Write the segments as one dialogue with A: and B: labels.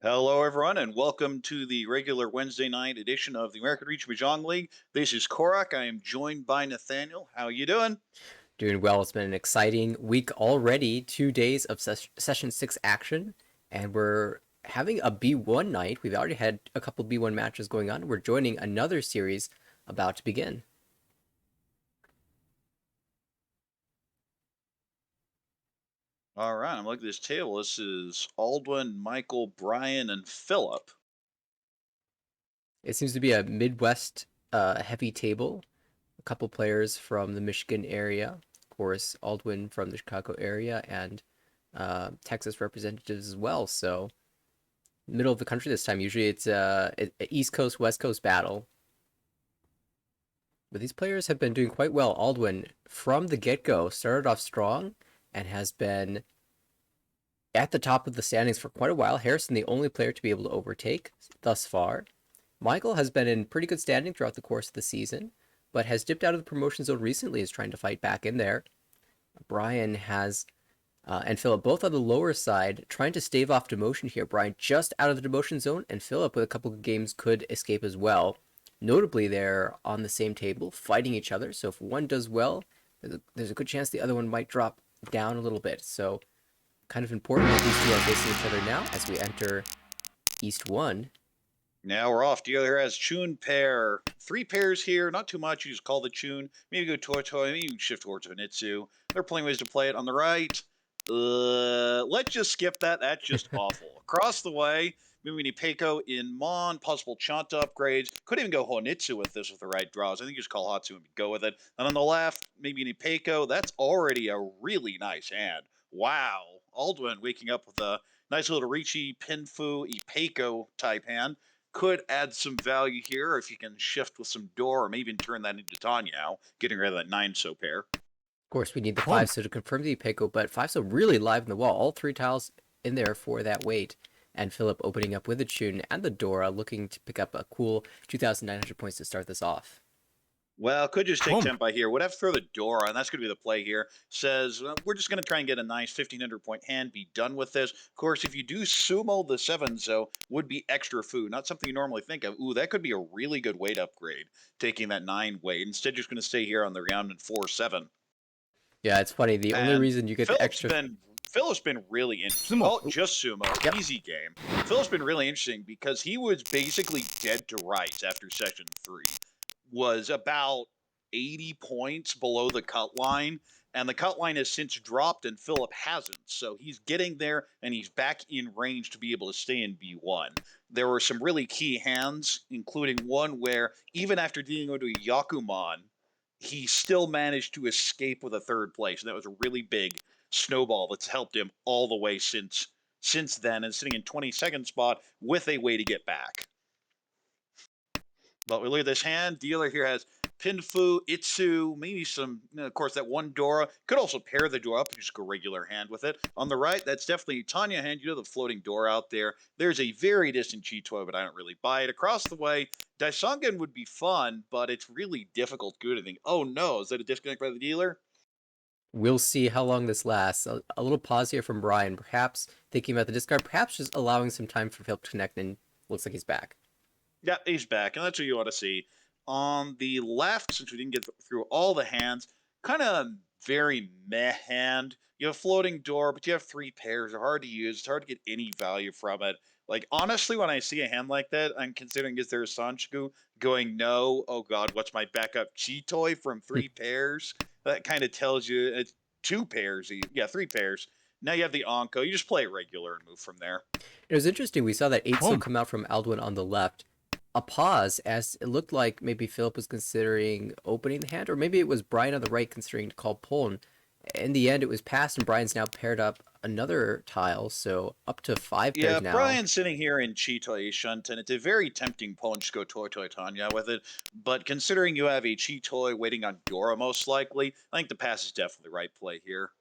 A: Hello, everyone, and welcome to the regular Wednesday night edition of the American Reach Mahjong League. This is Korak. I am joined by Nathaniel. How you doing?
B: Doing well. It's been an exciting week already. 2 days of session six action, and we're having a B1 night. We've already had a couple B1 matches going on. We're joining another series about to begin.
A: All right, I'm looking at this table. This is Aldwin, Michael, Brian, and Philip.
B: It seems to be a Midwest heavy table. A couple players from the Michigan area, of course, Aldwin from the Chicago area, and Texas representatives as well. So, middle of the country this time. Usually it's a East Coast West Coast battle. But these players have been doing quite well. Aldwin, from the get go, started off strong and has been at the top of the standings for quite a while. Harrison, the only player to be able to overtake thus far. Michael has been in pretty good standing throughout the course of the season, but has dipped out of the promotion zone recently, is trying to fight back in there. Brian has and Philip both on the lower side, trying to stave off demotion here. Brian just out of the demotion zone, and Philip with a couple of games could escape as well. Notably, they're on the same table, fighting each other. So if one does well, there's a good chance the other one might drop down a little bit. So kind of important that these two are facing each other now as we enter East 1.
A: Now we're off. Dealer has Chun pair. Three pairs here, not too much. You just call the Chun. Maybe go Toi, maybe you shift towards Venitsu. There are plenty of ways to play it. On the right, let's just skip that. That's just awful. Across the way, maybe Peiko in Mon, possible Chanta upgrades. Could even go Honitsu with this with the right draws. I think you just call Hatsu and go with it. And on the left, maybe Peiko. That's already a really nice hand. Wow. Aldwin waking up with a nice little Ricci, Pinfu, Ipeco type hand. Could add some value here if you can shift with some door or maybe even turn that into Tanyao, getting rid of that 9-so pair.
B: Of course, we need the 5-so to confirm the Peiko, but 5-so really live in the wall. All three tiles in there for that weight. And Philip opening up with the Chun and the Dora, looking to pick up a cool 2,900 points to start this off.
A: Well, could just take tempo here. Would have to throw the door on. That's going to be the play here. Says, we're just going to try and get a nice 1,500 point hand, be done with this. Of course, if you do sumo the 7-so, would be extra food. Not something you normally think of. Ooh, that could be a really good weight upgrade, taking that 9 weight. Instead, just going to stay here on the round and 4-7.
B: Yeah, it's funny. The only
A: And
B: reason you get the extra.
A: Philip's been really interesting. Oh, just sumo,
B: Yep.
A: easy game. Philip's been really interesting because he was basically dead to rights after session 3. Was about 80 points below the cut line, and the cut line has since dropped, and Philip hasn't. So he's getting there, and he's back in range to be able to stay in B1. There were some really key hands, including one where even after dealing with a Yakuman, he still managed to escape with a third place. And that was a really big snowball that's helped him all the way since then, and sitting in 22nd spot with a way to get back. But we look at this hand. Dealer here has Pinfu, Itsu, maybe some, of course, that one Dora. Could also pair the Dora up and just go regular hand with it. On the right, that's definitely Tanya hand. You know the floating door out there. There's a very distant G-Toy, but I don't really buy it. Across the way, Daisangen would be fun, but it's really difficult good. I think, oh no, is that a disconnect by the dealer?
B: We'll see how long this lasts. A little pause here from Brian, perhaps thinking about the discard, perhaps just allowing some time for Philip to connect, and looks like he's back.
A: Yeah, he's back, and that's what you want to see. On the left, since we didn't get through all the hands, kind of very meh hand. You have floating door, but you have 3 pairs. They're hard to use. It's hard to get any value from it. Like, honestly, when I see a hand like that, I'm considering is there a Sanchiku going, no, oh god, what's my backup Chi-Toy from 3 pairs? That kind of tells you it's 2 pairs. Yeah, 3 pairs. Now you have the Onko. You just play it regular and move from there.
B: It was interesting. We saw that 8-so come out from Aldwin on the left. A pause as it looked like maybe Philip was considering opening the hand, or maybe it was Brian on the right considering to call Puln. In the end, it was passed, and Brian's now paired up another tile, so up to 5
A: Yeah,
B: pairs now.
A: Brian's sitting here in Chitoy Shunt, and it's a very tempting punch to go Toy Tanya with it. But considering you have a Chitoy waiting on Dora most likely, I think the pass is definitely the right play here.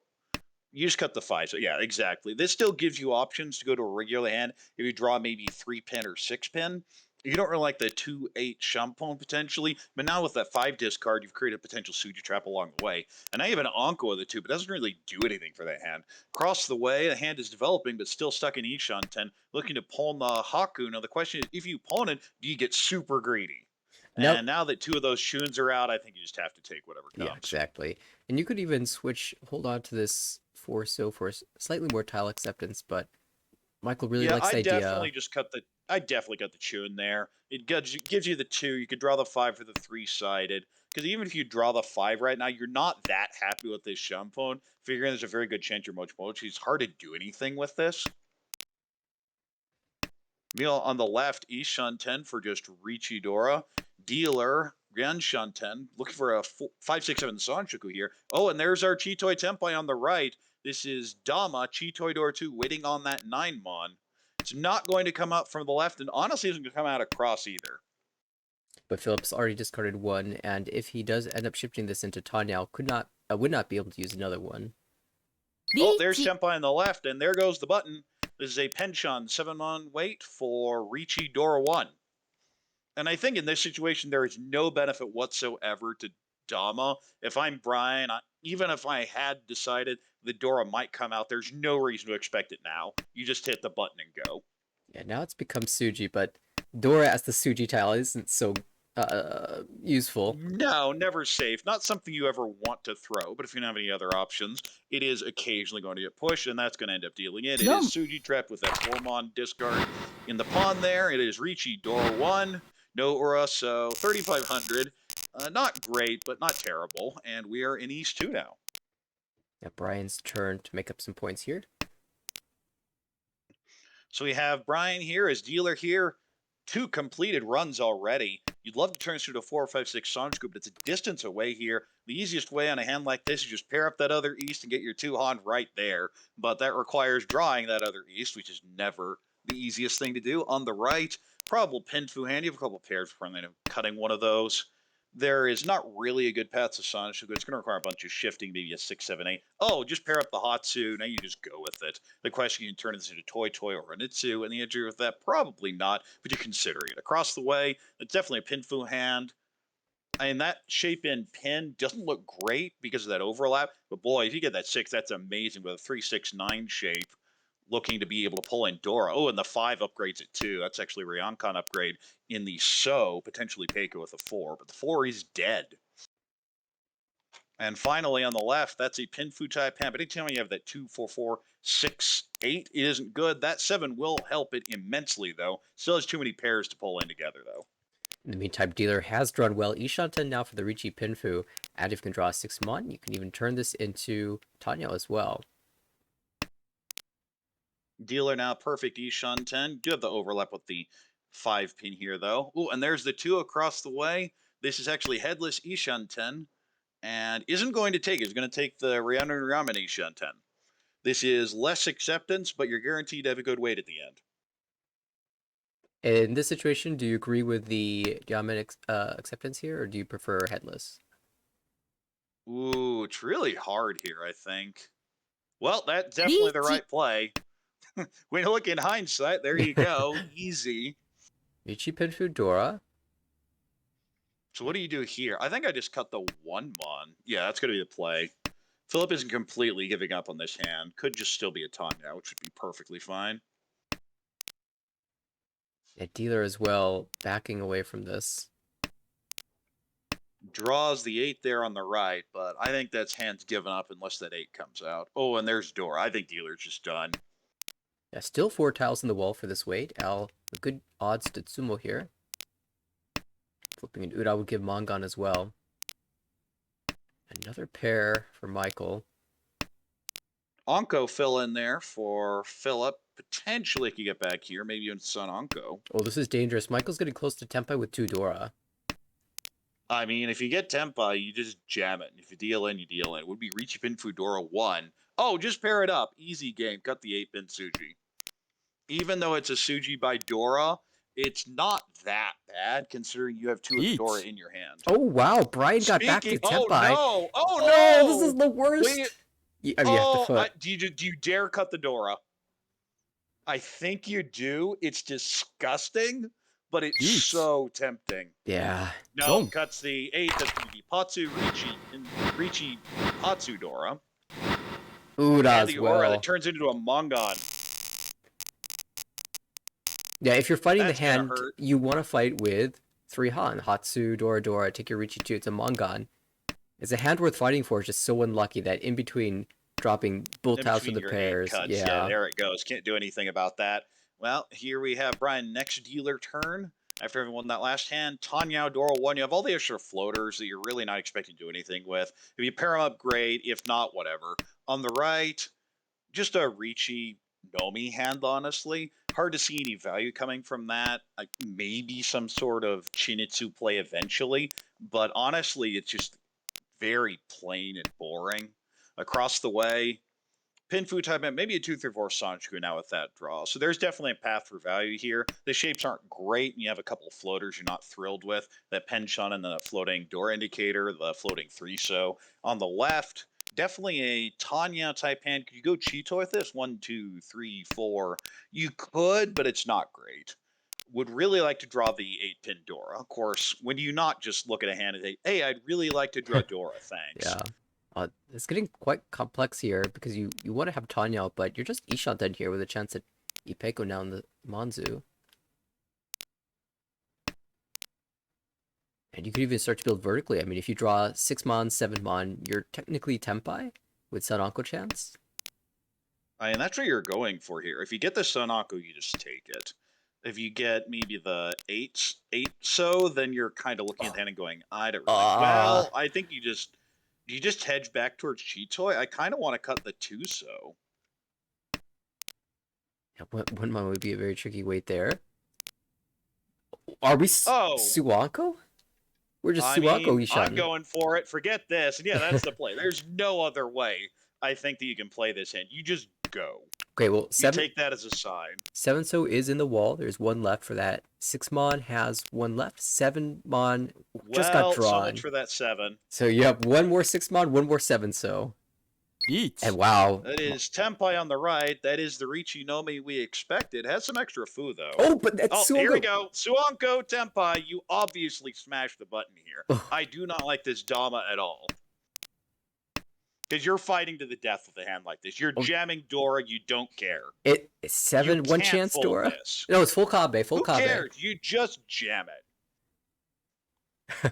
A: You just cut the 5. So yeah, exactly. This still gives you options to go to a regular hand if you draw maybe 3-pin or 6-pin. You don't really like the 2/8 Shampoo potentially, but now with that 5 discard, you've created a potential Suji trap along the way. And I have an Anko of the 2, but doesn't really do anything for that hand. Across the way, the hand is developing, but still stuck in Ishan 10, looking to pawn the Haku. Now the question is, if you pawn it, do you get super greedy?
B: Now,
A: And now that 2 of those Shuns are out, I think you just have to take whatever
B: yeah,
A: comes.
B: exactly. And you could even hold on to this for slightly more tile acceptance, but Michael really
A: Yeah,
B: likes the idea.
A: I definitely got the chew in there. It gives you the 2. You could draw the 5 for the 3-sided. Because even if you draw the 5 right now, you're not that happy with this Shumphone. Figuring there's a very good chance your Mochi Mochi. It's hard to do anything with this. Meal on the left, Ishan 10 for just Richidora. Dealer, Ganshan 10, looking for a 5, 6, 7 Sanchoku here. Oh, and there's our Chitoi Tenpai on the right. This is Dama, Chitoi Door 2, waiting on that 9 Mon. It's not going to come up from the left, and honestly isn't going to come out across either.
B: But Phillips already discarded one, and if he does end up shifting this into Tanyao, would not be able to use another one.
A: Oh, there's Tenpai on the left, and there goes the button. This is a Penchon 7-Mon wait for Richidora 1. And I think in this situation, there is no benefit whatsoever to Dama. If I'm Brian, even if I had decided the Dora might come out, there's no reason to expect it now. You just hit the button and go.
B: Yeah, now it's become Suji, but Dora as the Suji tile isn't so useful.
A: No, never safe. Not something you ever want to throw, but if you don't have any other options, it is occasionally going to get pushed, and that's going to end up dealing it. It is Suji trapped with that 4-Mon discard in the pawn there. It is Richi Dora 1. No Aura, so 3,500. Not great, but not terrible. And we are in East 2 now.
B: Yeah, Brian's turn to make up some points here.
A: So we have Brian here as dealer here. 2 completed runs already. You'd love to turn this into a 4 or 5, 6 Sanchoku, but it's a distance away here. The easiest way on a hand like this is just pair up that other East and get your 2 Han right there. But that requires drawing that other East, which is never the easiest thing to do. On the right, probable Pinfu hand. You have a couple pairs for cutting one of those. There is not really a good path to Sanchoku. It's going to require a bunch of shifting, maybe a 6, 7, 8. Oh, just pair up the Hatsu. Now you just go with it. The question, you can turn this into Toy Toy or an Itsu, and the answer with that, probably not, but you're considering it. Across the way, it's definitely a Pinfu hand. I mean, that shape in pin doesn't look great because of that overlap, but boy, if you get that 6, that's amazing with a 3, 6, 9 shape. Looking to be able to pull in Dora. Oh, and the 5 upgrades it too. That's actually Ryoncon upgrade in the So, potentially Peiko with a 4, but the 4 is dead. And finally, on the left, that's a Pinfu type hand. But anytime you have that 2, 4, 4, 6, 8, it isn't good. That 7 will help it immensely, though. Still has too many pairs to pull in together, though.
B: In the meantime, dealer has drawn well. Ishanten now for the Richi Pinfu. And if you can draw a 6-Mon, you can even turn this into Tanyao as well.
A: Dealer now perfect Ishan 10. Do have the overlap with the 5 pin here, though. Oh, and there's the 2 across the way. This is actually headless Ishan 10. And isn't going to take it. It's going to take the Rhiannon Ramen Ishan 10. This is less acceptance, but you're guaranteed to have a good weight at the end.
B: In this situation, do you agree with the Yamen acceptance here, or do you prefer headless?
A: Ooh, it's really hard here, I think. Well, that's definitely the right play. When you look in hindsight, there you go. Easy.
B: Richi Pinfu Dora.
A: So what do you do here? I think I just cut the 1-Mon. Yeah, that's going to be the play. Philip isn't completely giving up on this hand. Could just still be a Tanya, which would be perfectly fine.
B: Yeah, dealer as well, backing away from this.
A: Draws the 8 there on the right, but I think that's hand's given up unless that 8 comes out. Oh, and there's Dora. I think dealer's just done.
B: Yeah, still 4 tiles in the wall for this weight. A good odds to Tsumo here. Flipping an Ura would give Mongon as well. Another pair for Michael.
A: Anko fill in there for Philip. Potentially could get back here. Maybe even Son Anko.
B: Oh, this is dangerous. Michael's getting close to Tenpai with 2 Dora.
A: I mean, if you get Tempa, you just jam it. If you deal in, you deal in. It would be Richipin Fudora 1. Oh, just pair it up. Easy game. Cut the 8-pin Suji. Even though it's a Suji by Dora, it's not that bad considering you have 2 of the Dora in your hand.
B: Oh, wow. Brian got back to Tenpai.
A: Oh, no! Oh, no!
B: This is the worst.
A: Wait,
B: you have to foot.
A: Do you dare cut the Dora? I think you do. It's disgusting. but it's
C: Yeet.
A: so tempting.
B: Yeah.
A: No, cuts the 8. That's going to be Patsu Ricci Patsu Dora.
B: Ooh,
A: And
B: as
A: the aura that
B: well.
A: turns into a Mongon.
B: Yeah, if you're fighting
A: That's
B: the
A: gonna
B: hand,
A: hurt.
B: you want to fight with 3 Han. Hatsu, Dora Dora, Tikirichi 2, it's a Mongon. It's a hand worth fighting for, it's just so unlucky that in between dropping both
A: In
B: tiles for
A: between
B: the
A: your 8
B: pairs.
A: cuts. Yeah,
B: Yeah.
A: there it goes. Can't do anything about that. Well, here we have Brian, next dealer turn. After having won that last hand, Tanya, Dora 1, you have all the extra floaters that you're really not expecting to do anything with. If you pair them up, great. If not, whatever. On the right, just a Ricci Nomi hand, honestly. Hard to see any value coming from that. Maybe some sort of Chinitsu play eventually, but honestly, it's just very plain and boring. Across the way, Pinfu type, maybe a 2-3-4 Sanchu now with that draw. So there's definitely a path for value here. The shapes aren't great, and you have a couple of floaters you're not thrilled with. That Penshun and the floating door indicator, the floating 3-so. On the left, definitely a Tanya type hand. Could you go Cheeto with this? 1, 2, 3, 4. You could, but it's not great. Would really like to draw the 8-pin Dora. Of course, when do you not just look at a hand and say, hey, I'd really like to draw Dora, thanks.
B: Yeah. It's getting quite complex here because you want to have Tanya out, but you're just Ishanten here with a chance at Ipeko down the Manzu. And you could even start to build vertically. I mean, if you draw 6 mon, 7 mon, you're technically Tempai with Sanako chance.
A: I mean, that's what you're going for here. If you get the Sunaku, you just take it. If you get maybe the 8-so, then you're kind of looking at the hand and going, I don't really. Well, I think you just hedge back towards Chitoy. I kind of want to cut the 2-so.
B: Yeah, 1 mon would be a very tricky wait there. Are we Suanko? We're just Suanko Ishan.
A: I'm going for it. Forget this. And yeah, that's the play. There's no other way I think that you can play this hand. You just go.
B: Okay, well,
A: you take that as a sign.
B: 7-so is in the wall. There's 1 left for that. 6 mon has 1 left. 7 mon just got drawn.
A: So much for that 7.
B: So you have 1 more 6 mon, 1 more 7-so.
C: Yeet.
B: And wow.
A: That is Tempai on the right. That is the Ricci Nomi we expected. Has some extra foo, though.
B: Oh, but that's
A: here we go. Suanko Tempai, you obviously smashed the button here. I do not like this Dama at all. Because you're fighting to the death with a hand like this. You're jamming Dora, you don't care.
B: It's 7, 1 chance Dora?
A: This.
B: No, it's full Kabe, full Kabe.
A: Who cares? You just jam it.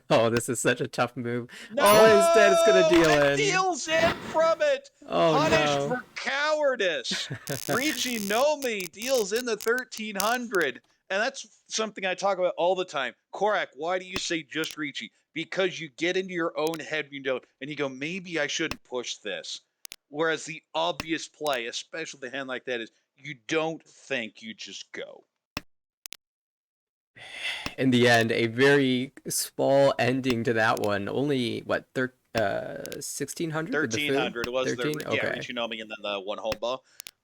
B: Oh, this is such a tough move.
A: No!
B: Oh, instead it's going to deal in.
A: Deals in from it!
B: Oh,
A: Punished
B: no.
A: for cowardice! Ricci Nomi deals in the 1300. And that's something I talk about all the time. Korak, why do you say just Ricci? Because you get into your own head and you go, maybe I shouldn't push this. Whereas the obvious play, especially with a hand like that, is you don't think, you just go.
B: In the end, a very small ending to that one. Only, what, 1600?
A: 1300 was
B: 13?
A: the,
B: okay.
A: yeah, Ricci Nomi and then the 1 Homba.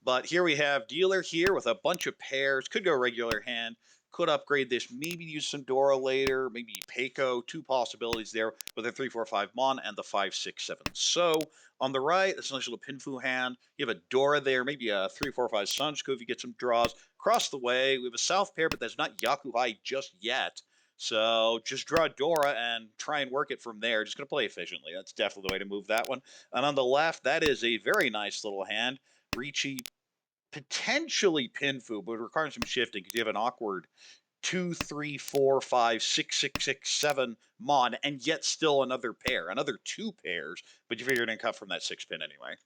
A: But here we have dealer here with a bunch of pairs. Could go regular hand. Could upgrade this. Maybe use some Dora later. Maybe Peiko. 2 possibilities there with a 3-4-5 Mon and the 5-6-7. So on the right, it's a nice little Pinfu hand. You have a Dora there. Maybe a 3-4-5 Sanchiko if you get some draws. Across the way, we have a South pair, but that's not Yakuhai just yet. So just draw Dora and try and work it from there. Just going to play efficiently. That's definitely the way to move that one. And on the left, that is a very nice little hand. Ricci, potentially Pinfu, but requires some shifting because you have an awkward 2, 3, 4, 5, 6, 6, 6, 7 Mon, and yet still another pair, another 2 pairs, but you figure you're going to cut from that 6-pin anyway.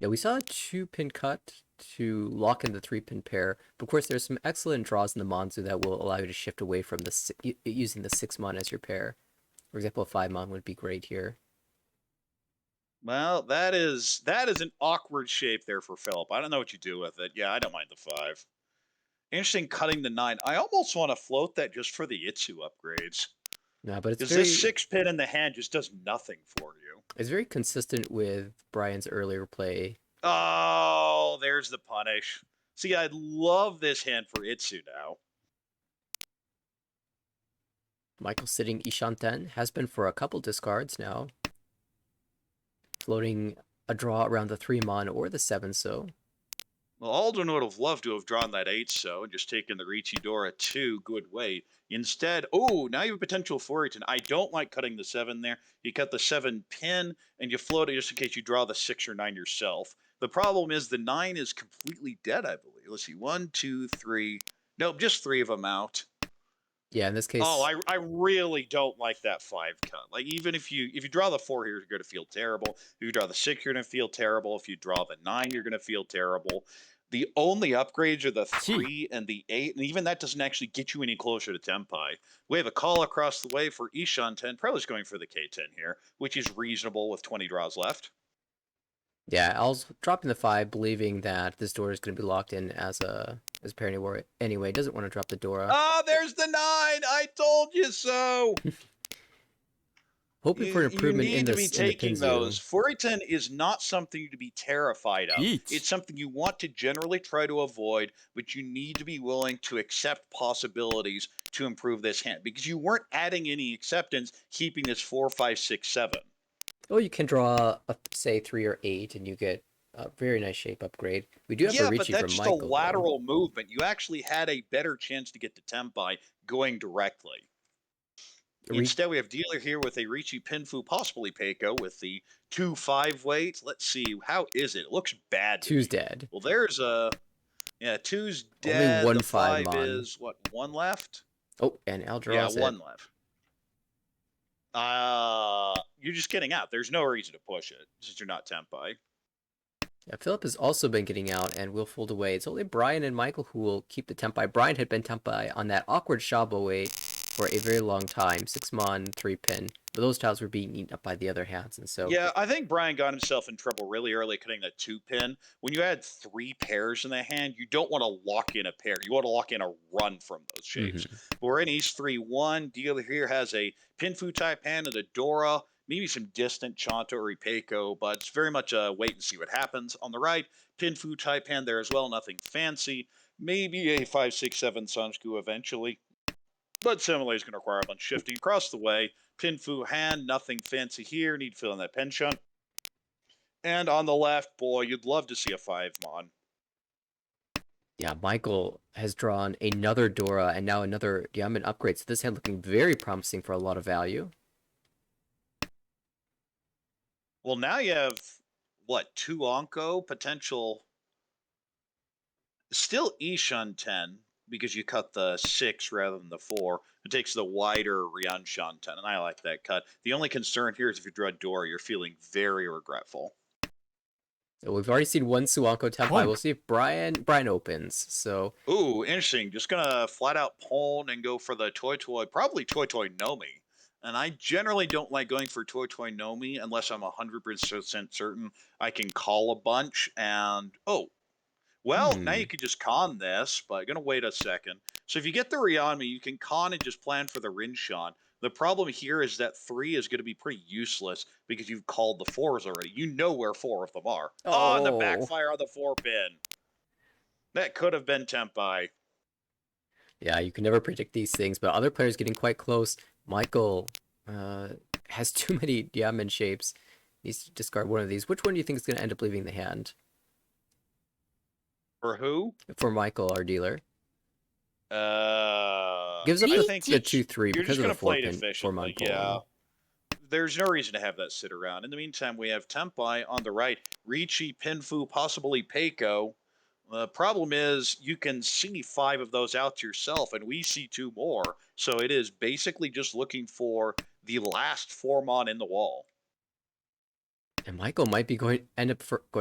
B: Yeah, we saw a 2-pin cut to lock in the 3-pin pair, but of course there's some excellent draws in the Manzu that will allow you to shift away from the using the 6 Mon as your pair. For example, a 5 Mon would be great here.
A: Well, that is an awkward shape there for Philip. I don't know what you do with it. Yeah, I don't mind the 5. Interesting cutting the 9. I almost want to float that just for the Itsu upgrades.
B: No, but it's
A: because this 6-pin in the hand just does nothing for you.
B: It's very consistent with Brian's earlier play.
A: Oh, there's the punish. See, I love this hand for Itsu now.
B: Michael sitting Ishanten has been for a couple discards now. Floating a draw around the 3 Mon or the 7-so.
A: Well, Alden would have loved to have drawn that 8 so and just taken the Richidora 2 good way. Instead, oh, now you have a potential for it. And I don't like cutting the 7 there. You cut the 7 pin and you float it just in case you draw the 6 or 9 yourself. The problem is the 9 is completely dead, I believe. Let's see. 1, 2, 3. Nope, just 3 of them out.
B: Yeah, in this
A: Oh,
B: case,
A: I really don't like that 5 cut. Like even if you draw the 4 here, you're gonna feel terrible. If you draw the 6, you're gonna feel terrible. If you draw the 9, you're gonna feel terrible. The only upgrades are the
B: gee,
A: 3 and the 8, and even that doesn't actually get you any closer to Tempai. We have a call across the way for Ishan 10, probably just going for the K10 here, which is reasonable with 20 draws left.
B: yeah, I was dropping the 5, believing that this Dora is going to be locked in as a pair anyway. Doesn't want to drop the Dora.
A: Ah, there's the 9! I told you so!
B: Hoping for an
A: You
B: improvement in
A: need to be
B: this in the
A: taking those.
B: Pinzu.
A: Furiton is not something to be terrified of.
B: Yeet.
A: It's something you want to generally try to avoid, but you need to be willing to accept possibilities to improve this hand because you weren't adding any acceptance, keeping this 4, 5, 6, 7.
B: Oh, you can draw a say 3 or 8, and you get a very nice shape upgrade. We do have a
A: Yeah, but
B: Ricci
A: that's
B: from
A: just a
B: Michael though.
A: lateral movement. You actually had a better chance to get to Tempai going directly. Instead, we have Dealer here with a Ricci Pinfu, possibly Peiko, with the 2-5 weight. Let's see, how is it? It looks bad to
B: Two's
A: me.
B: dead.
A: Well, there's a yeah, 2's
B: Only
A: dead.
B: one
A: The
B: 5
A: 5
B: mon.
A: is what, 1 left?
B: Oh, and Al
A: Yeah,
B: draws it.
A: 1 left. You're just getting out. There's no reason to push it since you're not Tempai.
B: Yeah, Philip has also been getting out and will fold away. It's only Brian and Michael who will keep the Tempai. Brian had been Tempai on that awkward Shabo weight for a very long time. 6 mon, 3 pin. But those tiles were being eaten up by the other hands, and so
A: Yeah, I think Brian got himself in trouble really early cutting that 2 pin. When you had 3 pairs in the hand, you don't want to lock in a pair. You want to lock in a run from those shapes. But we're in East 3-1. Dealer here has a Pinfu type hand and a Dora, maybe some distant Chanto or Ipeco, but it's very much a wait and see what happens. On the right, Pinfu type hand there as well, nothing fancy. Maybe a 5-6-7 Sunsku eventually. But similarly is going to require a bunch of shifting across the way. Pinfu hand, nothing fancy here. Need to fill in that penchant. And on the left, boy, you'd love to see a 5 mon.
B: yeah, Michael has drawn another Dora and now another Diamond upgrade. So this hand looking very promising for a lot of value.
A: Well, now you have, what, 2 Onko potential. Still Ishan 10 because you cut the 6 rather than the 4. It takes the wider Ryanshan 10, and I like that cut. The only concern here is if you draw Dora, you're feeling very regretful.
B: So we've already seen one Suanko Tempai. We'll see if Brian opens. So
A: Ooh, interesting. Just gonna flat out pawn and go for the Toy, probably Toy Nomi. And I generally don't like going for Toy Nomi unless I'm 100% certain I can call a bunch. And oh, well, now you could just con this, but I'm gonna wait a second. So if you get the Rihanna, you can con and just plan for the Rinshan. The problem here is that 3 is going to be pretty useless because you've called the 4s already. You know where 4 of them are. Oh, and the backfire on the 4 pin. That could have been Tempai.
B: yeah, you can never predict these things, but other players getting quite close. Michael has too many diamond shapes. Needs to discard one of these. Which one do you think is going to end up leaving the hand?
A: For who?
B: For Michael, our dealer. Gives up
A: I
B: the,
A: think
B: the 2-3
A: you're
B: because
A: just
B: of
A: going
B: the
A: to
B: 4
A: play it
B: pin for
A: efficiently.
B: Michael.
A: Yeah. There's no reason to have that sit around. In the meantime, we have Tempai on the right, Ricci, Pinfu, possibly Peiko. The problem is you can see 5 of those out yourself, and we see 2 more. So it is basically just looking for the last 4 mon in the wall.
B: And Michael might be going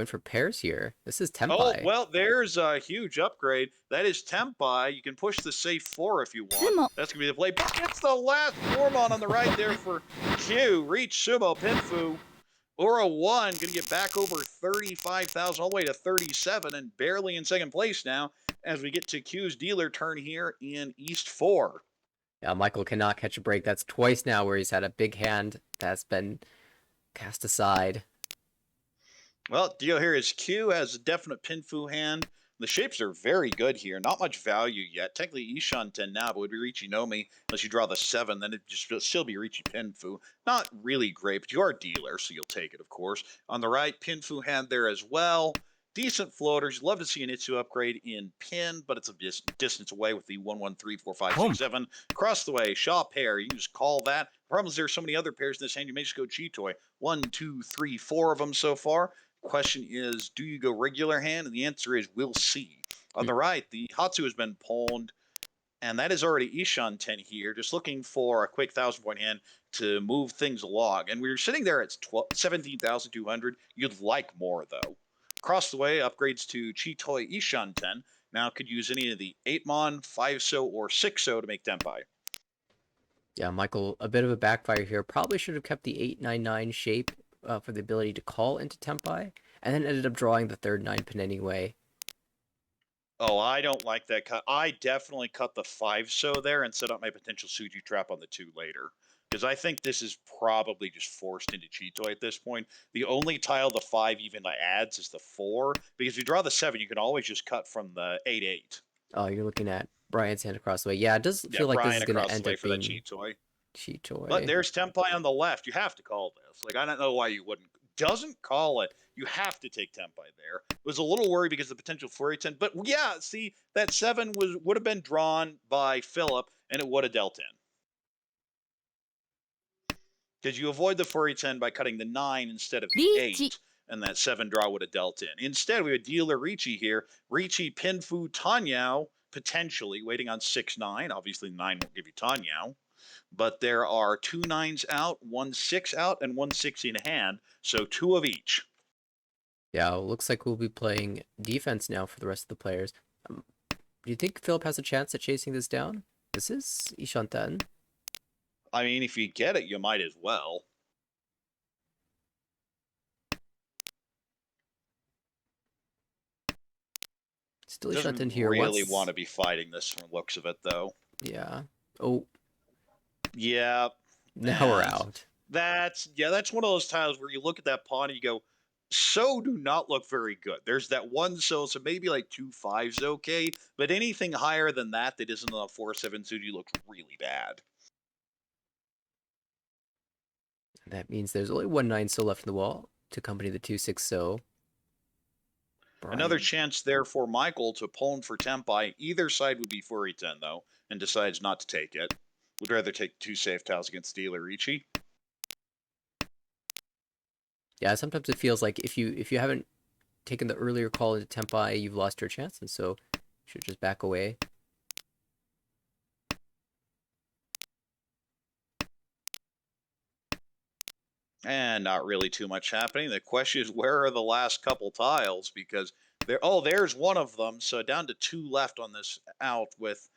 B: for pairs here. This is Tempai.
A: Oh, well, there's a huge upgrade. That is Tempai. You can push the safe 4 if you want. That's going to be the play. But it's the last 4 mon on the right there for Q. Reach Sumo Pinfu. Aura 1 going to get back over 35,000 all the way to 37 and barely in second place now as we get to Q's dealer turn here in East 4.
B: Yeah, Michael cannot catch a break. That's twice now where he's had a big hand that's been cast aside.
A: Well, deal here is Q has a definite Pinfu hand. The shapes are very good here. Not much value yet. Technically, Ishan 10 now, but would be Ricci Nomi. Unless you draw the 7, then it just still be Ricci Pinfu. Not really great, but you are a dealer, so you'll take it, of course. On the right, Pinfu hand there as well. decent floaters. Love to see an Itsu upgrade in pin, but it's a distance away with the 1, 1, 3, 4, 5, 6, 7. Across the way, Shaw pair. You can just call that. The problem is there's so many other pairs in this hand. You may just go Chitoy. 1, 2, 3, 4 of them so far. Question is, do you go regular hand? And the answer is, we'll see. On the right, the Hatsu has been pawned, and that is already Ishan 10 here, just looking for a quick 1,000-point hand to move things along. And we were sitting there at 17,200. You'd like more, though. Across the way, upgrades to Chitoy Ishan 10. Now could use any of the 8-mon, 5-so, or 6-so to make Tenpai.
B: Yeah, Michael, a bit of a backfire here. Probably should have kept the 899 shape for the ability to call into Tenpai, and then ended up drawing the third 9-pin anyway.
A: Oh, I don't like that cut. I definitely cut the 5-so there and set up my potential Suji trap on the 2 later. Because I think this is probably just forced into Chitoy at this point. The only tile the 5 even adds is the 4. Because if you draw the 7, you can always just cut from the 8-8.
B: Oh, you're looking at Brian's hand across the way. Yeah, it does feel like
A: Brian
B: this is going to
A: across
B: end
A: the way
B: up
A: for the
B: being
A: Chitoy. But there's Tenpai on the left. You have to call this. Like, I don't know why you wouldn't. Doesn't call it. You have to take Tenpai there. Was a little worried because of the potential Flurry 10. But yeah, see, that 7 would have been drawn by Philip, and it would have dealt in. Because you avoid the Flurry 10 by cutting the 9 instead of the 8, and that 7 draw would have dealt in. Instead, we have Dealer Ricci here. Ricci, Pinfu, Tanyao, potentially, waiting on 6-9. Obviously, 9 won't give you Tanyao. But there are 2 9s out, 1 6 out, and 1 6 in hand. So 2 of each.
B: Yeah, it looks like we'll be playing defense now for the rest of the players. Do you think Philip has a chance at chasing this down? This is Ishanten.
A: I mean, if you get it, you might as well.
B: Still Ishanten here.
A: Really want to be fighting this from the looks of it, though.
B: Yeah. Oh.
A: Yeah.
B: Now we're out.
A: That's one of those tiles where you look at that pawn and you go, so do not look very good. There's that 1 so maybe like 2 5's okay, but anything higher than that isn't on a 4-7 Suji looks really bad.
B: That means there's only 1 9 so left in the wall to accompany the 2 6 so. Brian.
A: Another chance there for Michael to pawn for Tenpai. Either side would be Flurry 10 though, and decides not to take it. Would rather take 2 safe tiles against Dealer Ricci.
B: Yeah, sometimes it feels like if you haven't taken the earlier call into Tenpai, you've lost your chance, and so you should just back away.
A: And not really too much happening. The question is, where are the last couple tiles? Because there's one of them. So down to 2 left on this out with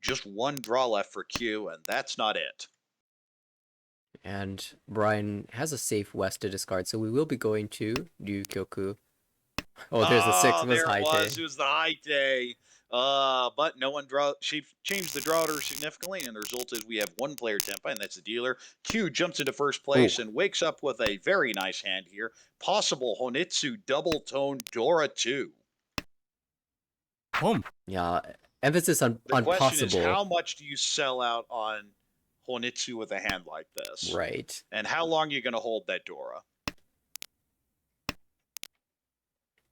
A: just 1 draw left for Q, and that's not it.
B: And Brian has a safe west to discard, so we will be going to Ryukyoku. Oh, there's the 6.
A: There it
B: High
A: was. It was the high day. But no one changed the draw order significantly, and the result is we have 1 player Tenpai, and that's the dealer. Q jumps into first place and wakes up with a very nice hand here. Possible Honitsu double tone Dora 2.
B: Yeah, emphasis on
A: the question
B: possible.
A: Is, how much do you sell out on Honitsu with a hand like this?
B: Right.
A: And how long are you going to hold that Dora?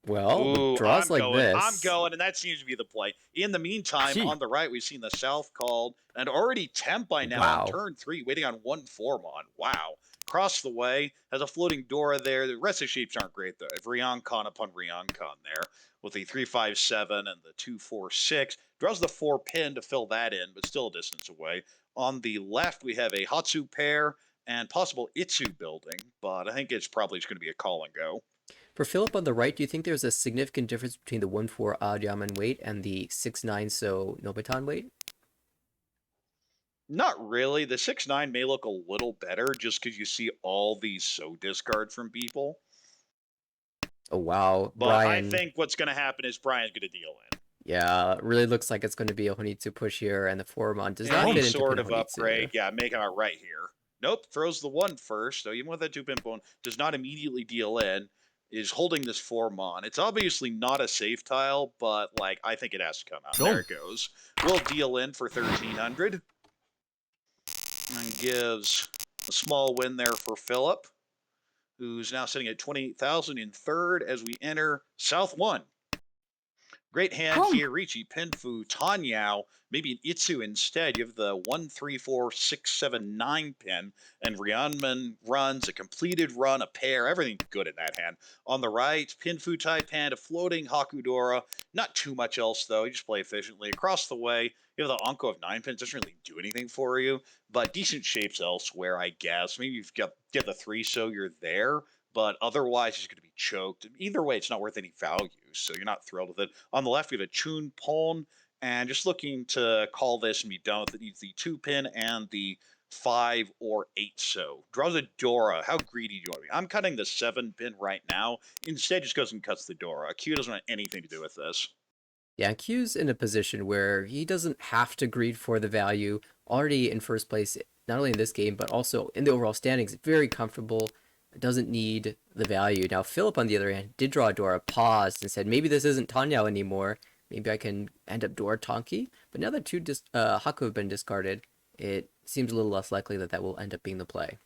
B: Well, draws like this.
A: I'm going, and that seems to be the play. In the meantime, on the right, we've seen the South called, and already Tenpai now on turn 3, waiting on 1 4-mon. Wow. Across the way, has a floating Dora there. The rest of the shapes aren't great, though. If Ryonkon upon Ryonkon there, with the 3-5-7 and the 2-4-6. Draws the 4 pin to fill that in, but still a distance away. On the left, we have a Hatsu pair and possible Itsu building, but I think it's probably just going to be a call and go.
B: For Philip on the right, do you think there's a significant difference between the 1-4 Aoyaman weight and the 6-9 so Nobitan weight?
A: Not really. The 6-9 may look a little better just because you see all these so discard from people.
B: Oh, wow.
A: But Brian, I think what's going to happen is Brian's going to deal in.
B: Yeah, it really looks like it's going to be a Honitsu push here, and the 4-mon does not fit into
A: sort of upgrade. Yeah, make him right here. Nope, throws the 1 first. So even with that 2-pin bone, does not immediately deal in. Is holding this 4-mon. It's obviously not a safe tile, but like I think it has to come out. There it goes. We'll deal in for 1,300. And gives a small win there for Philip, who's now sitting at 28,000 in third as we enter South 1. Great hand
C: Home.
A: here, Ricci, Pinfu, Tanyao, maybe an Itsu instead. You have the 1, 3, 4, 6, 7, 9 pin, and Ryanman runs a completed run, a pair, everything good in that hand. On the right, Pinfu, Taipan, a floating Hakudora. Not too much else, though. You just play efficiently. Across the way, you have the Anko of 9 pins. Doesn't really do anything for you, but decent shapes elsewhere, I guess. Maybe you've got get the 3, so you're there, but otherwise he's going to be choked. Either way, it's not worth any value, so you're not thrilled with it. On the left, we have a Chun Pon, and just looking to call this and be done with it. Needs the 2 pin and the 5 or 8 so. Draws a Dora. How greedy do you want to be? I'm cutting the 7 pin right now. Instead, just goes and cuts the Dora. Q doesn't want anything to do with this.
B: Yeah, Q's in a position where he doesn't have to greed for the value. Already in first place, not only in this game, but also in the overall standings, very comfortable. Doesn't need the value. Now, Philip, on the other hand, did draw a Dora, paused, and said, maybe this isn't Tanyao anymore. Maybe I can end up Dora Tonki. But now that two Haku have been discarded, it seems a little less likely that that will end up being the play.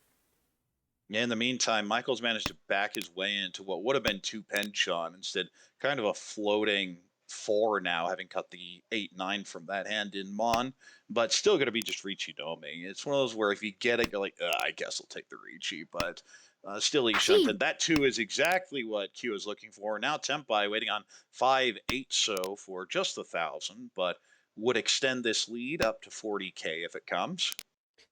A: Yeah, in the meantime, Michael's managed to back his way into what would have been 2 Penchon. Instead, kind of a floating 4 now, having cut the 8-9 from that hand in Mon, but still going to be just Ricci Domi. It's one of those where if you get it, you're like, I guess I'll take the Ricci, but still Ishunten. That too is exactly what Q is looking for. Now Tempai waiting on 5-8 so for just 1,000, but would extend this lead up to 40k if it comes.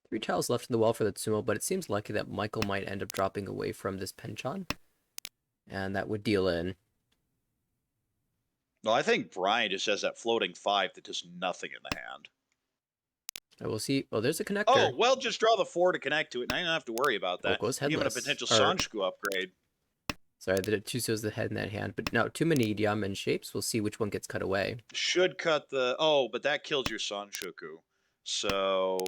B: 3 tiles left in the wall for the Tsumo, but it seems likely that Michael might end up dropping away from this Penchon, and that would deal in.
A: No, I think Brian just has that floating 5 that does nothing in the hand.
B: I will see. Oh, there's a connector.
A: Oh, well, just draw the 4 to connect to it. Now you don't have to worry about that.
B: Goes
A: Even a
B: headless.
A: potential
B: Or-
A: Sanshku upgrade.
B: Sorry, the Tuso's the head in that hand, but now too many Yamen shapes. We'll see which one gets cut away.
A: Should cut the... Oh, but that kills your Sanshoku. So...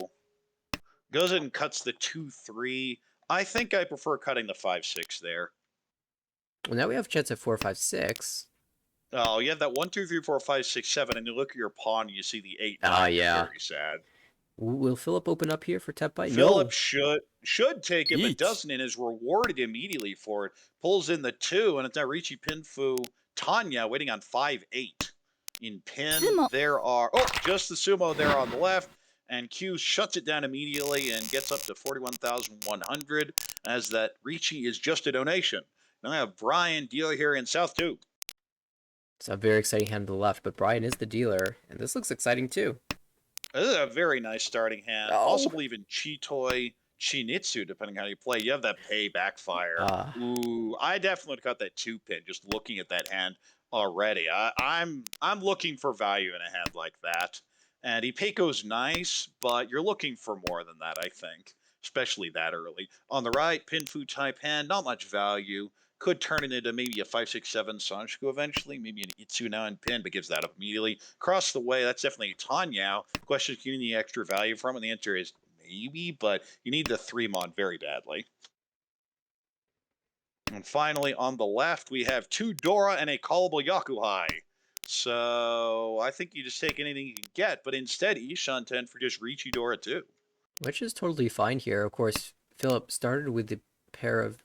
A: Goes in and cuts the 2-3. I think I prefer cutting the 5-6 there.
B: Well, now we have a chance at 4, 5, 6.
A: Oh, you have that 1, 2, 3, 4, 5, 6, 7, and you look at your pawn and you see the 8, 9.
B: Ah, yeah.
A: Very sad.
B: Will Philip open up here for Tepai?
A: Philip
B: No.
A: should take it, but
B: Yeet.
A: doesn't, and is rewarded immediately for it. Pulls in the 2, and it's now Ricci, Pinfu, Tanya waiting on 5-8. In pin,
C: Sumo.
A: there are... Oh, just the Sumo there on the left. And Q shuts it down immediately and gets up to 41,100 as that Ricci is just a donation. Now I have Brian dealer here in South 2.
B: It's a very exciting hand to the left, but Brian is the dealer, and this looks exciting too.
A: This is a very nice starting hand.
B: Oh.
A: Possibly even Chitoi, Chinitsu, depending on how you play. You have that pay backfire. Ooh, I definitely would cut that 2 pin just looking at that hand already. I'm looking for value in a hand like that. And Ipeko's nice, but you're looking for more than that, I think. Especially that early. On the right, Pinfu type hand, not much value. Could turn it into maybe a 5-6-7 Sanshku eventually. Maybe an Itsu now in pin, but gives that up immediately. Across the way, that's definitely Tanyao. Question is, do you need extra value from it? And the answer is maybe, but you need the 3 mod very badly. And finally, on the left, we have 2 Dora and a callable Yakuhai. So I think you just take anything you can get, but instead Ishunten for just Ricci Dora too.
B: Which is totally fine here. Of course, Philip started with the pair of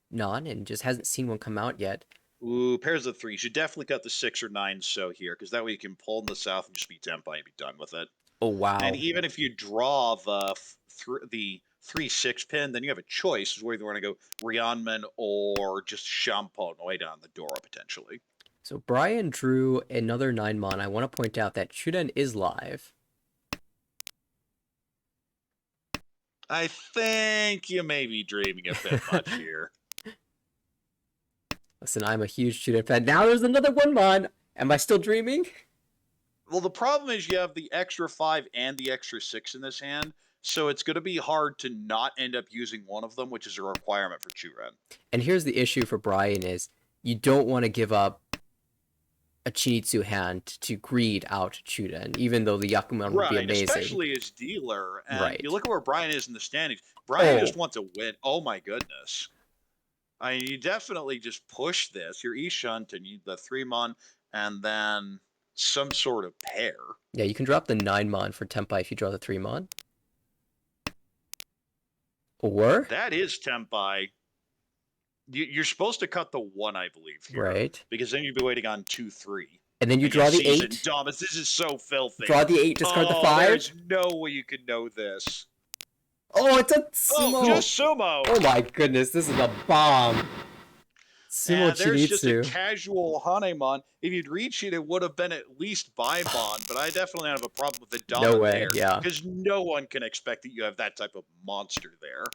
B: non and just hasn't seen one come out yet.
A: Ooh, pairs of 3. You should definitely cut the 6 or 9 so here, because that way you can pull in the south and just be Tempai and be done with it.
B: Oh, wow.
A: And even if you draw the 3-6 pin, then you have a choice whether you want to go Ryanman or just Shampoo way down the Dora potentially.
B: So Brian drew another 9 mon. I want to point out that Chuden is live.
A: I think you may be dreaming a bit much here.
B: Listen, I'm a huge Chuden fan. Now there's another 1 mon. Am I still dreaming?
A: Well, the problem is you have the extra 5 and the extra 6 in this hand, so it's going to be hard to not end up using one of them, which is a requirement for Churen.
B: And here's the issue for Brian is you don't want to give up a Chinitsu hand to greed out Chuden, even though the Yakuman would be amazing.
A: Especially as dealer. And
B: right.
A: You look at where Brian is in the standings. Brian just wants to win. Oh my goodness. I mean, you definitely just push this. You're Ishunt and you the 3 mon and then some sort of pair.
B: Yeah, you can drop the 9 mon for Tempai if you draw the 3 mon. Or
A: that is Tempai. You're supposed to cut the 1, I believe, here,
B: Right.
A: because then you'd be waiting on 2, 3.
B: And then you
A: And you
B: draw the
A: seize it. And
B: 8.
A: Thomas, this is so filthy.
B: Draw the 8, discard the
A: Oh,
B: 5.
A: there's no way you could know this.
B: Oh, it's a
A: Oh,
B: sumo.
A: just sumo.
B: Oh my goodness, this is a bomb. Sumo
A: And there's just a
B: Chinitsu.
A: casual Hanemon. If you'd reach it, it would have been at least Baibon, but I definitely have a problem with the
B: No
A: Dama
B: way,
A: there,
B: yeah.
A: because no one can expect that you have that type of monster there.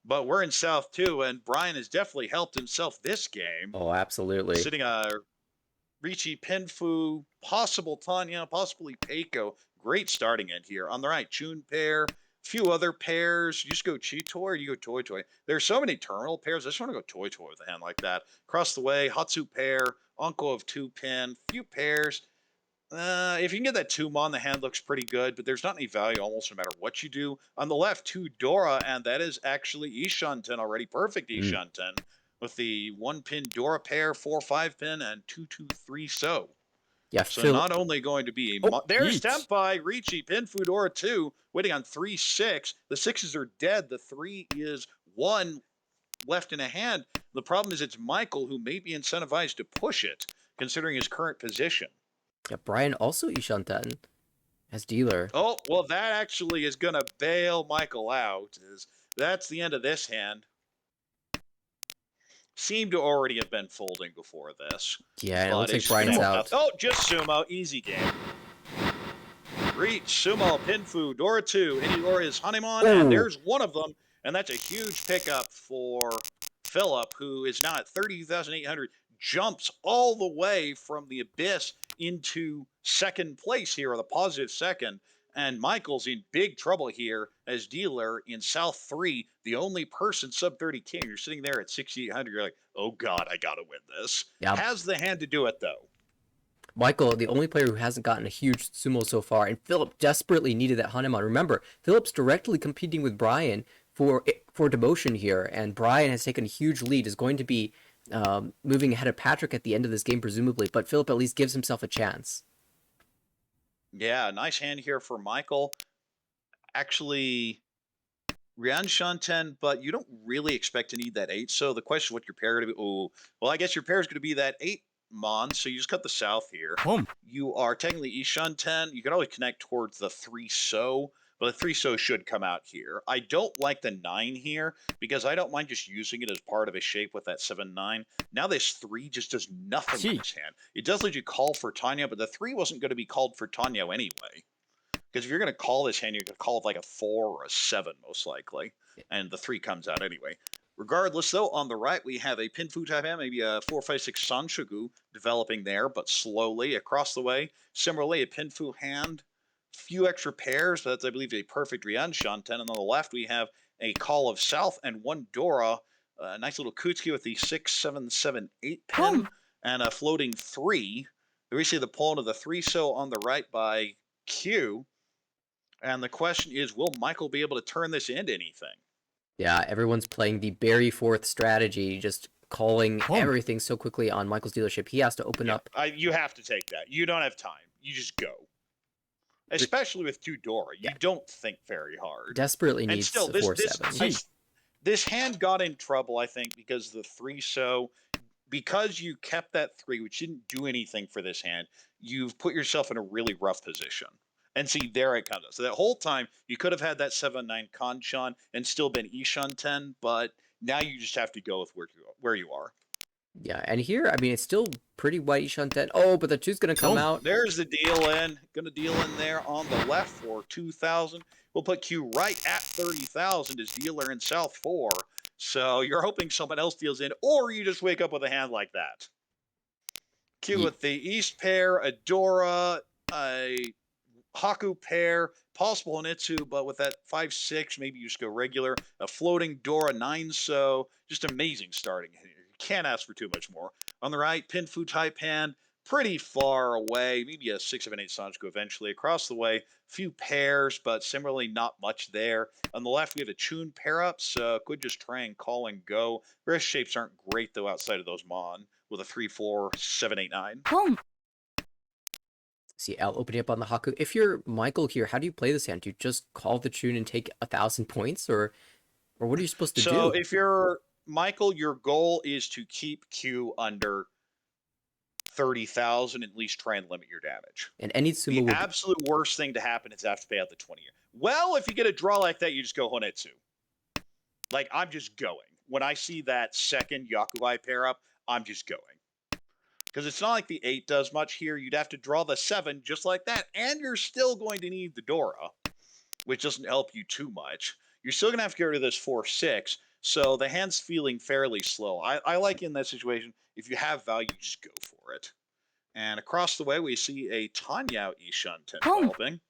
A: But we're in South too, and Brian has definitely helped himself this game.
B: Oh, absolutely.
A: Sitting Ricci, Pinfu, possible Tanya, possibly Peiko. Great starting end here. On the right, Chun pair, few other pairs. You just go Chitoy or you go Toy Toy. There's so many terminal pairs. I just want to go Toy Toy with a hand like that. Across the way, Hatsu pair, Uncle of 2-pin, few pairs. If you can get that 2-mon, the hand looks pretty good, but there's not any value almost no matter what you do. On the left, 2 Dora, and that is actually Ishanten already. Perfect Ishanten with the 1-pin Dora pair, 4-5-pin, and 2-2-3 so.
B: Yeah,
A: So
B: Phil.
A: not only going to be
B: Oh,
A: there's
B: yeet.
A: Tempai, Ricci, Pin Dora 2, waiting on 3-6. The 6s are dead. The 3 is 1 left in a hand. The problem is it's Michael who may be incentivized to push it, considering his current position.
B: Yeah, Brian also Ishanten as dealer.
A: Oh, well, that actually is going to bail Michael out. That's the end of this hand. Seemed to already have been folding before this.
B: Yeah, and it
A: But
B: looks like
A: it's just gonna
B: Brian's
A: have
B: out.
A: Oh, just sumo. Easy game. Reach, sumo, pinfu, Dora 2, Inidora is Hanemon, and there's one of them. And that's a huge pickup for Philip, who is now at 30,800. Jumps all the way from the abyss into second place here, or the positive second. And Michael's in big trouble here as dealer in South 3, the only person sub 30K. You're sitting there at 6,800. You're like, oh God, I got to win this.
B: Yeah.
A: Has the hand to do it, though.
B: Michael, the only player who hasn't gotten a huge sumo so far, and Philip desperately needed that Hanemon. Remember, Philip's directly competing with Brian for demotion here, and Brian has taken a huge lead, is going to be moving ahead of Patrick at the end of this game, presumably, but Philip at least gives himself a chance.
A: Yeah, nice hand here for Michael. Actually, Ryan Shanten, but you don't really expect to need that 8. So the question is what your pair going to be. Oh, well, I guess your pair is going to be that 8 Mon, so you just cut the south here. You are technically Ishanten. You can always connect towards the 3 so, but the 3 so should come out here. I don't like the 9 here because I don't mind just using it as part of a shape with that 7-9. Now this 3 just does nothing in this hand. It does let you call for Tanya, but the 3 wasn't going to be called for Tanya anyway. Because if you're going to call this hand, you're going to call it like a 4 or a 7, most likely. And the 3 comes out anyway. Regardless, though, on the right, we have a Pinfu type hand, maybe a 4-5-6 Sanshogu developing there, but slowly across the way. Similarly, a Pinfu hand, few extra pairs, but that's, I believe, a perfect Rian Shanten. And on the left, we have a Call of South and 1 Dora. A nice little Kutsuki with the 6-7-7-8 pin and a floating 3. We see the pull of the 3 so on the right by Q. And the question is, will Michael be able to turn this into anything?
B: Yeah, everyone's playing the Barry Fourth strategy, just calling everything so quickly on Michael's dealership. He has to open up.
A: You have to take that. You don't have time. You just go. Especially with 2 Dora. You don't think very hard.
B: Desperately
A: and
B: needs
A: still,
B: a 4-7.
A: This hand got in trouble, I think, because the 3 so. Because you kept that 3, which didn't do anything for this hand, you've put yourself in a really rough position. And see, there it comes. So that whole time, you could have had that 7-9 Kanchan and still been Ishanten, but now you just have to go with where you are.
B: Yeah, and here, I mean, it's still pretty white Ishanten. Oh, but the 2's going to come out.
A: There's the deal in. Going to deal in there on the left for 2,000. We'll put Q right at 30,000 as dealer in South 4. So you're hoping someone else deals in, or you just wake up with a hand like that. Q with the East pair, a Dora, a Haku pair, possible Onitsu, but with that 5-6, maybe you just go regular. A floating Dora 9 so. Just amazing starting here. You can't ask for too much more. On the right, Pinfu type hand, pretty far away. Maybe a 6-7-8 Sanjiku eventually. Across the way, few pairs, but similarly not much there. On the left, we have a Chun pair up, so could just try and call and go. Rest shapes aren't great, though, outside of those Mon, with a 3-4-7-8-9.
B: See L opening up on the Haku. If you're Michael here, how do you play this hand? Do you just call the Chun and take 1,000 points, or what are you supposed to do?
A: So if you're Michael, your goal is to keep Q under 30,000, at least try and limit your damage.
B: And any sumo
A: The
B: will be...
A: absolute worst thing to happen is to have to pay out the 20 year. Well, if you get a draw like that, you just go Honetsu. Like, I'm just going. When I see that second Yakubai pair up, I'm just going. Because it's not like the 8 does much here. You'd have to draw the 7 just like that, and you're still going to need the Dora, which doesn't help you too much. You're still going to have to get rid of this 4-6, so the hand's feeling fairly slow. I like in that situation, if you have value, just go for it. And across the way, we see a Tanyao Ishunten developing.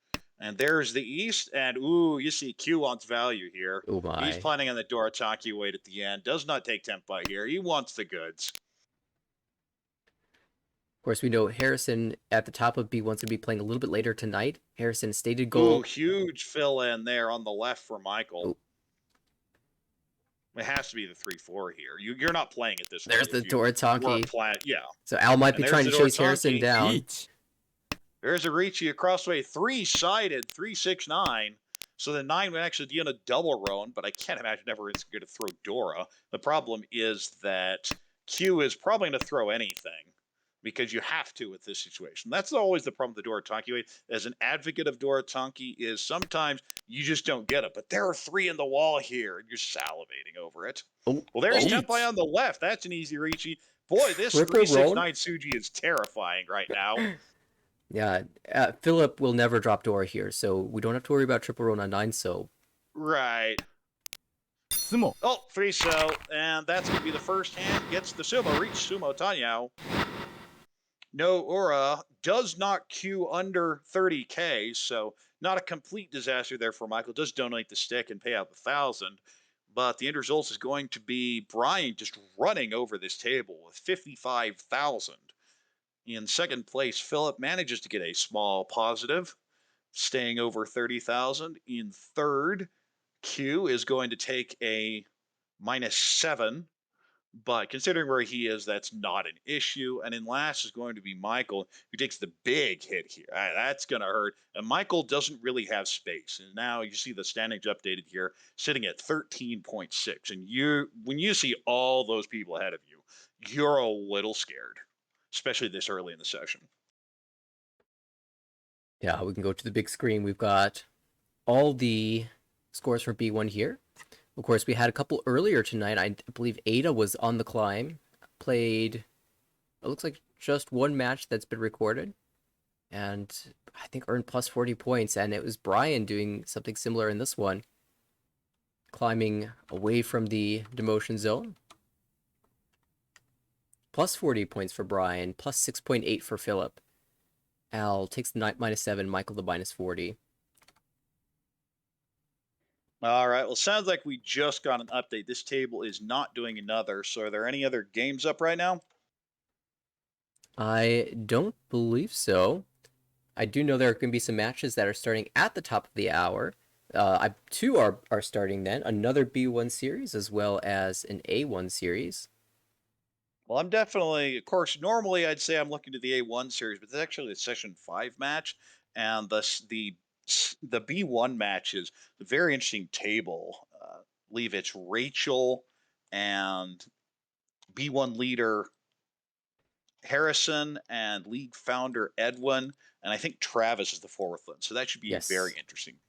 A: And there's the East, and ooh, you see Q wants value here.
B: Oh my.
A: He's planning on the Dorataki wait at the end. Does not take Tenpai here. He wants the goods.
B: Of course, we know Harrison at the top of B wants to be playing a little bit later tonight. Harrison's stated
A: Ooh,
B: goal...
A: huge fill in there on the left for Michael.
B: Ooh.
A: It has to be the 3-4 here. You're not playing it this
B: There's
A: way.
B: the Dorataki.
A: Yeah.
B: So Al might
A: And
B: be
A: there's
B: trying to
A: the
B: chase
A: Dorataki.
B: Harrison down.
A: There's a Ricci across the way, 3-sided, 3-6-9. So the 9 would actually be on a double roan, but I can't imagine ever it's going to throw Dora. The problem is that Q is probably going to throw anything because you have to with this situation. That's always the problem with the Doratanki. As an advocate of Doratanki is sometimes you just don't get it. But there are 3 in the wall here, and you're salivating over it.
B: Oh,
A: Well, there's Tenpai on the left. That's an easy Ricci. Boy, this 3-6-9 Suji is terrifying right now.
B: Yeah, Philip will never drop Dora here, so we don't have to worry about triple roll on 9, so...
A: Right. Sumo. Oh, 3-so, and that's going to be the first hand. Gets the Sumo, reach Sumo Tanyao. No Aura, does not queue under 30k, so not a complete disaster there for Michael. Does donate the stick and pay out the 1,000. But the end result is going to be Brian just running over this table with 55,000. In second place, Philip manages to get a small positive, staying over 30,000. In third, Q is going to take a -7, but considering where he is, that's not an issue. And in last is going to be Michael, who takes the big hit here. That's going to hurt. And Michael doesn't really have space. And now you see the standings updated here, sitting at 13.6. And when you see all those people ahead of you, you're a little scared, especially this early in the session.
B: Yeah, we can go to the big screen. We've got all the scores for B1 here. Of course, we had a couple earlier tonight. I believe Ada was on the climb, played, it looks like just one match that's been recorded, and I think earned plus 40 points, and it was Brian doing something similar in this one, climbing away from the demotion zone. Plus 40 points for Brian, plus 6.8 for Philip. Al takes the -7, Michael the -40.
A: All right. Well, sounds like we just got an update. This table is not doing another. So, are there any other games up right now?
B: I don't believe so. I do know there are going to be some matches that are starting at the top of the hour. Two are starting then. Another B1 series as well as an A1 series.
A: Well, I'm definitely, of course, normally I'd say I'm looking to the A1 series, but it's actually the Session 5 match. And the B1 match is a very interesting table. I believe it's Rachel and B1 leader Harrison and league founder Edwin, and I think Travis is the fourth one. So that should be
B: Yes.
A: a very interesting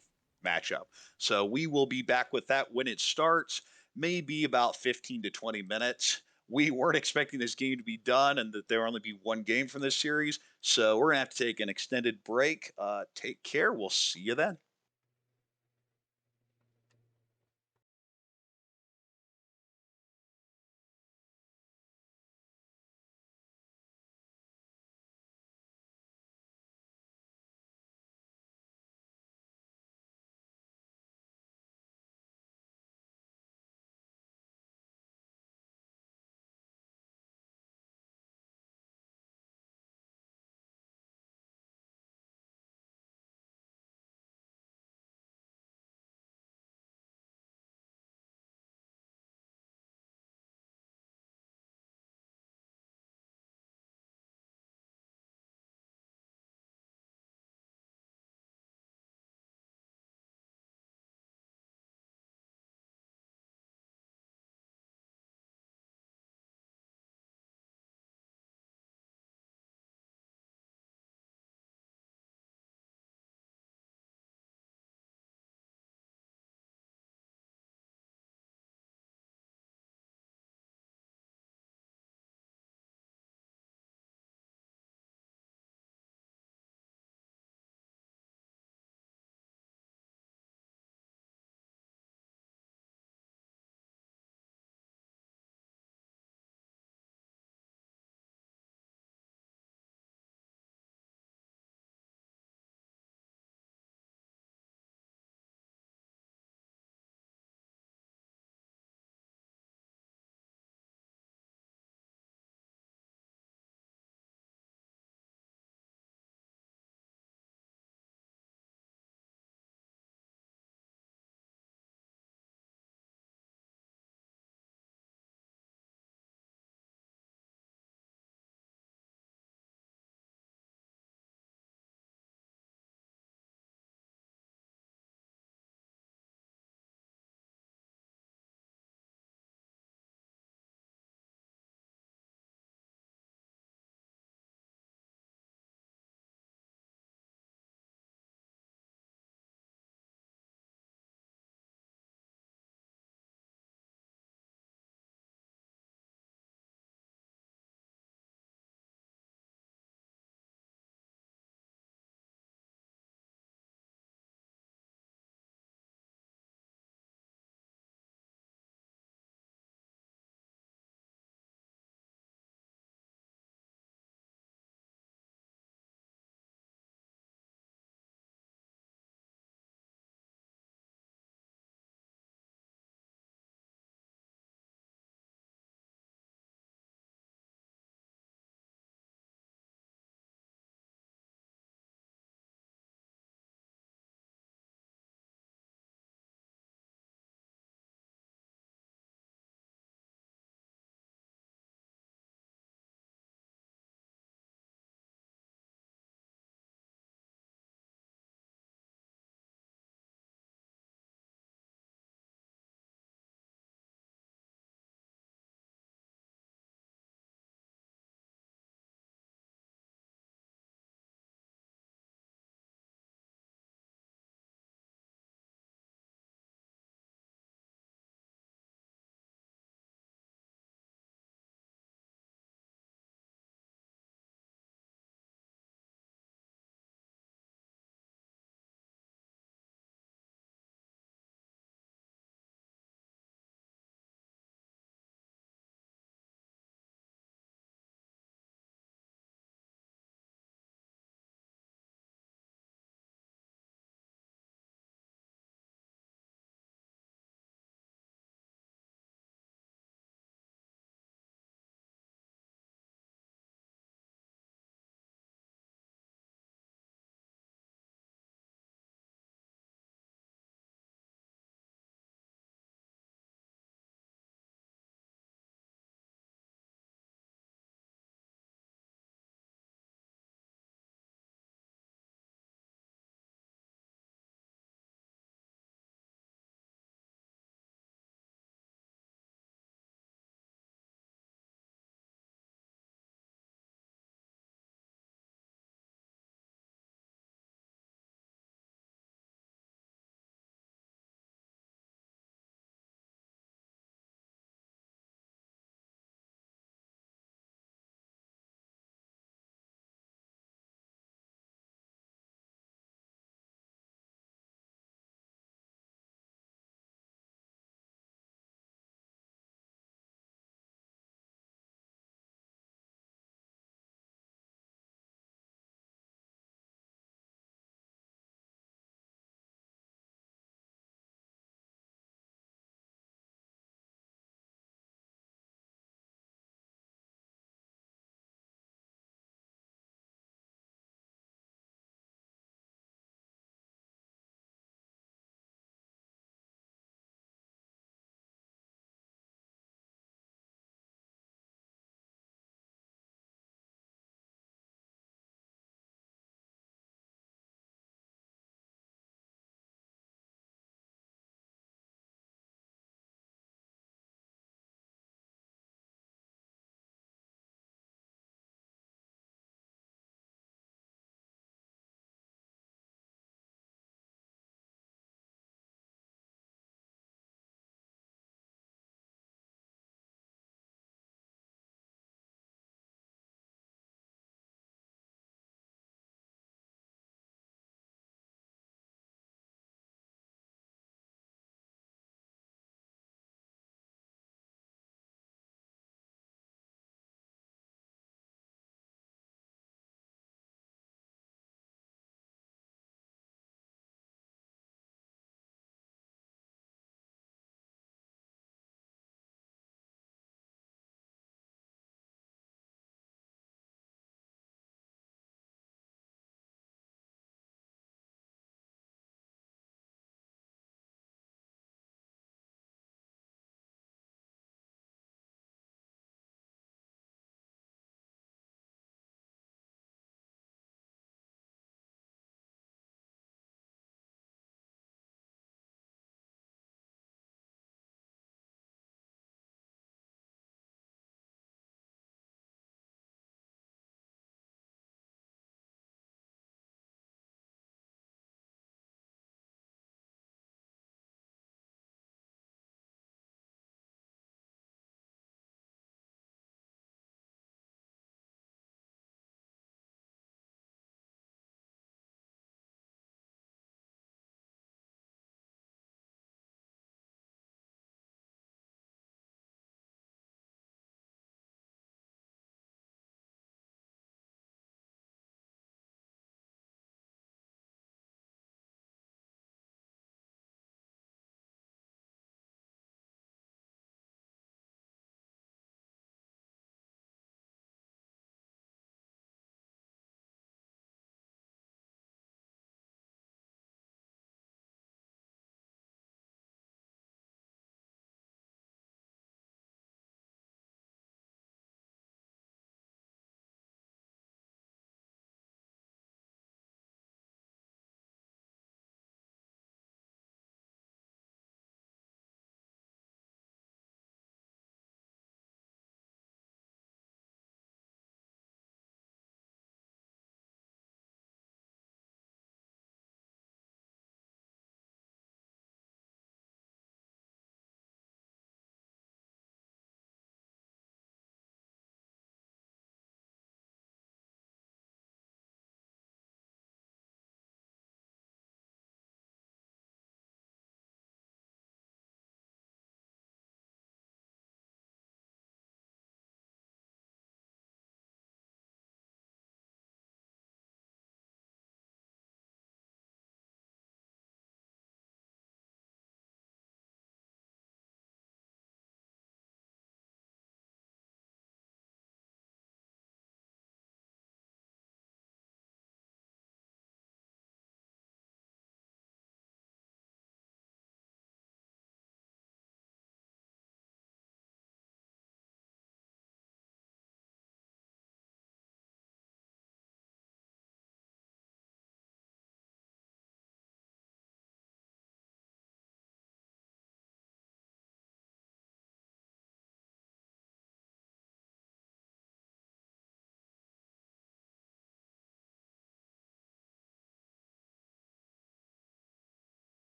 A: matchup. So we will be back with that when it starts, maybe about 15 to 20 minutes. We weren't expecting this game to be done and that there will only be one game from this series. So we're going to have to take an extended break. Take care. We'll see you then.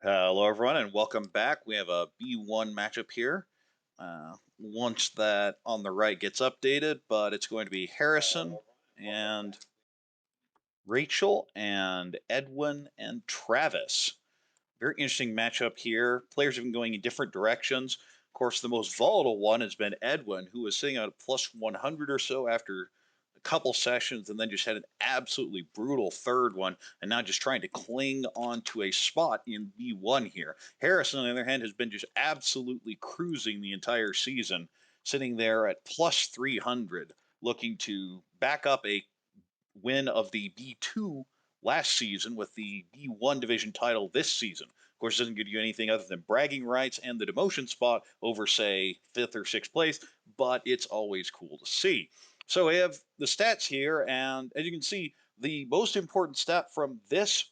A: Hello, everyone, and welcome back. We have a B1 matchup here. Once that on the right gets updated, but it's going to be Harrison and Rachel and Edwin and Travis. Very interesting matchup here. Players have been going in different directions. Of course, the most volatile one has been Edwin, who was sitting at a plus 100 or so after a couple sessions and then just had an absolutely brutal third one and now just trying to cling on to a spot in B1 here. Harrison, on the other hand, has been just absolutely cruising the entire season, sitting there at plus 300, looking to back up a win of the B2 last season with the B1 division title this season. Of course, it doesn't give you anything other than bragging rights and the demotion spot over, say, fifth or sixth place, but it's always cool to see. So we have the stats here, and as you can see, the most important stat from this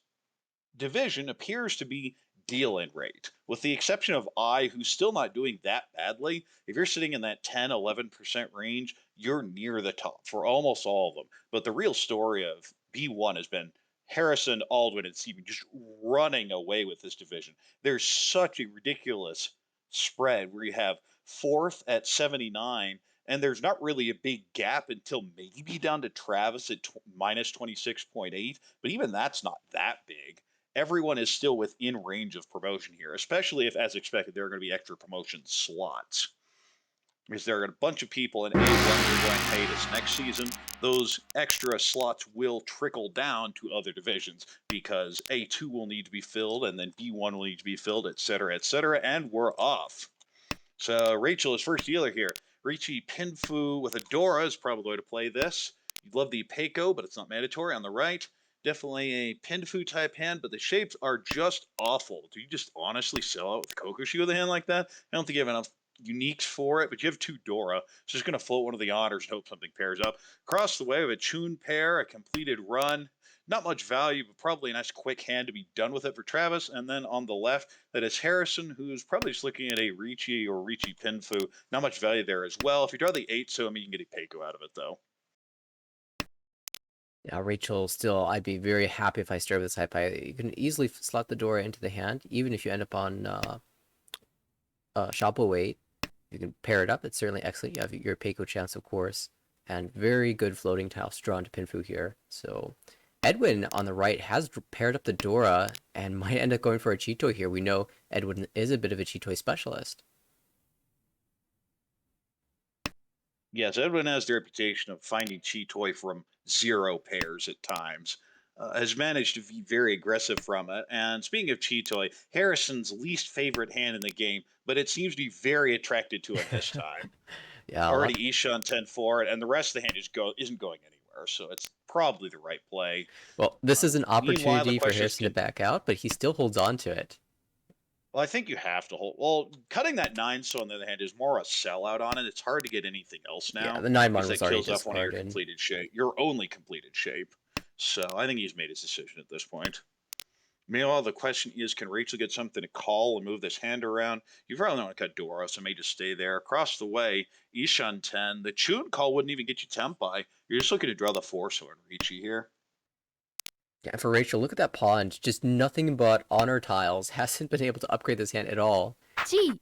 A: division appears to be deal-in rate, with the exception of I, who's still not doing that badly. If you're sitting in that 10, 11% range, you're near the top for almost all of them. But the real story of B1 has been Harrison, Aldwin, and Steven just running away with this division. There's such a ridiculous spread where you have fourth at 79, and there's not really a big gap until maybe down to Travis at minus 26.8, but even that's not that big. Everyone is still within range of promotion here, especially if, as expected, there are going to be extra promotion slots. Because there are a bunch of people in A1 who are going hiatus next season. Those extra slots will trickle down to other divisions because A2 will need to be filled and then B1 will need to be filled, et cetera, and we're off. So Rachel is first dealer here. Riichi Pinfu with Adora is probably the way to play this. You'd love the Peiko, but it's not mandatory on the right. Definitely a Pinfu type hand, but the shapes are just awful. Do you just honestly sell out with Kokoshi with a hand like that? I don't think you have enough uniques for it, but you have two Dora. So just going to float one of the honors and hope something pairs up. Across the way, we have a Chun pair, a completed run. Not much value, but probably a nice quick hand to be done with it for Travis. And then on the left, that is Harrison, who's probably just looking at a Riichi or Riichi Pinfu. Not much value there as well. If you draw the 8, so I mean, you can get a Peiko out of it, though.
B: Yeah, Rachel, still, I'd be very happy if I started with this high pie. You can easily slot the door into the hand, even if you end up on Shapo weight. You can pair it up. It's certainly excellent. You have your Peiko chance, of course, and very good floating tiles drawn to Pinfu here. So Edwin on the right has paired up the Dora and might end up going for a Cheetoy here. We know Edwin is a bit of a Cheetoy specialist.
A: Yes, Edwin has the reputation of finding Cheetoy from 0 pairs at times. Has managed to be very aggressive from it. And speaking of Cheetoy, Harrison's least favorite hand in the game, but it seems to be very attracted to him this time.
B: Yeah,
A: Already Ishan 10-4, and the rest of the hand isn't going anywhere, so it's probably the right play.
B: well, this is an
A: Meanwhile, the
B: opportunity for
A: question is,
B: Harrison to back out, but he still holds on to it.
A: well, I think you have to hold. Well, cutting that 9 so on the other hand is more a sellout on it. It's hard to get anything else
B: Yeah,
A: now
B: the 9
A: because
B: one was
A: that
B: already
A: kills off one of your
B: discarded.
A: completed shape, your only completed shape. So I think he's made his decision at this point. Meanwhile, the question is, can Rachel get something to call and move this hand around? You probably don't want to cut Dora, so may just stay there. Across the way, Ishan 10. The Chun call wouldn't even get you Tempai. You're just looking to draw the 4 so and Richie here.
B: Yeah, and for Rachel, look at that pond. Just nothing but honor tiles. Hasn't been able to upgrade this hand at all.
C: Gee,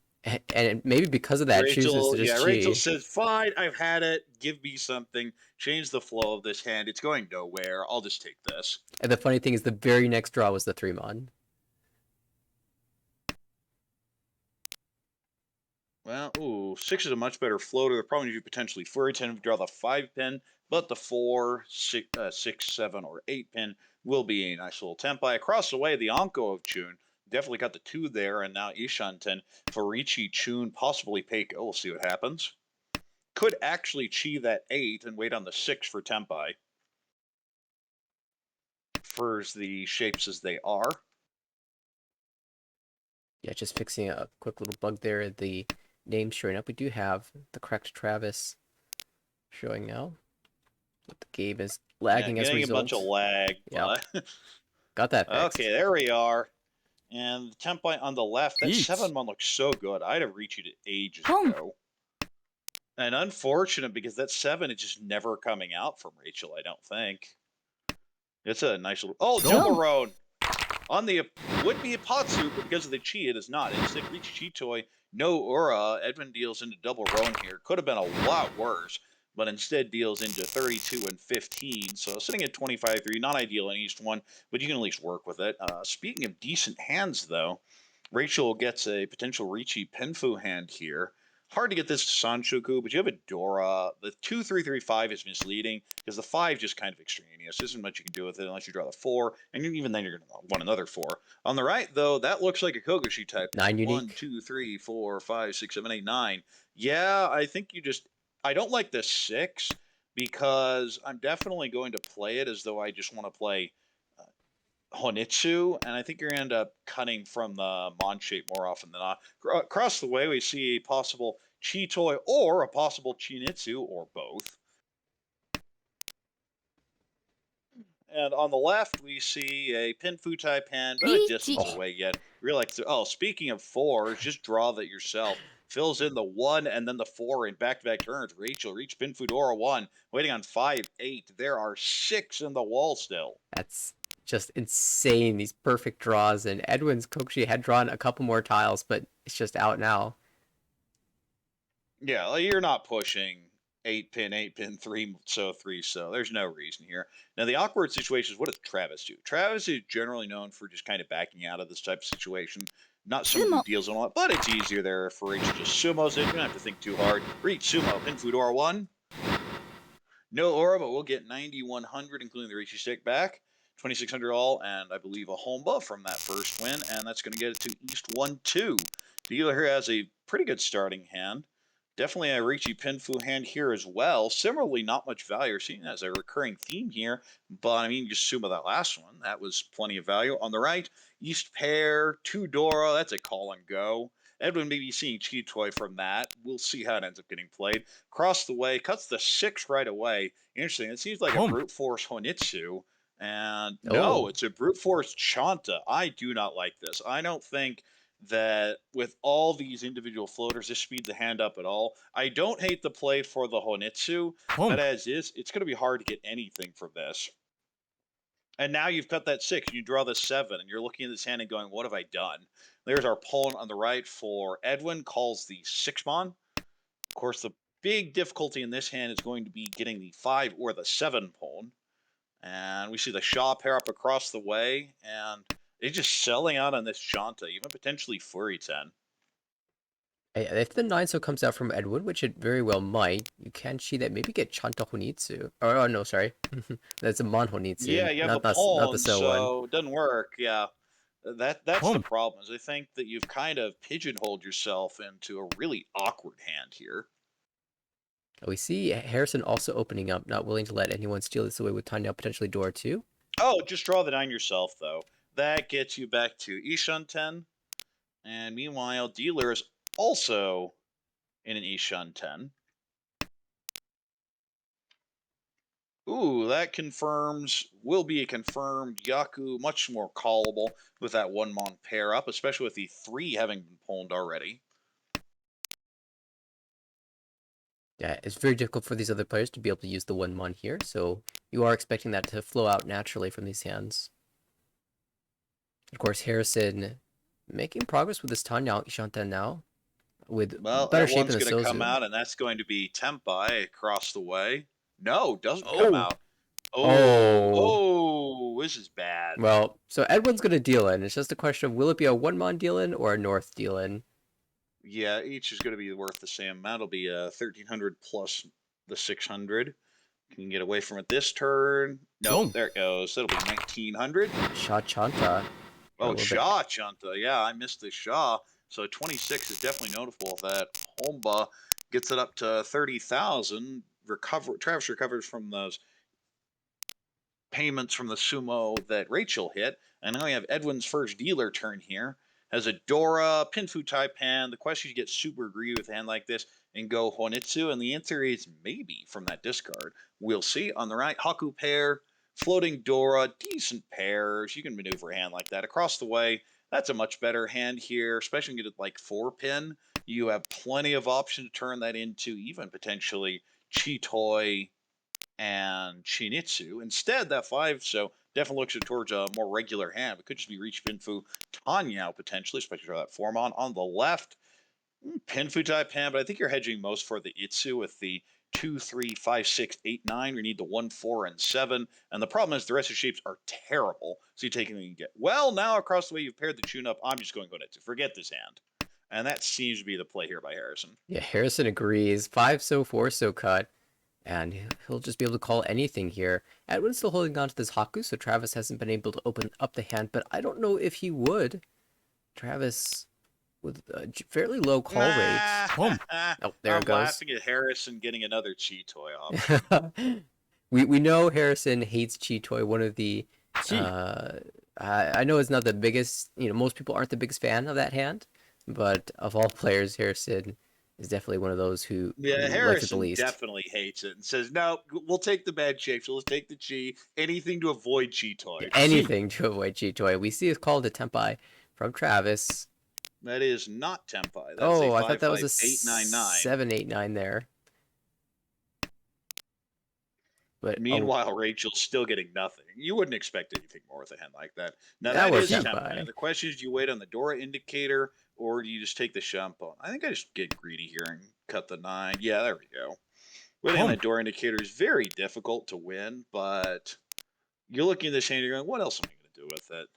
B: And maybe because of that, chooses to just
A: Rachel
B: cheat.
A: says, fine, I've had it. Give me something. Change the flow of this hand. It's going nowhere. I'll just take this.
B: And the funny thing is, the very next draw was the 3-mon.
A: Well, ooh, 6 is a much better floater. The problem is you potentially furry 10 if you draw the 5 pin, but the 4, 6, 7, or 8 pin will be a nice little tempai. Across the way, the Anko of Chun definitely got the 2 there, and now Ishan 10, Farichi, Chun, possibly Peiko. We'll see what happens. Could actually chi that 8 and wait on the 6 for tempai. Furs the shapes as they are.
B: Yeah, just fixing a quick little bug there. The name showing up. We do have the correct Travis showing now. But the game is lagging as a result.
A: Getting a bunch of lag.
B: Yeah,
A: But...
B: got that fixed.
A: Okay, there we are. And the template on the left, that
B: Yeet.
A: 7-1 looks so good. I'd have reached it ages ago. And unfortunate because that 7 is just never coming out from Rachel, I don't think. It's a nice little... Oh, double road! On the would be a pot suit, but because of the chi, it is not. Instead, reach chi toy, no aura. Edwin deals into double roan here. Could have been a lot worse, but instead deals into 32 and 15. So sitting at 25-3, not ideal in each one, but you can at least work with it. Speaking of decent hands, though, Rachel gets a potential Ricci Penfu hand here. Hard to get this to Sanshoku, but you have a Dora. The 2-3-3-5 is misleading because the 5 just kind of extraneous. There isn't much you can do with it unless you draw the 4, and even then you're going to want another 4. On the right, though, that looks like a Kogoshi type hand.
B: 9
A: 1,
B: unique.
A: 2, 3, 4, 5, 6, 7, 8, 9. Yeah, I think you just. I don't like the 6 because I'm definitely going to play it as though I just want to play Honitsu, and I think you're going to end up cutting from the Mon shape more often than not. Across the way, we see a possible Chi-Toy or a possible Chinitsu, or both. And on the left, we see a Pinfu type hand, but a distance
B: Oh,
A: away yet. Really like to, oh, speaking of 4s, just draw that yourself. Fills in the 1 and then the 4 in back-to-back turns. Rachel, reach Pinfudora 1, waiting on 5, 8. There are 6 in the wall still.
B: that's just insane. These perfect draws. And Edwin's Kokushi had drawn a couple more tiles, but it's just out now.
A: Yeah, you're not pushing 8 pin, 3 so. There's no reason here. Now, the awkward situation is, what does Travis do? Travis is generally known for just kind of backing out of this type of situation. Not someone who deals a lot, but it's easier there for Rachel just sumos it. You don't have to think too hard. Reach sumo, pin Fudora 1. No aura, but we'll get 9,100, including the Rishi stick back. 2,600 all, and I believe a Homba from that first win, and that's going to get it to East 1-2. Dealer here has a pretty good starting hand. Definitely a Richi Pinfu hand here as well. Similarly, not much value, seen as a recurring theme here, but I mean, just assume that last one. That was plenty of value. On the right, East pair, 2 Dora, that's a call and go. Edwin may be seeing Chi Toy from that. We'll see how it ends up getting played. Across the way, cuts the 6 right away. Interesting. It seems like a brute force Honitsu. And no,
B: Oh,
A: it's a brute force Chanta. I do not like this. I don't think that with all these individual floaters, this speeds the hand up at all. I don't hate the play for the Honitsu, but as is, it's going to be hard to get anything from this. And now you've cut that 6, you draw the 7, and you're looking at this hand and going, what have I done? There's our pawn on the right for Edwin, calls the 6-mon. Of course, the big difficulty in this hand is going to be getting the 5 or the 7 pawn. And we see the Shaw pair up across the way, and it's just selling out on this Shanta, even potentially Fury 10.
B: if the 9 so comes out from Edwin, which it very well might, you can see that maybe get Chanta Honitsu. Oh, no, sorry. That's a Mon Honitsu,
A: Yeah, you have a
B: not the
A: pawn,
B: So one.
A: so it doesn't work. Yeah, that's the problem. Is I think that you've kind of pigeonholed yourself into a really awkward hand here.
B: We see Harrison also opening up, not willing to let anyone steal this away with Tanya potentially Dora too.
A: Oh, just draw the 9 yourself, though. That gets you back to Ishan 10. And meanwhile, Dealer is also in an Ishan 10. Ooh, that will be a confirmed Yaku, much more callable with that 1-mon pair up, especially with the 3 having been pulled already.
B: Yeah, it's very difficult for these other players to be able to use the 1-mon here, so you are expecting that to flow out naturally from these hands. Of course, Harrison making progress with this Tanya Ishanten now, with
A: Well,
B: better
A: that
B: shape
A: one's
B: than the
A: going to come
B: Sozu.
A: out, and that's going to be Tempai across the way. No, doesn't come
B: Oh!
A: out. Oh,
B: Oh!
A: oh, this is bad.
B: Well, so Edwin's going to deal in. It's just a question of will it be a 1-mon deal in or a North deal in?
A: Yeah, each is going to be worth the same amount. It'll be 1,300 plus the 600. Can you get away from it this turn? No, there it goes. That'll be 1,900.
B: Shah Chanta.
A: Oh, Shaw Chunta. Yeah, I missed the Shaw. So 26 is definitely notable. That Homba gets it up to 30,000. Travis recovers from those payments from the sumo that Rachel hit. And now we have Edwin's first dealer turn here. Has a Dora, Pinfu type hand. The question is, you get super greedy with a hand like this and go Honitsu. And the answer is maybe from that discard. We'll see. On the right, Haku pair, floating Dora, decent pairs. You can maneuver a hand like that. Across the way, that's a much better hand here, especially when you get like 4-pin. You have plenty of option to turn that into even potentially Chi Toy and Chinitsu. Instead, that 5, so definitely looks towards a more regular hand. It could just be Reach Pinfu Tanyao potentially, especially for that Formon. On the left, Pinfu type hand, but I think you're hedging most for the Itsu with the 2, 3, 5, 6, 8, 9. We need the 1, 4, and 7. And the problem is the rest of the shapes are terrible. So you take anything you get. Well, now across the way you've paired the tune up. I'm just going to go to forget this hand. And that seems to be the play here by Harrison.
B: Yeah, Harrison agrees. 5 so, 4 so cut. And he'll just be able to call anything here. Edwin's still holding on to this Haku, so Travis hasn't been able to open up the hand, but I don't know if he would. Travis with a fairly low call rate.
A: Boom.
B: Oh, there
A: I'm
B: it goes.
A: laughing at Harrison getting another Chi Toy off.
B: we know Harrison hates Chi Toy, one of the I know it's not the biggest, most people aren't the biggest fan of that hand, but of all players, Harrison is definitely one of those who likes it the
A: Harrison
B: least.
A: definitely hates it and says, "No, we'll take the bad shape. So let's take the Chi. Anything to avoid Chi Toy.
B: Anything to avoid Chi Toy. We see it's called a Tempai from Travis.
A: That is not Tempai. That's
B: Oh,
A: a
B: I thought that was a
A: 55899.
B: 789 there. But
A: meanwhile, Rachel's still getting nothing. You wouldn't expect anything more with a hand like that. Now
B: that
A: that is
B: was
A: Tempai. The question is, do you wait on the Dora indicator or do you just take the Shampoo? I think I just get greedy here and cut the 9. Yeah, there we go. Waiting on the Dora indicator is very difficult to win, but you're looking at this hand, you're going, what else am I going to do with it?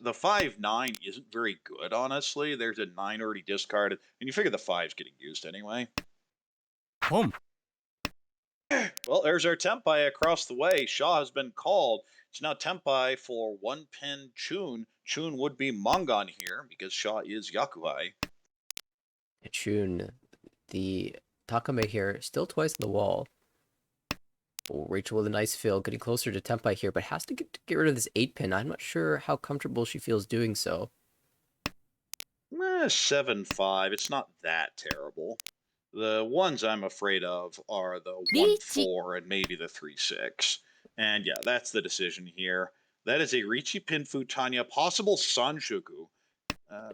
A: The 5-9 isn't very good, honestly. There's a 9 already discarded, and you figure the 5's getting used anyway.
C: Boom.
A: Well, there's our Tempai across the way. Shaw has been called. It's now Tempai for 1 pin Chun. Chun would be Mongon here because Shaw is Yakuhai.
B: Chun, the Takame here, still twice on the wall. Oh, Rachel with a nice fill, getting closer to Tempai here, but has to get rid of this 8-pin. I'm not sure how comfortable she feels doing so.
A: 7-5. It's not that terrible. The ones I'm afraid of are the 1-4 and maybe the 3-6. And yeah, that's the decision here. That is a Richi Pinfu Tanya, possible Sanshuku.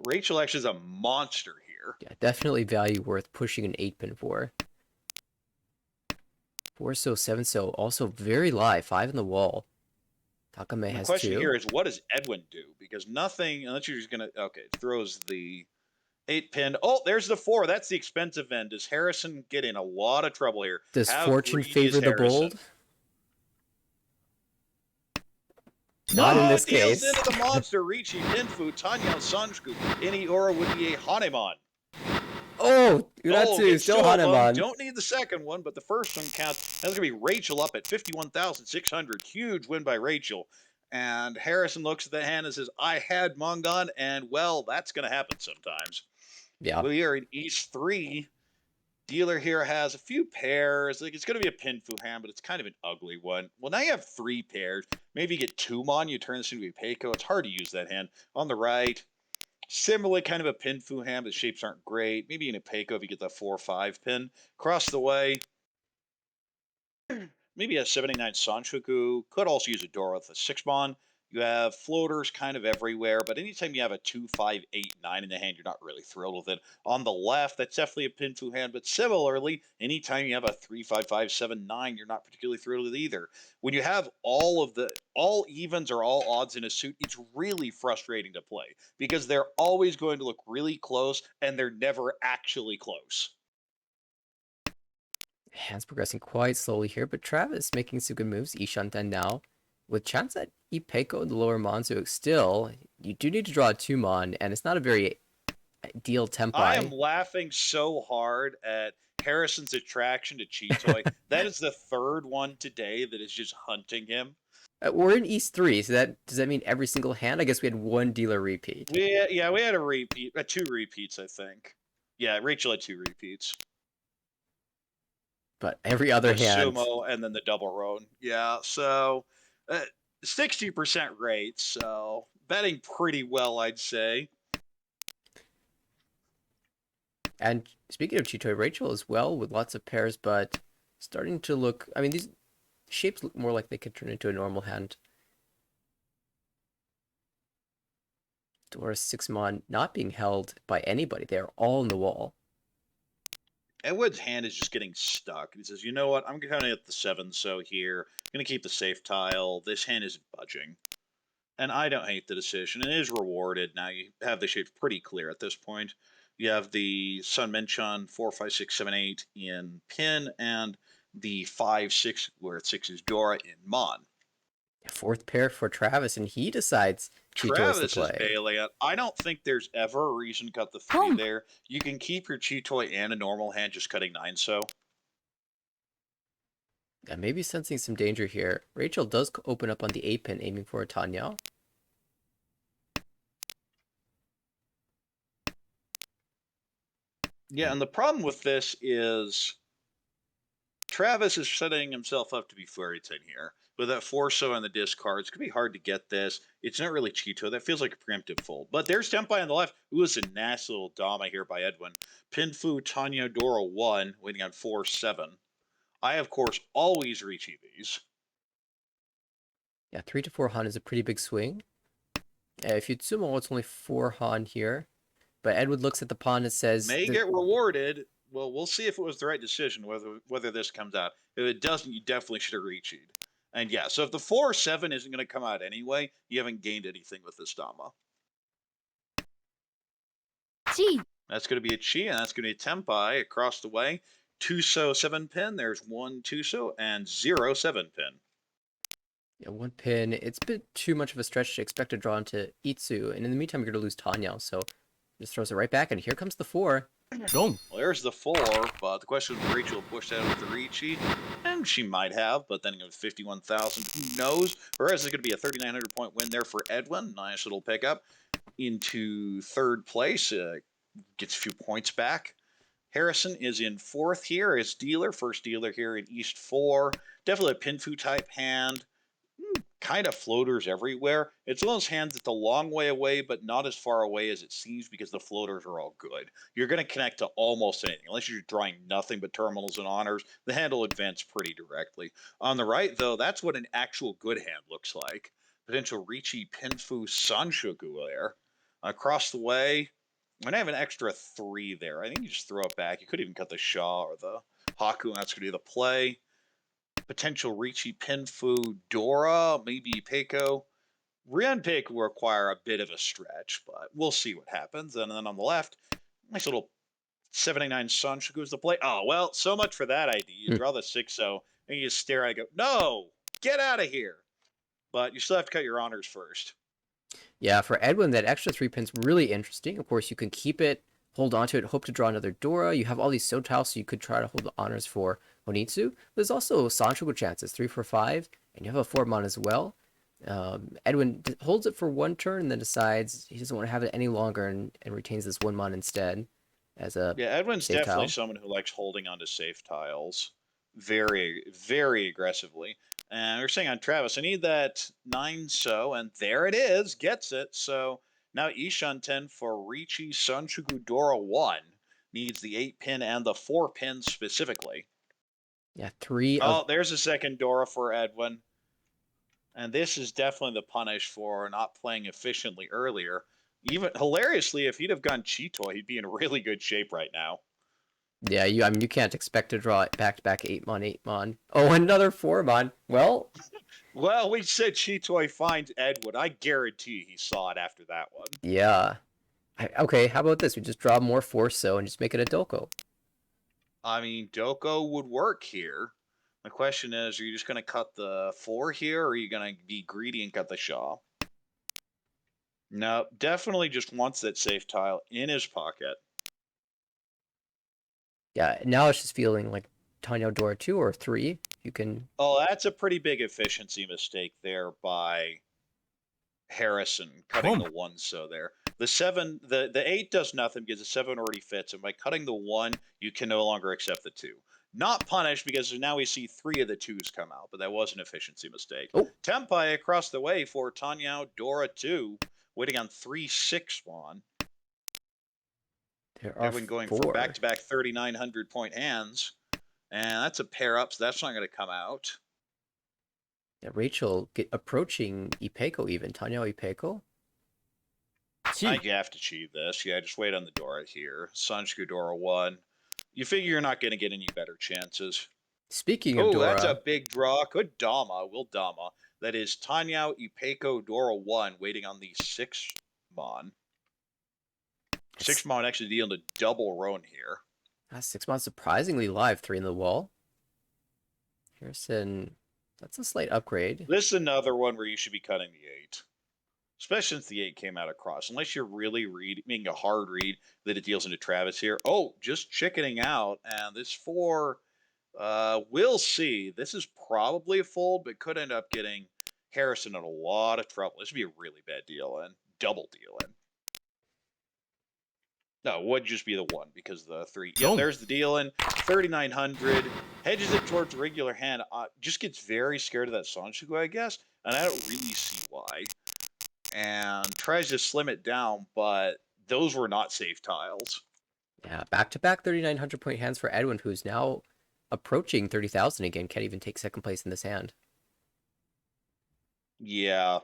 A: Rachel actually is a monster here.
B: Yeah, definitely value worth pushing an 8-pin for. 4 so, 7 so, also very live, 5 in the wall. Takame has 2.
A: The question here is, what does Edwin do? Because nothing, unless you're just going to, okay, throws the 8-pin. Oh, there's the 4. That's the expensive end. Does Harrison get in a lot of trouble here?
B: Does fortune favor the bold? Not in this case.
A: Deals into the monster, Richi, Pinfu, Tanya, Sanshku. Any aura would be a Hanemon.
B: Oh, Uratsu, still Hanemon.
A: Don't need the second one, but the first one counts. That's going to be Rachel up at 51,600. Huge win by Rachel. And Harrison looks at the hand and says, I had Mongon, and well, that's going to happen sometimes.
B: Yeah.
A: We are in East 3. Dealer here has a few pairs. Like, it's going to be a Pinfu hand, but it's kind of an ugly one. Well, now you have 3 pairs. Maybe you get 2 Mon, you turn this into a Peiko. It's hard to use that hand. On the right, similarly, kind of a Pinfu hand, but the shapes aren't great. Maybe in a Peiko if you get the 4-5 pin. Across the way, maybe a 79 Sanshuku. Could also use a Dora with a 6 Mon. You have floaters kind of everywhere, but anytime you have a 2, 5, 8, 9 in the hand, you're not really thrilled with it. On the left, that's definitely a Pinfu hand, but similarly, anytime you have a 3, 5, 5, 7, 9, you're not particularly thrilled with either. When you have all evens or all odds in a suit, it's really frustrating to play because they're always going to look really close and they're never actually close.
B: Hands progressing quite slowly here, but Travis making some good moves. Ishanten now. With chance at Ipeiko and the lower Monzu, still, you do need to draw a 2-mon, and it's not a very ideal Tempai.
A: I am laughing so hard at Harrison's attraction to Cheetoy. That is the 3rd one today that is just hunting him.
B: We're in East 3, so does that mean every single hand? I guess we had 1 dealer repeat.
A: We had a repeat, 2 repeats, I think. Yeah, Rachel had 2 repeats.
B: But every other hand.
A: Sumo and then the double roan. Yeah, so 60% rate, so betting pretty well, I'd say.
B: And speaking of Cheetoy, Rachel as well with lots of pairs, but starting to look, I mean, these shapes look more like they could turn into a normal hand. Dora 6-mon not being held by anybody. They're all in the wall.
A: Edward's hand is just getting stuck. He says, you know what? I'm going to hit the 7-so here. I'm going to keep the safe tile. This hand isn't budging. And I don't hate the decision. It is rewarded. Now you have the shape pretty clear at this point. You have the Sun Menchon 4, 5, 6, 7, 8 in Pin, and the 5, 6, where it's 6 is Dora in Mon.
B: Fourth pair for Travis, and he decides Cheetos to
A: Travis is
B: play.
A: bailing it. I don't think there's ever a reason to cut the 3 there. You can keep your Cheetoy and a normal hand just cutting 9-so.
B: Yeah, maybe sensing some danger here. Rachel does open up on the 8-pin, aiming for a Tanya.
A: Yeah, and the problem with this is Travis is setting himself up to be Fairy 10 here. With that 4-so on the discards, it's going to be hard to get this. It's not really Cheeto. That feels like a preemptive fold. But there's Tempai on the left. Ooh, it's a nasty little Dama here by Edwin. Pinfu, Tanya, Dora 1, waiting on 4, 7. I, of course, always reach these.
B: Yeah, 3 to 4 Han is a pretty big swing. If you'd sumo, it's only 4 Han here. But Edward looks at the pawn and says...
A: May get rewarded. Well, we'll see if it was the right decision, whether this comes out. If it doesn't, you definitely should have reached. And yeah, so if the 4-7 isn't going to come out anyway, you haven't gained anything with this Dama.
C: Chi.
A: That's going to be a Chi, and that's going to be a Tempai across the way. 2-so 7-pin. There's 1 2-so and 0 7-pin.
B: Yeah, 1 pin. It's a bit too much of a stretch to expect to draw into Itsu, and in the meantime, you're going to lose Tanya, so just throws it right back, and here comes the 4.
A: Well, there's the 4, but the question is, Rachel pushed out with the Ricci, and she might have, but then it goes 51,000, who knows? Whereas it's going to be a 3,900 point win there for Edwin. Nice little pickup into 3rd place. Gets a few points back. Harrison is in 4th here as dealer, first dealer here in East 4. Definitely a Pinfu type hand. Kind of floaters everywhere. It's one of those hands that's a long way away, but not as far away as it seems because the floaters are all good. You're going to connect to almost anything. Unless you're drawing nothing but terminals and honors, the hand will advance pretty directly. On the right, though, that's what an actual good hand looks like. Potential Ricci, Pinfu, Sanshoku there. Across the way, I'm going to have an extra 3 there. I think you just throw it back. You could even cut the Shaw or the Haku, and that's going to be the play. Potential Ricci, Pinfu, Dora, maybe Peiko. Rianpei will require a bit of a stretch, but we'll see what happens. And then on the left, nice little 79 Sanshoku's the play. Oh, well, so much for that idea. You draw the 6-0, and you just stare at it and go, no, get out of here. But you still have to cut your honors first.
B: Yeah, for Edwin, that extra 3 pin's really interesting. Of course, you can keep it, hold on to it, hope to draw another Dora. You have all these Sotiles, so you could try to hold the honors for Honitsu. There's also Sanshoku chances, 3 for 5, and you have a 4-mon as well. Edwin holds it for 1 turn and then decides he doesn't want to have it any longer and retains this 1-mon instead as a
A: Edwin's
B: safe
A: definitely
B: tile.
A: someone who likes holding onto safe tiles very, very aggressively. And we're saying on Travis, I need that 9-so, and there it is, gets it. So now Ishan 10 for Ricci, Sanshoku, Dora 1 needs the 8-pin and the 4-pin specifically.
B: Yeah, 3
A: of... Oh, there's a second Dora for Edwin. And this is definitely the punish for not playing efficiently earlier. Even hilariously, if he'd have gone Cheetoy, he'd be in really good shape right now.
B: Yeah, I mean, you can't expect to draw it back-to-back 8-mon, 8-mon. Oh, another 4-mon. Well,
A: we said Cheetoy finds Edwin. I guarantee he saw it after that one.
B: yeah. Okay, how about this? We just draw more 4-so and just make it a Doko.
A: I mean, Doko would work here. The question is, are you just going to cut the 4 here, or are you going to be greedy and cut the Shaw? No, definitely just wants that safe tile in his pocket.
B: Yeah, now it's just feeling like Tanya Dora 2 or 3. You can...
A: Oh, that's a pretty big efficiency mistake there by Harrison, cutting the 1-so there. The 7, the 8 does nothing because the 7 already fits, and by cutting the 1, you can no longer accept the 2. Not punished because now we see 3 of the 2s come out, but that was an efficiency mistake.
B: Oh.
A: Tempai across the way for Tanya Dora 2, waiting on 3-6-1.
B: There are
A: Edwin going
B: 4.
A: for back-to-back 3,900 point hands, and that's a pair up, so that's not going to come out.
B: Yeah, Rachel approaching Ipeco even. Tanya Ipeco.
A: I think you have to achieve this. Yeah, just wait on the Dora here. Sanshoku Dora 1. You figure you're not going to get any better chances.
B: Speaking of
A: Oh, that's a
B: Dora,
A: big draw. Good Dama. Will Dama. That is Tanyao, Ipeko, Dora 1 waiting on the 6 Mon.
B: it's
A: 6 Mon actually dealing a double Roan here.
B: 6 months surprisingly live, 3 in the wall. Harrison, that's a slight upgrade.
A: This is another one where you should be cutting the 8. Especially since the 8 came out across. Unless you're really making a hard read that it deals into Travis here. Oh, just chickening out. And this 4, we'll see. This is probably a fold, but could end up getting Harrison in a lot of trouble. This would be a really bad deal in. Double deal in. No, it would just be the 1 because the 3. Yeah, there's the deal in. 3,900. Hedges it towards the regular hand. Just gets very scared of that Sanchiku, I guess. And I don't really see why. And tries to slim it down, but those were not safe tiles.
B: Yeah, back-to-back 3,900 point hands for Edwin, who's now approaching 30,000 again. Can't even take second place in this hand.
A: Yeah.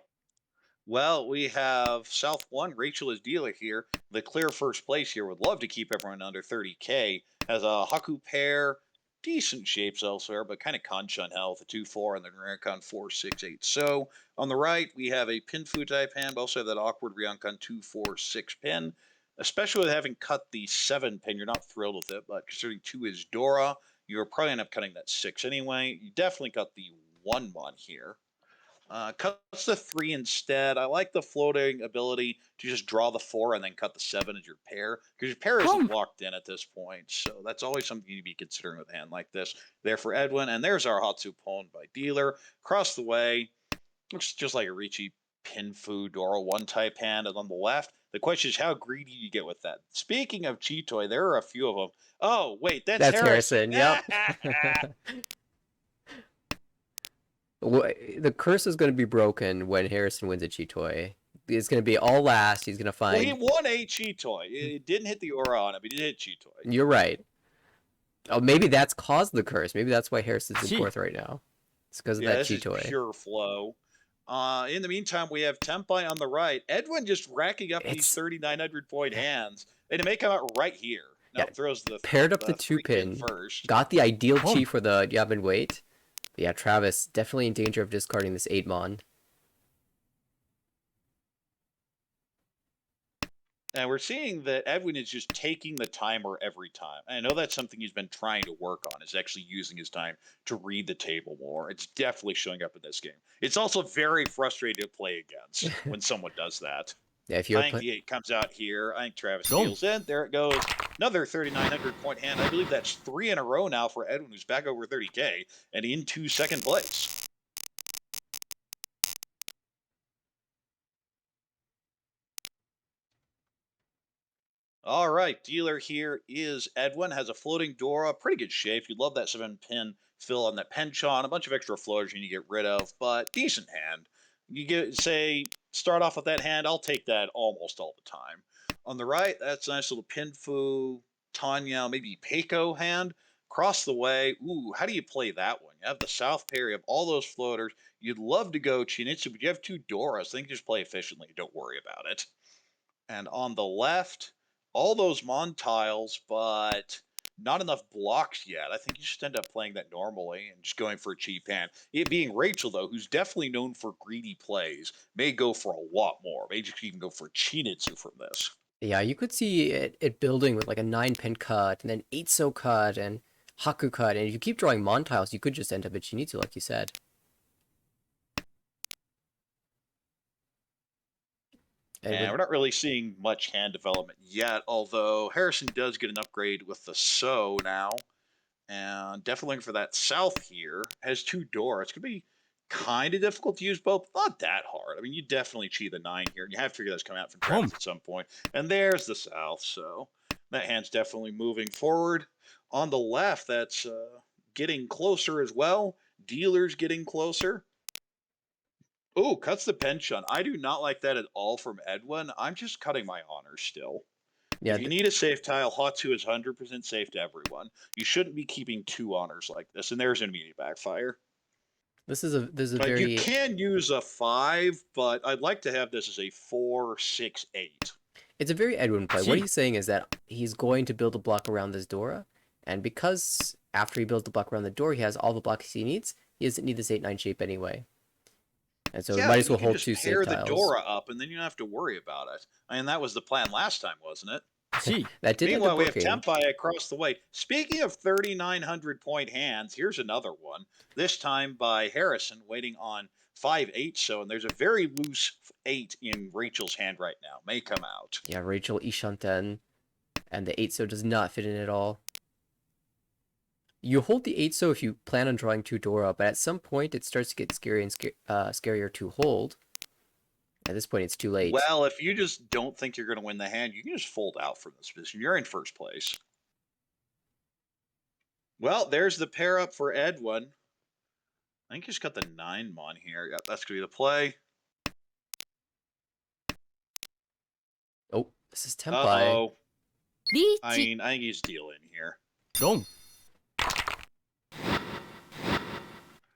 A: Well, we have South 1. Rachel is dealer here. The clear first place here. Would love to keep everyone under 30K. Has a Haku pair. Decent shapes elsewhere, but kind of Kanchan health. A 2-4 and the Rarikan 4-6-8. So on the right, we have a Pinfu type hand. We also have that awkward Ryankan 2-4-6 pin. Especially with having cut the 7 pin, you're not thrilled with it, but considering 2 is Dora, you're probably end up cutting that 6 anyway. You definitely cut the 1 mon here. Cuts the 3 instead. I like the floating ability to just draw the 4 and then cut the 7 as your pair, because your pair isn't locked in at this point. So that's always something you need to be considering with a hand like this. There for Edwin, and there's our Hatsu Pwn by dealer. Across the way, looks just like a Ricci Pinfu Dora 1 type hand. And on the left, the question is how greedy you get with that. Speaking of Chitoy, there are a few of them. Oh, wait, that's Harrison.
B: Yep. The curse is going to be broken when Harrison wins a Chitoy. It's going to be all last. He's going to find.
A: Well, he won a Chitoy. It didn't hit the aura on it, but he did hit Chitoy.
B: You're right. Oh, maybe that's caused the curse. Maybe that's why Harrison's in 4th right now. It's because of that Chitoy.
A: Is pure flow. In the meantime, we have Tempai on the right. Edwin just racking up these 3,900 point hands. And it may come out right here. No, throws the
B: paired up the 2 pin first. Got the ideal chi for the Yavin wait. But yeah, Travis definitely in danger of discarding this 8 mon.
A: And we're seeing that Edwin is just taking the timer every time. I know that's something he's been trying to work on, is actually using his time to read the table more. It's definitely showing up in this game. It's also very frustrating to play against when someone does that.
B: Yeah, if you're
A: I think the 8 comes out here. I think Travis deals in. There it goes. Another 3,900 point hand. I believe that's 3 in a row now for Edwin, who's back over 30K and into second place. All right, dealer here is Edwin. Has a floating Dora, pretty good shape. You'd love that 7-pin fill on that penchant. A bunch of extra floaters you need to get rid of, but decent hand. You start off with that hand. I'll take that almost all the time. On the right, that's a nice little Pinfu, Tanya, maybe Peiko hand. Across the way, ooh, how do you play that one? You have the south pair, you have all those floaters. You'd love to go Chinitsu, but you have 2 Doras. I think just play efficiently. Don't worry about it. And on the left, all those Mon tiles, but not enough blocks yet. I think you should end up playing that normally and just going for a cheap hand. It being Rachel, though, who's definitely known for greedy plays, may go for a lot more. May just even go for Chinitsu from this.
B: Yeah, you could see it building with like a 9-pin cut and then 8-so cut and Haku cut. And if you keep drawing Mon tiles, you could just end up at Chinitsu, like you said.
A: And we're not really seeing much hand development yet, although Harrison does get an upgrade with the So now. And definitely looking for that south here. Has 2 Dora. It's going to be kind of difficult to use both. Not that hard. I mean, you definitely cheat the 9 here. And you have to figure that's coming out from Travis at some point. And there's the south. So that hand's definitely moving forward. On the left, that's getting closer as well. Dealer's getting closer. Oh, cuts the penchant. I do not like that at all from Edwin. I'm just cutting my honors still. Yeah, if you need a safe tile, Hatsu is 100% safe to everyone. You shouldn't be keeping 2 honors like this, and there's an immediate backfire.
B: This is a very.
A: You can use a 5, but I'd like to have this as a 4, 6, 8.
B: It's a very Edwin play. What he's saying is that he's going to build a block around this Dora, And because after he builds the block around the door, he has all the blocks he needs, he doesn't need this 8-9 shape anyway. And so we
A: Yeah,
B: might as
A: and you
B: well
A: can
B: hold
A: just
B: 2 safe
A: pair the
B: tiles.
A: Dora up, and then you don't have to worry about it. I mean, that was the plan last time, wasn't it?
B: That did end
A: Meanwhile,
B: up
A: we have
B: working.
A: Tempai across the way. Speaking of 3,900 point hands, here's another one. This time by Harrison, waiting on 5-8. So, and there's a very loose 8 in Rachel's hand right now. May come out.
B: Yeah, Rachel Ishanten, and the 8 so does not fit in at all. You hold the 8 so if you plan on drawing 2 Dora, but at some point it starts to get scary and scarier to hold. At this point, it's too late.
A: Well, if you just don't think you're going to win the hand, you can just fold out from this position. You're in first place. Well, there's the pair up for Edwin. I think he's got the 9 mon here. Yep, that's going to be the play.
B: Oh, this is Tempai.
A: Uh-oh. I
C: リーチ
A: mean, I think he's dealing here.
C: ドン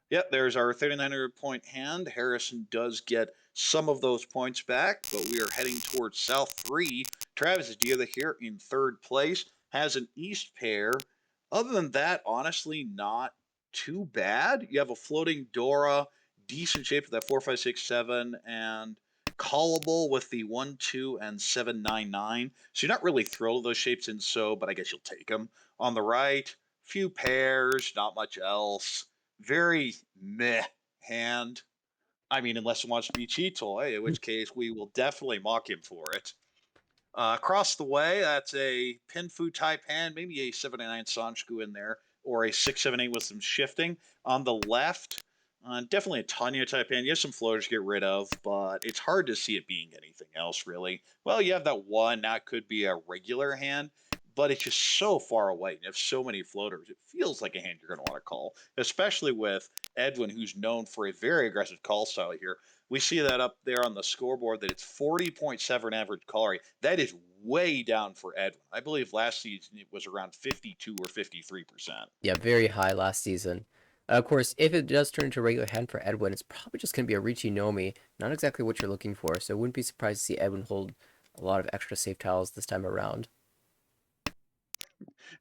A: Yep, there's our 3,900 point hand. Harrison does get some of those points back, but we are heading towards South 3. Travis Dealer here in third place has an East pair. Other than that, honestly, not too bad. You have a floating Dora, decent shape with that 4, 5, 6, 7, and callable with the 1, 2, and 7, 9, 9. So you're not really thrilled with those shapes in so, but I guess you'll take them. On the right, few pairs, not much else. Very meh hand. I mean, unless he wants to be cheat toy, in which case we will definitely mock him for it. Across the way, that's a Pinfu type hand, maybe a 79 Sanshku in there, or a 678 with some shifting. On the left, definitely a Tanya type hand. You have some floaters to get rid of, but it's hard to see it being anything else, really. Well, you have that one, that could be a regular hand, but it's just so far away. You have so many floaters. It feels like a hand you're going to want to call, especially with Edwin, who's known for a very aggressive call style here. We see that up there on the scoreboard that it's 40.7 average call rate. That is way down for Edwin. I believe last season it was around 52 or 53%.
B: Yeah, very high last season. Of course, if it does turn into a regular hand for Edwin, it's probably just going to be a Richie Nomi. Not exactly what you're looking for, so I wouldn't be surprised to see Edwin hold a lot of extra safe tiles this time around.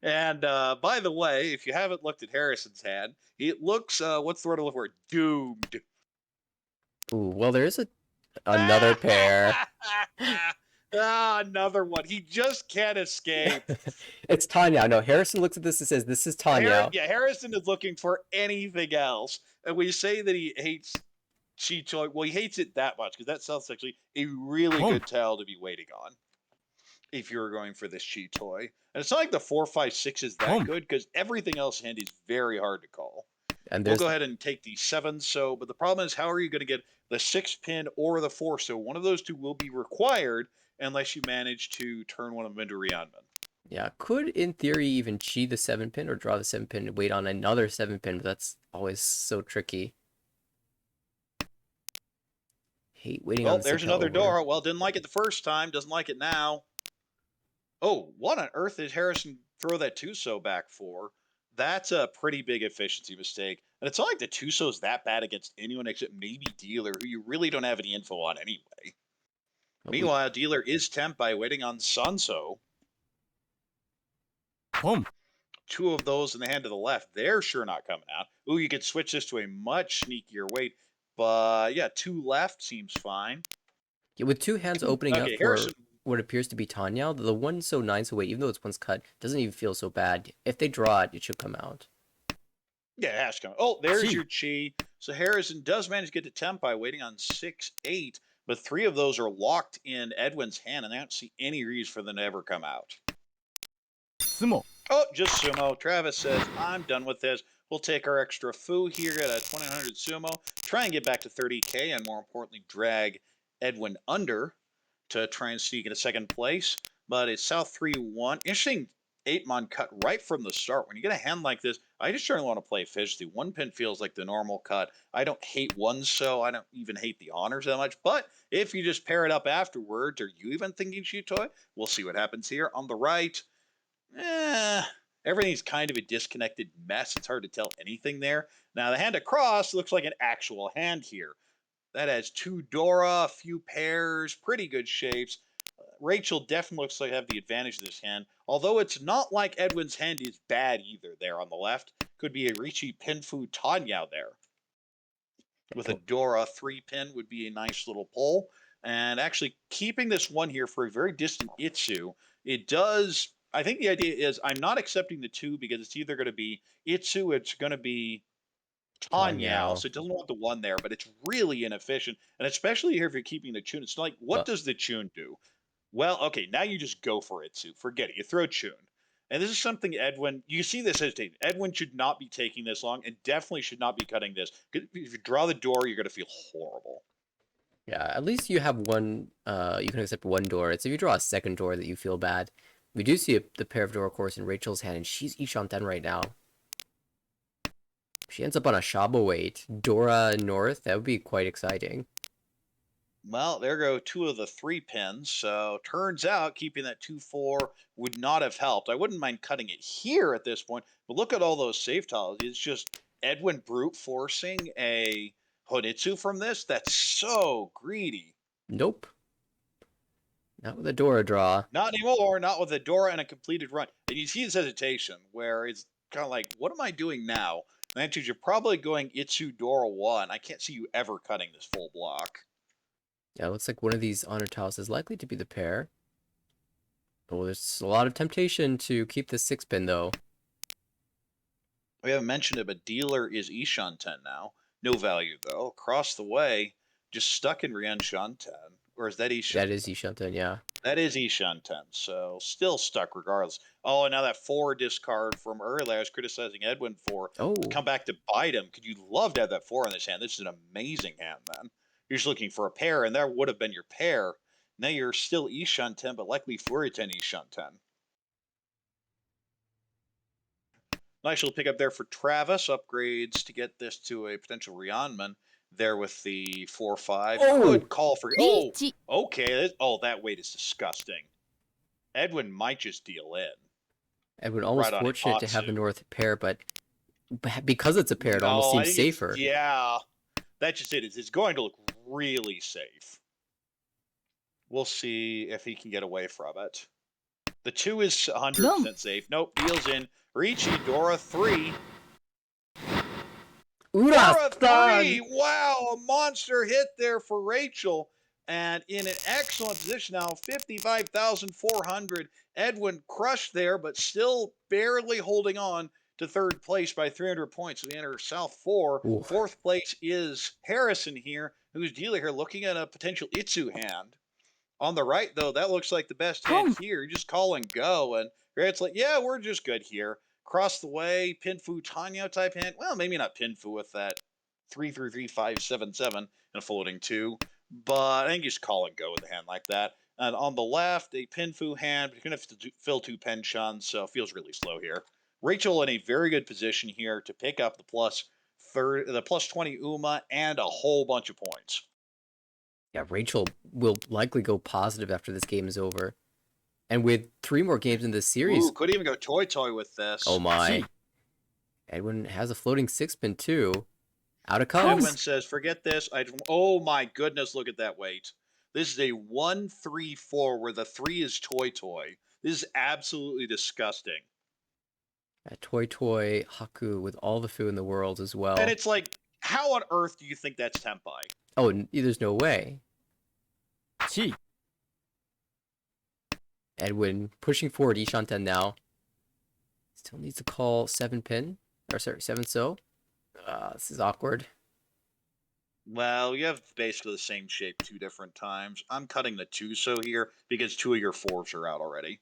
A: And by the way, if you haven't looked at Harrison's hand, it looks, what's the word to look for? Doomed.
B: Ooh, well, there is another pair.
A: Another one. He just can't escape.
B: It's Tanya. No, Harrison looks at this and says, "This is Tanya."
A: Harrison is looking for anything else. And we say that he hates cheat toy. Well, he hates it that much because that sounds actually a really good tile to be waiting on if you're going for this cheat toy. And it's not like the 4, 5, 6 is that good because everything else in hand is very hard to call.
B: And
A: We'll
B: there's
A: go ahead and take the 7 so, but the problem is how are you going to get the 6 pin or the 4 so? One of those two will be required unless you manage to turn one of them into Ryanman.
B: yeah, could in theory even cheat the 7-pin or draw the 7-pin and wait on another 7-pin, but that's always so tricky. Hate waiting on
A: Well,
B: the
A: there's
B: safe tile
A: another
B: over.
A: Dora. Well, didn't like it the first time, doesn't like it now. Oh, what on earth did Harrison throw that Tuso back for? That's a pretty big efficiency mistake. And it's not like the Tuso's that bad against anyone except maybe Dealer, who you really don't have any info on anyway. Meanwhile, Dealer is temp by waiting on Sunso.
C: Boom.
A: 2 of those in the hand to the left. They're sure not coming out. Ooh, you could switch this to a much sneakier weight. But yeah, 2 left seems fine.
B: Yeah, with 2 hands opening
A: Okay,
B: up for
A: Harrison.
B: what appears to be Tanya, the 1 so 9 so wait, even though it's one's cut, doesn't even feel so bad. If they draw it, it should come out.
A: Yeah, it has to come. Oh, there's
C: Chi.
A: your Chi. So Harrison does manage to get to temp by waiting on 6, 8. But 3 of those are locked in Edwin's hand, and I don't see any reason for them to ever come out.
C: スモ
A: Oh, just sumo. Travis says, I'm done with this. We'll take our extra foo here, get a 2,900 sumo, try and get back to 30K, and more importantly, drag Edwin under to try and sneak into second place. But it's South 3-1. Interesting 8-mon cut right from the start. When you get a hand like this, I just generally want to play efficiency. 1 pin feels like the normal cut. I don't hate 1 so. I don't even hate the honors that much. But if you just pair it up afterwards, are you even thinking cheat toy? We'll see what happens here. On the right, everything's kind of a disconnected mess. It's hard to tell anything there. Now, the hand across looks like an actual hand here. That has 2 Dora, a few pairs, pretty good shapes. Rachel definitely looks like have the advantage of this hand, although it's not like Edwin's hand is bad either there on the left. Could be a Ricci Pinfu Tanyao there. With a
B: Oh,
A: Dora 3-pin would be a nice little pull. And actually keeping this one here for a very distant Itsu, it does. I think the idea is I'm not accepting the 2 because it's either going to be Itsu, it's going to be Tanyao,
B: Tanyao.
A: so it doesn't want the 1 there, but it's really inefficient. And especially here if you're keeping the Chun, it's like, what
B: Uh,
A: does the Chun do? Well, okay, now you just go for Itsu. Forget it. You throw Chun. And this is something Edwin, you see this hesitating. Edwin should not be taking this long and definitely should not be cutting this. If you draw the door, you're going to feel horrible.
B: yeah, at least you have one, you can accept one door. It's if you draw a second door that you feel bad. We do see the pair of door, of course, in Rachel's hand, and she's Ishanten right now. She ends up on a Shabo weight. Dora North, that would be quite exciting.
A: Well, there go 2 of the 3 pins. So turns out keeping that 2-4 would not have helped. I wouldn't mind cutting it here at this point, but look at all those save tiles. It's just Edwin brute forcing a Honitsu from this. That's so greedy.
B: Nope. Not with a Dora draw.
A: Not anymore. Not with a Dora and a completed run. And you see his hesitation, where it's kind of like, what am I doing now? And that means you're probably going Itsu Dora 1. I can't see you ever cutting this full block.
B: Yeah, it looks like one of these honor tiles is likely to be the pair. Oh, there's a lot of temptation to keep this 6-pin, though.
A: We haven't mentioned it, but dealer is Ishanten now. No value, though. Across the way, just stuck in Rian Shanten. Or is that Ishanten?
B: That is Ishanten, yeah.
A: That is Ishanten, so still stuck regardless. Oh, and now that 4 discard from earlier I was criticizing Edwin for
B: Oh,
A: come back to bite him. Could you love to have that 4 in this hand? This is an amazing hand, man. You're just looking for a pair, and that would have been your pair. Now you're still Ishanten, but likely Furiten Ishanten. Nice little pickup there for Travis. Upgrades to get this to a potential Rionman there with the 4-5.
B: Oh!
A: Good call for. Oh,
D: リーチ
A: okay. Oh, that weight is disgusting. Edwin might just deal in.
B: Edwin almost
A: Right on
B: fortunate to have the
A: Imatsu.
B: North pair, but because it's a pair, it almost
A: No, I
B: seems
A: think
B: safer.
A: yeah, that's just it. It's going to look really safe. We'll see if he can get away from it. The 2 is 100% safe. Nope, deals in. Ricci, Dora 3. Dora 3! Wow, a monster hit there for Rachel. And in an excellent position now, 55,400. Edwin crushed there, but still barely holding on to third place by 300 points. We enter South 4.
B: Ooh.
A: Fourth place is Harrison here, who's dealer here looking at a potential Itsu hand. On the right, though, that looks like the best hand here. You just call and go. And it's like, yeah, we're just good here. Cross the way, Pinfu Tanyo type hand. Well, maybe not Pinfu with that 3-3-3-5-7-7 and a floating 2. But I think you just call and go with a hand like that. And on the left, a Pinfu hand. But you're going to have to fill 2 Penchans, so it feels really slow here. Rachel in a very good position here to pick up the plus 20 Uma and a whole bunch of points.
B: Yeah, Rachel will likely go positive after this game is over. And with 3 more games in this series,
A: Ooh, could even go toy with this.
B: oh my. Edwin has a floating 6-pin too. Out it comes.
A: Edwin says, forget this. Oh my goodness, look at that weight. This is a 1-3-4 where the 3 is toy. This is absolutely disgusting.
B: A Toy Haku with all the food in the world as well.
A: And it's like, how on earth do you think that's Tenpai?
B: Oh, there's no way.
C: チ
B: Edwin pushing forward Ishanten now. Still needs to call 7-pin. Or sorry, 7-so. This is awkward.
A: Well, you have basically the same shape 2 different times. I'm cutting the 2-so here because 2 of your 4s are out already.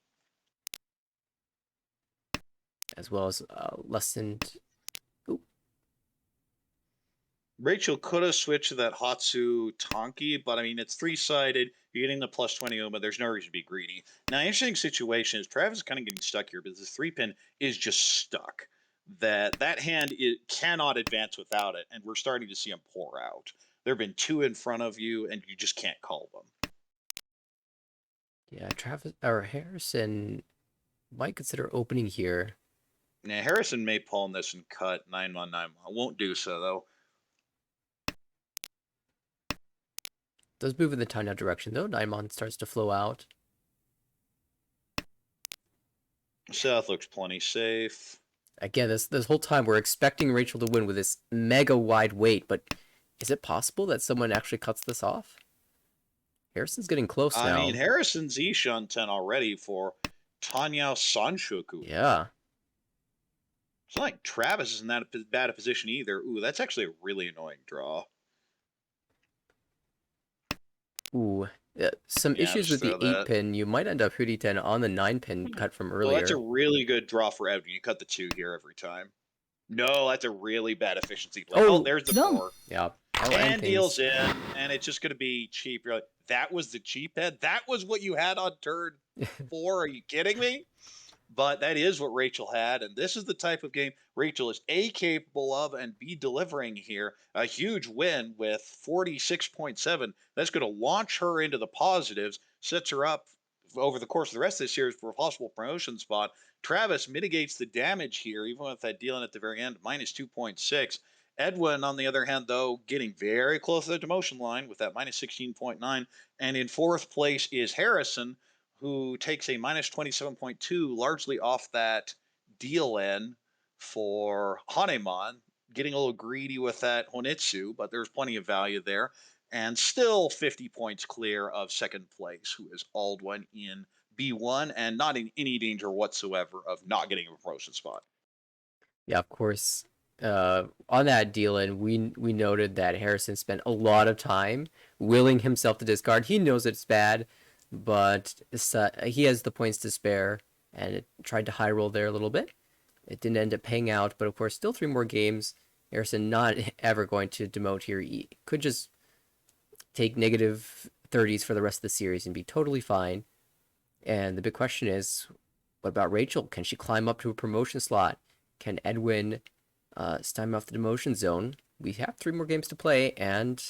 B: As well as lessened. Ooh.
A: Rachel could have switched to that Hatsu Tonki, but I mean, it's 3-sided. You're getting the plus 20 Uma. There's no reason to be greedy. Now, interesting situation is Travis is kind of getting stuck here, but this 3-pin is just stuck. That hand cannot advance without it, and we're starting to see him pour out. There have been 2 in front of you, and you just can't call them.
B: Yeah, Travis or Harrison might consider opening here.
A: Now, Harrison may pawn this and cut 9-1-9. Won't do so, though.
B: Does move in the Tanya direction though. Daimon starts to flow out.
A: Seth looks plenty safe.
B: Again, this whole time we're expecting Rachel to win with this mega wide weight, but is it possible that someone actually cuts this off? Harrison's getting close
A: I
B: now.
A: mean, Harrison's Ishunten already for Tanya Sanshoku.
B: Yeah.
A: It's not like Travis is in that bad a position either. Ooh, that's actually a really annoying draw.
B: Ooh. Some
A: Yeah,
B: issues
A: just
B: with the
A: throw
B: 8
A: that.
B: pin. You might end up Hurriten on the 9 pin cut from
A: Well, that's a
B: earlier.
A: really good draw for Edwin. You cut the 2 here every time. No, that's a really bad efficiency play.
B: Oh,
A: Oh, there's the
C: done.
A: 4.
B: Yeah. I'll end
A: And deals
B: things.
A: in, and it's just going to be cheap. You're like, that was the cheap head? That was what you had on turn 4? Are you kidding me? But that is what Rachel had, and this is the type of game Rachel is A, capable of, and B, delivering here. A huge win with 46.7. That's going to launch her into the positives, sets her up over the course of the rest of this series for a possible promotion spot. Travis mitigates the damage here, even with that dealing at the very end, minus 2.6. Edwin, on the other hand, though, getting very close to the demotion line with that minus 16.9. And in 4th place is Harrison, who takes a minus 27.2, largely off that deal in for Hanemon, getting a little greedy with that Honitsu, but there's plenty of value there. And still 50 points clear of 2nd place, who is Aldwin in B1 and not in any danger whatsoever of not getting a promotion spot.
B: Yeah, of course. On that deal, and we noted that Harrison spent a lot of time willing himself to discard. He knows it's bad, but he has the points to spare, and it tried to high roll there a little bit. It didn't end up paying out, but of course, still 3 more games. Harrison not ever going to demote here. He could just take negative 30s for the rest of the series and be totally fine. And the big question is, what about Rachel? Can she climb up to a promotion slot? Can Edwin stymie off the demotion zone? We have 3 more games to play, and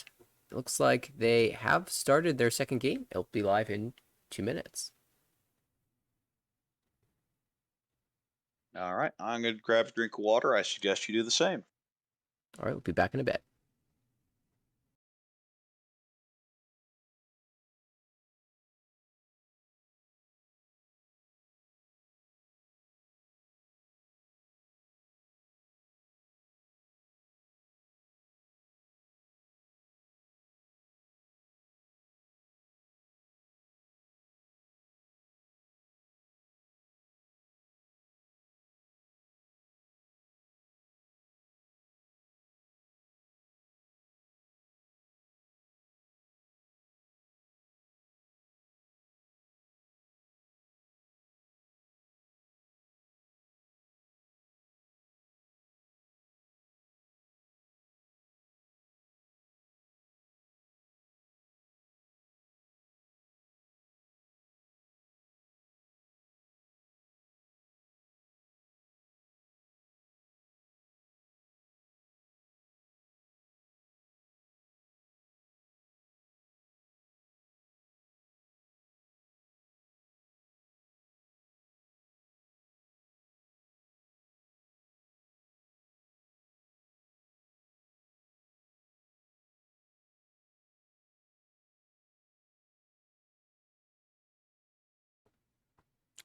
B: it looks like they have started their 2nd game. It'll be live in 2 minutes.
A: All right, I'm going to grab a drink of water. I suggest you do the same.
B: All right, we'll be back in a bit.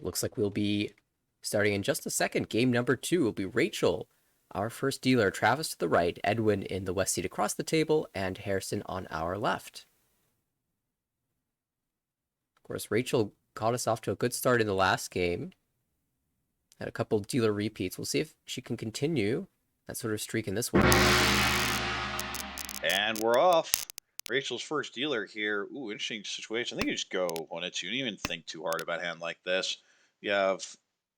B: Looks like we'll be starting in just a second. Game number 2 will be Rachel, our first dealer. Travis to the right, Edwin in the west seat across the table, and Harrison on our left. Of course, Rachel got us off to a good start in the last game. Had a couple dealer repeats. We'll see if she can continue that sort of streak in this one.
A: And we're off. Rachel's first dealer here. Ooh, interesting situation. I think you just go on it. You don't even think too hard about a hand like this. You have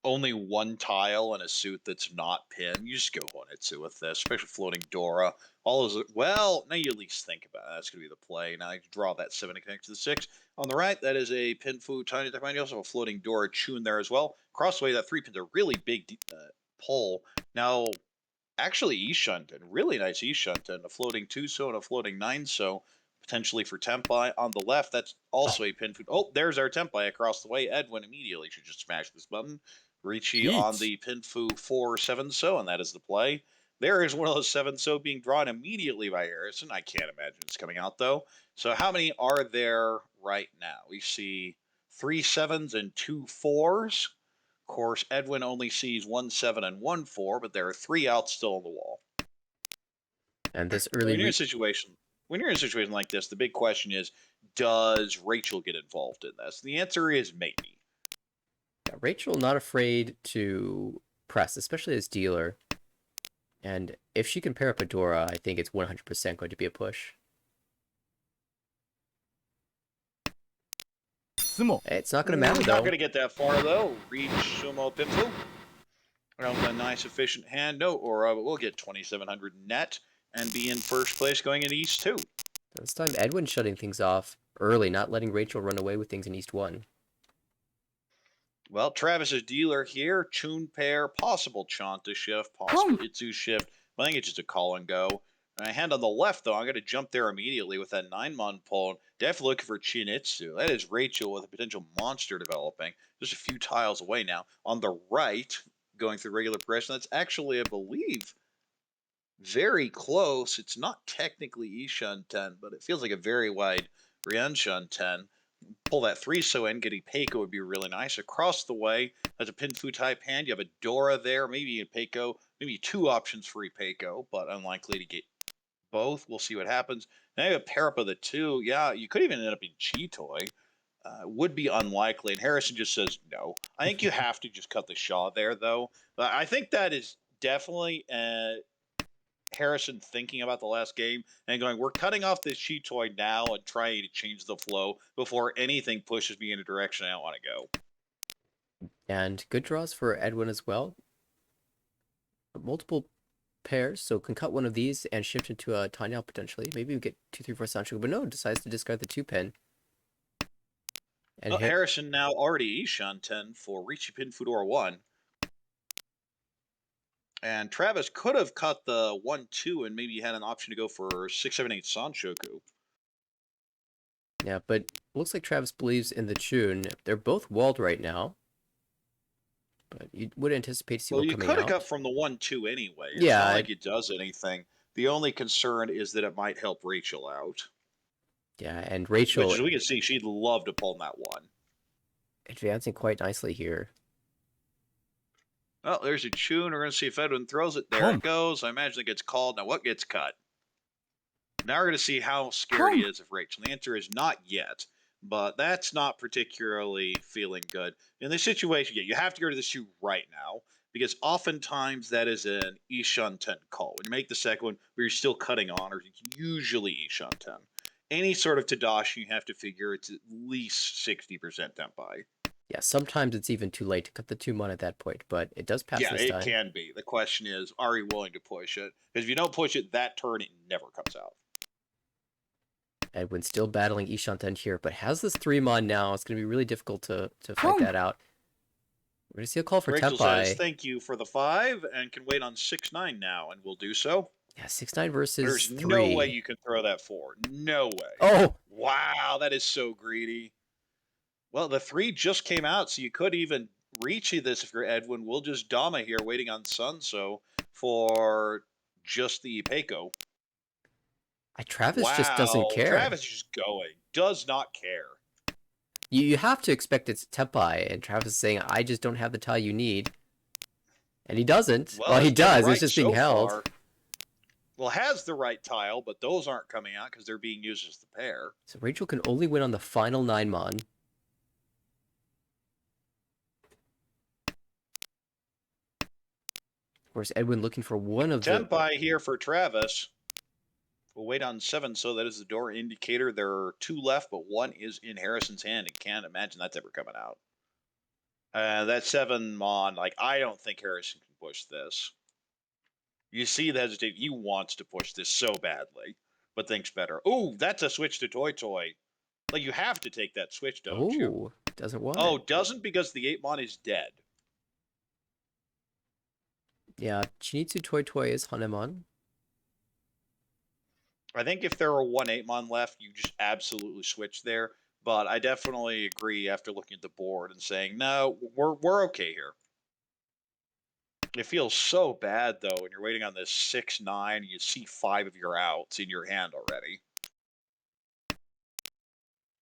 A: only 1 tile and a suit that's not pinned. You just go on it with this, especially floating Dora. All is well. Now you at least think about it. That's going to be the play. Now you draw that 7 to connect to the 6. On the right, that is a pin food tiny attack. You also have a floating Dora tune there as well. Across the way, that 3 pin's a really big pull. Now actually E-Shunted, really nice E-Shunted, a floating 2-so and a floating 9-so, potentially for Tempai. On the left, that's also a pin food. Oh, there's our Tempai across the way. Edwin immediately should just smash this button. Ricci on
C: Heat.
A: the pin food 4-7-so, and that is the play. There is one of those 7-so being drawn immediately by Harrison. I can't imagine it's coming out, though. So how many are there right now? We see 3 7s and 2 4s. course, Edwin only sees 1-7 and 1-4, but there are 3 outs still on the wall.
B: And this
A: When
B: early
A: you're in a situation like this, the big question is, does Rachel get involved in this? The answer is maybe.
B: Rachel not afraid to press, especially as dealer. And if she can pair up a Dora, I think it's 100% going to be a push.
C: 相撲
B: It's not going to matter,
A: Not
B: though.
A: going to get that far, though. Reach Sumo Pinfu. A nice, efficient hand. No Aura, but we'll get 2,700 net and be in first place going in East 2.
B: This time, Edwin shutting things off early, not letting Rachel run away with things in East 1.
A: Well, Travis's dealer here. Chun pair, possible Chanta shift, possible Itzu shift. I think it's just a call and go. Hand on the left, though, I'm going to jump there immediately with that 9-mon pull. Definitely looking for Chinitsu. That is Rachel with a potential monster developing. Just a few tiles away now. On the right, going through regular progression, that's actually, I believe, very close. It's not technically Ishan 10, but it feels like a very wide Rianshan 10. Pull that 3-so in, getting Peiko would be really nice. Across the way, as a Pinfu type hand, you have a Dora there, maybe a Peiko, maybe 2 options for a Peiko, but unlikely to get both. We'll see what happens. Now you have a pair up of the 2. Yeah, you could even end up in Chitoy. Would be unlikely, and Harrison just says no. I think you have to just cut the Shaw there, though. I think that is definitely Harrison thinking about the last game and going, we're cutting off this Chitoy now and trying to change the flow before anything pushes me in a direction I don't want to go.
B: And good draws for Edwin as well. Multiple pairs, so can cut one of these and shift into a Tanyao potentially. Maybe we get 2-3-4 Sancho, but no, decides to discard the 2-pin.
A: And Harrison now already Ishan 10 for Richipin Fudora 1. And Travis could have cut the 1-2 and maybe had an option to go for 6-7-8 Sanshoku.
B: Yeah, but looks like Travis believes in the Chun. They're both walled right now. But you would anticipate to see one coming out.
A: Well, you could have cut from the 1-2 anyway. It's
B: yeah,
A: not like it does anything. The only concern is that it might help Rachel out.
B: Yeah, and Rachel...
A: Which, as we can see, she'd love to pull that 1.
B: Advancing quite nicely here.
A: Well, there's a Chun. We're going to see if Edwin throws it. There it goes. I imagine it gets called. Now, what gets cut? Now we're going to see how scary it is of Rachel. The answer is not yet, but that's not particularly feeling good. In this situation, yeah, you have to go to the shoe right now, because oftentimes that is an Ishan 10 call. When you make the second one, where you're still cutting honors, it's usually Ishan 10. Any sort of Tadashi, you have to figure it's at least 60% Tenpai.
B: Yeah, sometimes it's even too late to cut the 2-mon at that point, but it does pass this time.
A: Yeah, it can be. The question is, are you willing to push it? Because if you don't push it that turn, it never comes out.
B: Edwin still battling Ishanten here, but has this 3-mon now. It's going to be really difficult to fight that out. We're going to see a call for
A: Rachel
B: Tenpai.
A: says, thank you for the 5, and can wait on 6-9 now, and we'll do so.
B: Yeah, 6-9 versus
A: There's
B: 3.
A: no way you can throw that 4. No way.
B: Oh!
A: Wow, that is so greedy. Well, the 3 just came out, so you could even reach this if you're Edwin. We'll just Dama here, waiting on Sunso for just the Peiko.
B: Travis just doesn't care.
A: Travis is just going. Does not care.
B: You have to expect it's Tenpai, and Travis is saying, I just don't have the tile you need. And he doesn't. Well, he does. It's just being held.
A: Far. Well, has the right tile, but those aren't coming out because they're being used as the pair.
B: So Rachel can only win on the final 9-mon. Of course, Edwin looking for one of the...
A: Tenpai here for Travis. We'll wait on 7, so that is the door indicator. There are 2 left, but 1 is in Harrison's hand. I can't imagine that's ever coming out. That 7-mon, like, I don't think Harrison can push this. You see the hesitation. He wants to push this so badly, but thinks better. Oh, that's a switch to Toy Toy. Like, you have to take that switch, don't you?
B: Oh, doesn't want
A: Oh,
B: it.
A: doesn't because the 8-mon is dead.
B: Yeah, Chinitsu Toy Toy is Hanemon.
A: I think if there were 1 8-mon left, you just absolutely switch there. But I definitely agree after looking at the board and saying, no, we're okay here. It feels so bad, though, when you're waiting on this 6-9, and you see 5 of your outs in your hand already.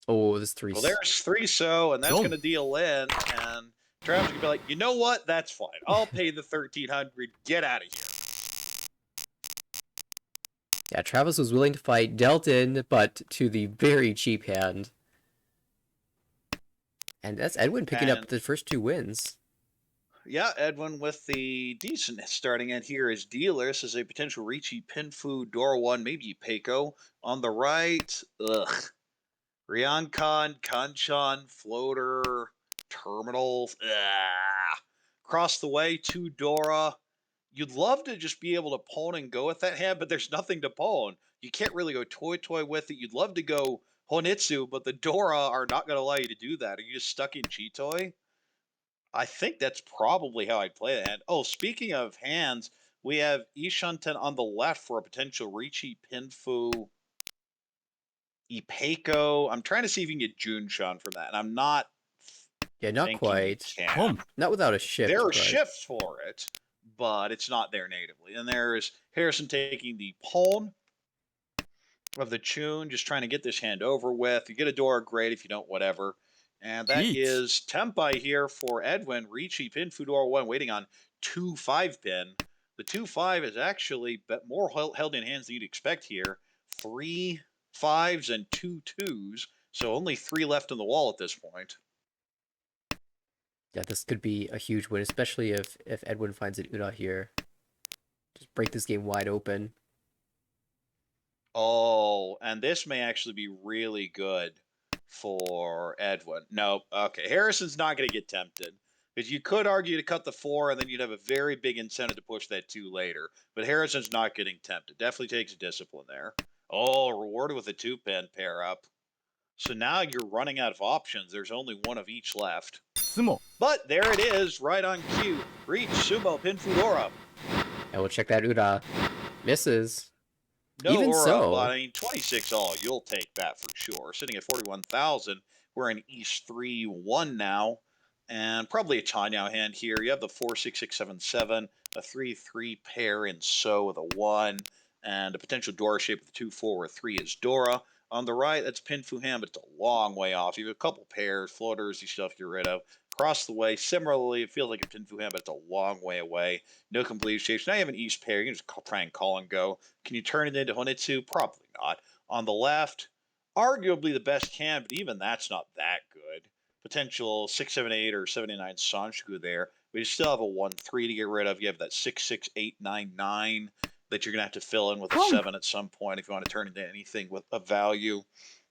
B: Oh, this 3.
A: Well, there's 3-so, and that's going to deal in, and Travis could be like, you know what? That's fine. I'll pay the 1,300. Get out of here.
B: Yeah, Travis was willing to fight, dealt in, but to the very cheap hand. And that's Edwin picking up
A: And
B: the first 2 wins.
A: yeah, Edwin with the decent starting end here is dealer. This is a potential Ricci, Pinfu, Dora 1, maybe Peiko. On the right, Ryankon, Kanchan, Floater, Terminal. Across the way, 2 Dora. You'd love to just be able to pawn and go with that hand, but there's nothing to pawn. You can't really go toy with it. You'd love to go Honitsu, but the Dora are not going to allow you to do that. Are you just stuck in Chitoy? I think that's probably how I'd play the hand. Oh, speaking of hands, we have Ishanten on the left for a potential Ricci, Pinfu, Ipeiko. I'm trying to see if you can get Junshan from that, and I'm not
B: Yeah, not
A: thinking you
B: quite.
A: can.
B: Not without a shift,
A: There are
B: but...
A: shifts for it, but it's not there natively. And there's Harrison taking the pawn of the Chun, just trying to get this hand over with. You get a Dora, great. If you don't, whatever. And that
C: Yeet.
A: is Tempai here for Edwin. Ricci, Pin, Fudora 1, waiting on 2-5 pin. The 2-5 is actually more held in hands than you'd expect here. 3 5s and 2 2s. So only 3 left in the wall at this point.
B: Yeah, this could be a huge win, especially if Edwin finds an Una here. Just break this game wide open.
A: Oh, and this may actually be really good for Edwin. No, okay. Harrison's not going to get tempted because you could argue to cut the 4 and then you'd have a very big incentive to push that 2 later. But Harrison's not getting tempted. Definitely takes discipline there. Oh, rewarded with a 2-pin pair up. So now you're running out of options. There's only one of each left.
C: Sumo.
A: But there it is, right on cue. Reach, Sumo, Pin Fudora.
B: And we'll check that Una. Misses.
A: No
B: Even
A: Aura,
B: so...
A: but I mean, 26 all, you'll take that for sure. Sitting at 41,000, we're in East 3-1 now, and probably a Tanyao hand here. You have the 4-6-6-7-7, a 3-3 pair in So with a 1, and a potential Dora shape with a 2-4 where 3 is Dora. On the right, that's Pinfu hand, but it's a long way off. You have a couple pairs, floaters, you still have to get rid of. Across the way, similarly, it feels like a Pinfu hand, but it's a long way away. No complete shapes. Now you have an East pair. You can just try and call and go. Can you turn it into Honitsu? Probably not. On the left, arguably the best hand, but even that's not that good. Potential 6-7-8 or 7-9 Sanshku there. But you still have a 1-3 to get rid of. You have that 6-6-8-9-9 that you're going to have to fill in with a 7 at some point if you want to turn into anything with a value.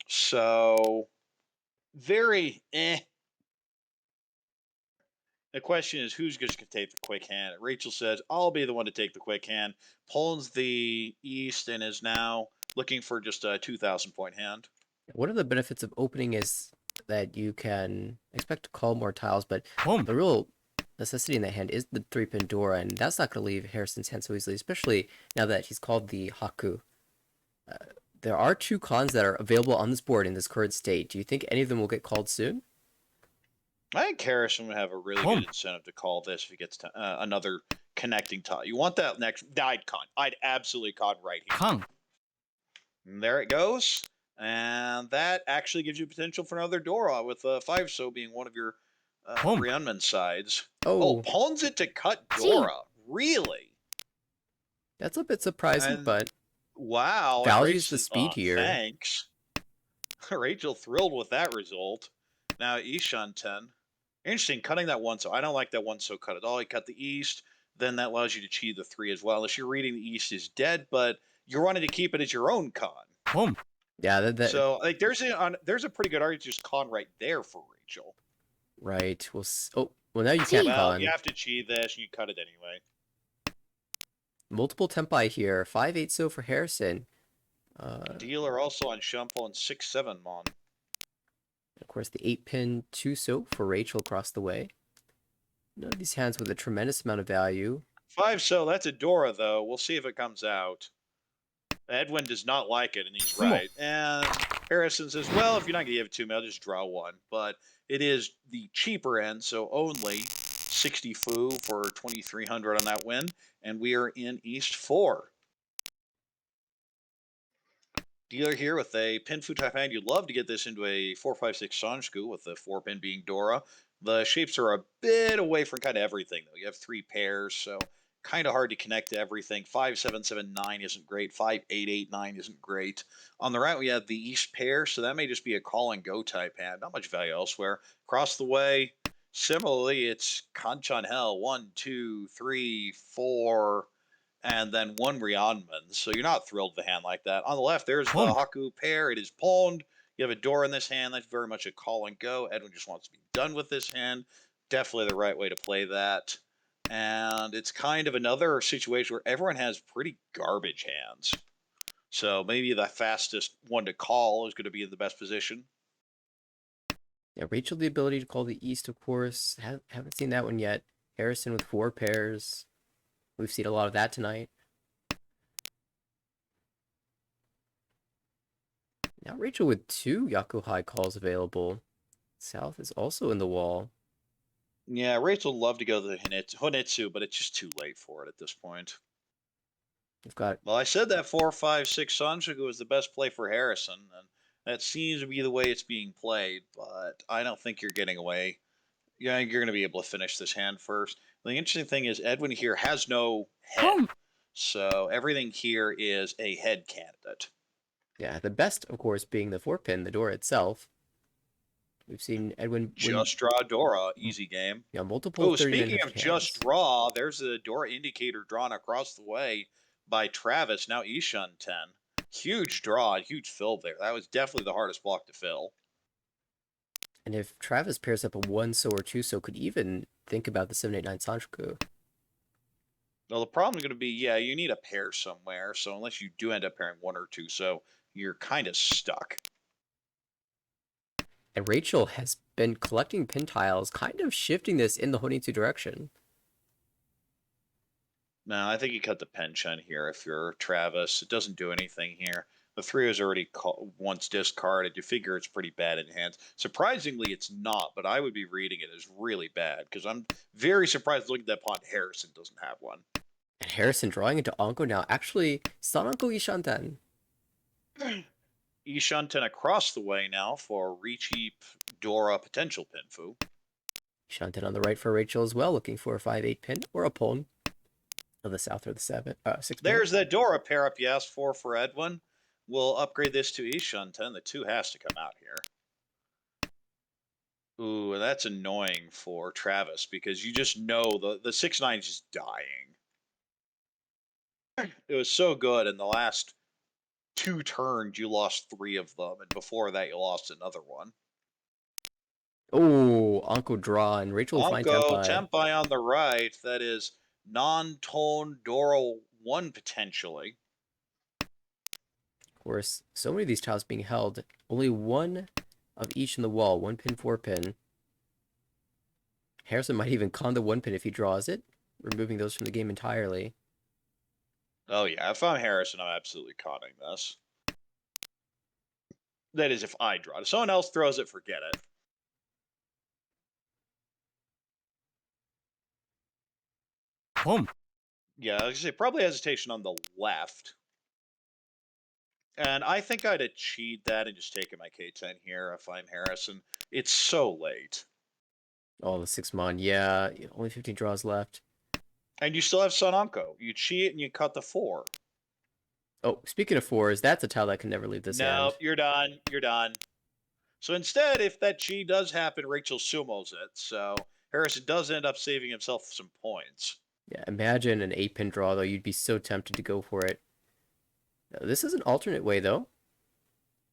A: So, very eh. The question is, who's just going to take the quick hand? Rachel says, I'll be the one to take the quick hand. Pulls the East and is now looking for just a 2,000-point hand.
B: One of the benefits of opening is that you can expect to call more tiles, but
C: Boom.
B: the real necessity in that hand is the 3-pin Dora, and that's not going to leave Harrison's hand so easily, especially now that he's called the Haku. There are 2 cons that are available on this board in this current state. Do you think any of them will get called soon?
A: I think Harrison would have a really good incentive to call this if he gets to, another connecting tile. You want that next. I'd con. I'd absolutely con right here.
C: Con.
A: And there it goes. And that actually gives you potential for another Dora with 5 So being one of your Ryeonman sides. Oh, pawns it to cut Dora. Really?
B: That's a bit surprising, but
A: wow.
B: values the speed here.
A: Thanks. Rachel thrilled with that result. Now Ishanten. Interesting, cutting that 1 So. I don't like that 1 So cut at all. You cut the East, then that allows you to cheat the 3 as well. Unless you're reading the East is dead, but you're wanting to keep it as your own con.
C: Boom.
B: Yeah,
A: So like there's a pretty good argument to just con right there for Rachel.
B: Right. Well, now you can't con.
A: You have to cheat this, and you cut it anyway.
B: Multiple tempi here. 5-8 So for Harrison.
A: Dealer also on Shumpo and 6-7 Mon.
B: Of course, the 8-pin 2 So for Rachel across the way. None of these hands with a tremendous amount of value.
A: 5 So, that's a Dora, though. We'll see if it comes out. Edwin does not like it, and he's right. And Harrison says, well, if you're not going to give it to me, I'll just draw 1. But it is the cheaper end, so only 60 Fu for 2,300 on that win. And we are in East 4. Dealer here with a Pinfu type hand. You'd love to get this into a 4-5-6 Sanshku with the 4-pin being Dora. The shapes are a bit away from kind of everything, though. You have 3 pairs, so kind of hard to connect to everything. 5779 isn't great. 5889 isn't great. On the right, we have the East pair, so that may just be a call and go type hand. Not much value elsewhere. Across the way, similarly, it's Kanchan Hell. 1, 2, 3, 4, and then one Ryanman. So you're not thrilled with a hand like that. On the left, there's the
C: Pwned.
A: Haku pair. It is pawned. You have a door in this hand. That's very much a call and go. Edwin just wants to be done with this hand. Definitely the right way to play that. And it's kind of another situation where everyone has pretty garbage hands. So maybe the fastest one to call is going to be in the best position.
B: Yeah, Rachel, the ability to call the East, of course. Haven't seen that one yet. Harrison with 4 pairs. We've seen a lot of that tonight. Now Rachel with 2 Yakuhai calls available. South is also in the wall.
A: Yeah, Rachel would love to go to the Honitsu, but it's just too late for it at this point.
B: We've got
A: Well, I said that 4, 5, 6 Sanjuku was the best play for Harrison, and that seems to be the way it's being played, but I don't think you're getting away. Yeah, you're going to be able to finish this hand first. The interesting thing is Edwin here has no head,
C: Pwned.
A: so everything here is a head candidate.
B: Yeah, the best, of course, being the 4-pin, the door itself. We've seen Edwin win
A: Just draw Dora, easy game.
B: multiple
A: Oh,
B: 30-minute
A: speaking of
B: hands.
A: just draw, there's a Dora indicator drawn across the way by Travis, now Ishan 10. Huge draw, huge fill there. That was definitely the hardest block to fill.
B: And if Travis pairs up a 1-so or 2-so, could even think about the 789 Sanjuku.
A: Well, the problem is going to be, yeah, you need a pair somewhere. So unless you do end up pairing 1 or 2, so you're kind of stuck.
B: And Rachel has been collecting pin tiles, kind of shifting this in the Honitsu direction.
A: No, I think you cut the pension here if you're Travis. It doesn't do anything here. The 3 is already once discarded. You figure it's pretty bad in hands. Surprisingly, it's not, but I would be reading it as really bad because I'm very surprised looking at that pawn. Harrison doesn't have one.
B: And Harrison drawing into Anko now. Actually, Sananko Ishanten.
A: Ishanten across the way now for Recheap Dora potential pinfu.
B: Ishanten on the right for Rachel as well, looking for a 5-8 pin or a pawn of the South or the 6 pin.
A: There's that Dora pair up you asked for Edwin. We'll upgrade this to Ishanten. The 2 has to come out here. Ooh, that's annoying for Travis because you just know the 6-9 is just dying. It was so good in the last 2 turns you lost 3 of them, and before that you lost another one.
B: Oh, Anko draw, and Rachel will find
A: Anko
B: Tempai.
A: Tempai on the right. That is non-tone Doro 1 potentially.
B: Of course, so many of these tiles being held. Only 1 of each in the wall. 1 pin, 4 pin. Harrison might even con the 1 pin if he draws it, removing those from the game entirely.
A: Oh yeah, if I'm Harrison, I'm absolutely conning this. That is if I draw it. If someone else throws it, forget it.
C: Pwned.
A: Yeah, I was gonna say probably hesitation on the left. And I think I'd cheat that and just taken my K10 here if I'm Harrison. It's so late.
B: Oh, the 6-mon. Yeah, only 15 draws left.
A: And you still have Sonanko. You cheat and you cut the 4.
B: Oh, speaking of 4s, that's a tile that can never leave this
A: No,
B: end.
A: you're done. You're done. So instead, if that G does happen, Rachel sumos it. So Harrison does end up saving himself some points.
B: Yeah, imagine an 8-pin draw, though. You'd be so tempted to go for it. This is an alternate way, though.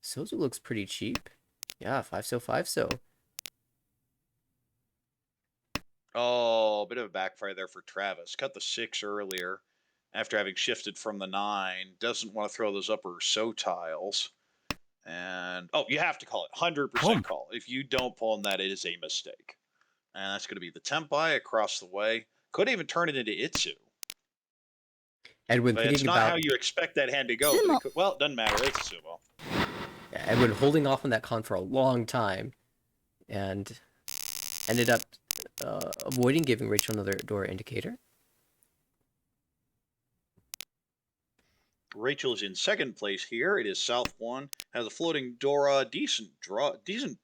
B: Sozu looks pretty cheap. Yeah, 5-so, 5-so.
A: Oh, a bit of a backfire there for Travis. Cut the 6 earlier after having shifted from the 9. Doesn't want to throw those upper so tiles. And, oh, you have to call it. 100% call. If you don't pull in that, it is a mistake. And that's going to be the Tempai across the way. Could even turn it into Itsu.
B: Edwin
A: But it's
B: thinking
A: not
B: about
A: how you expect that hand to go.
C: Sumo.
A: Well, it doesn't matter. It's a sumo.
B: Edwin holding off on that con for a long time, and ended up avoiding giving Rachel another door indicator.
A: Rachel's in second place here. It is South 1. Has a floating Dora. Decent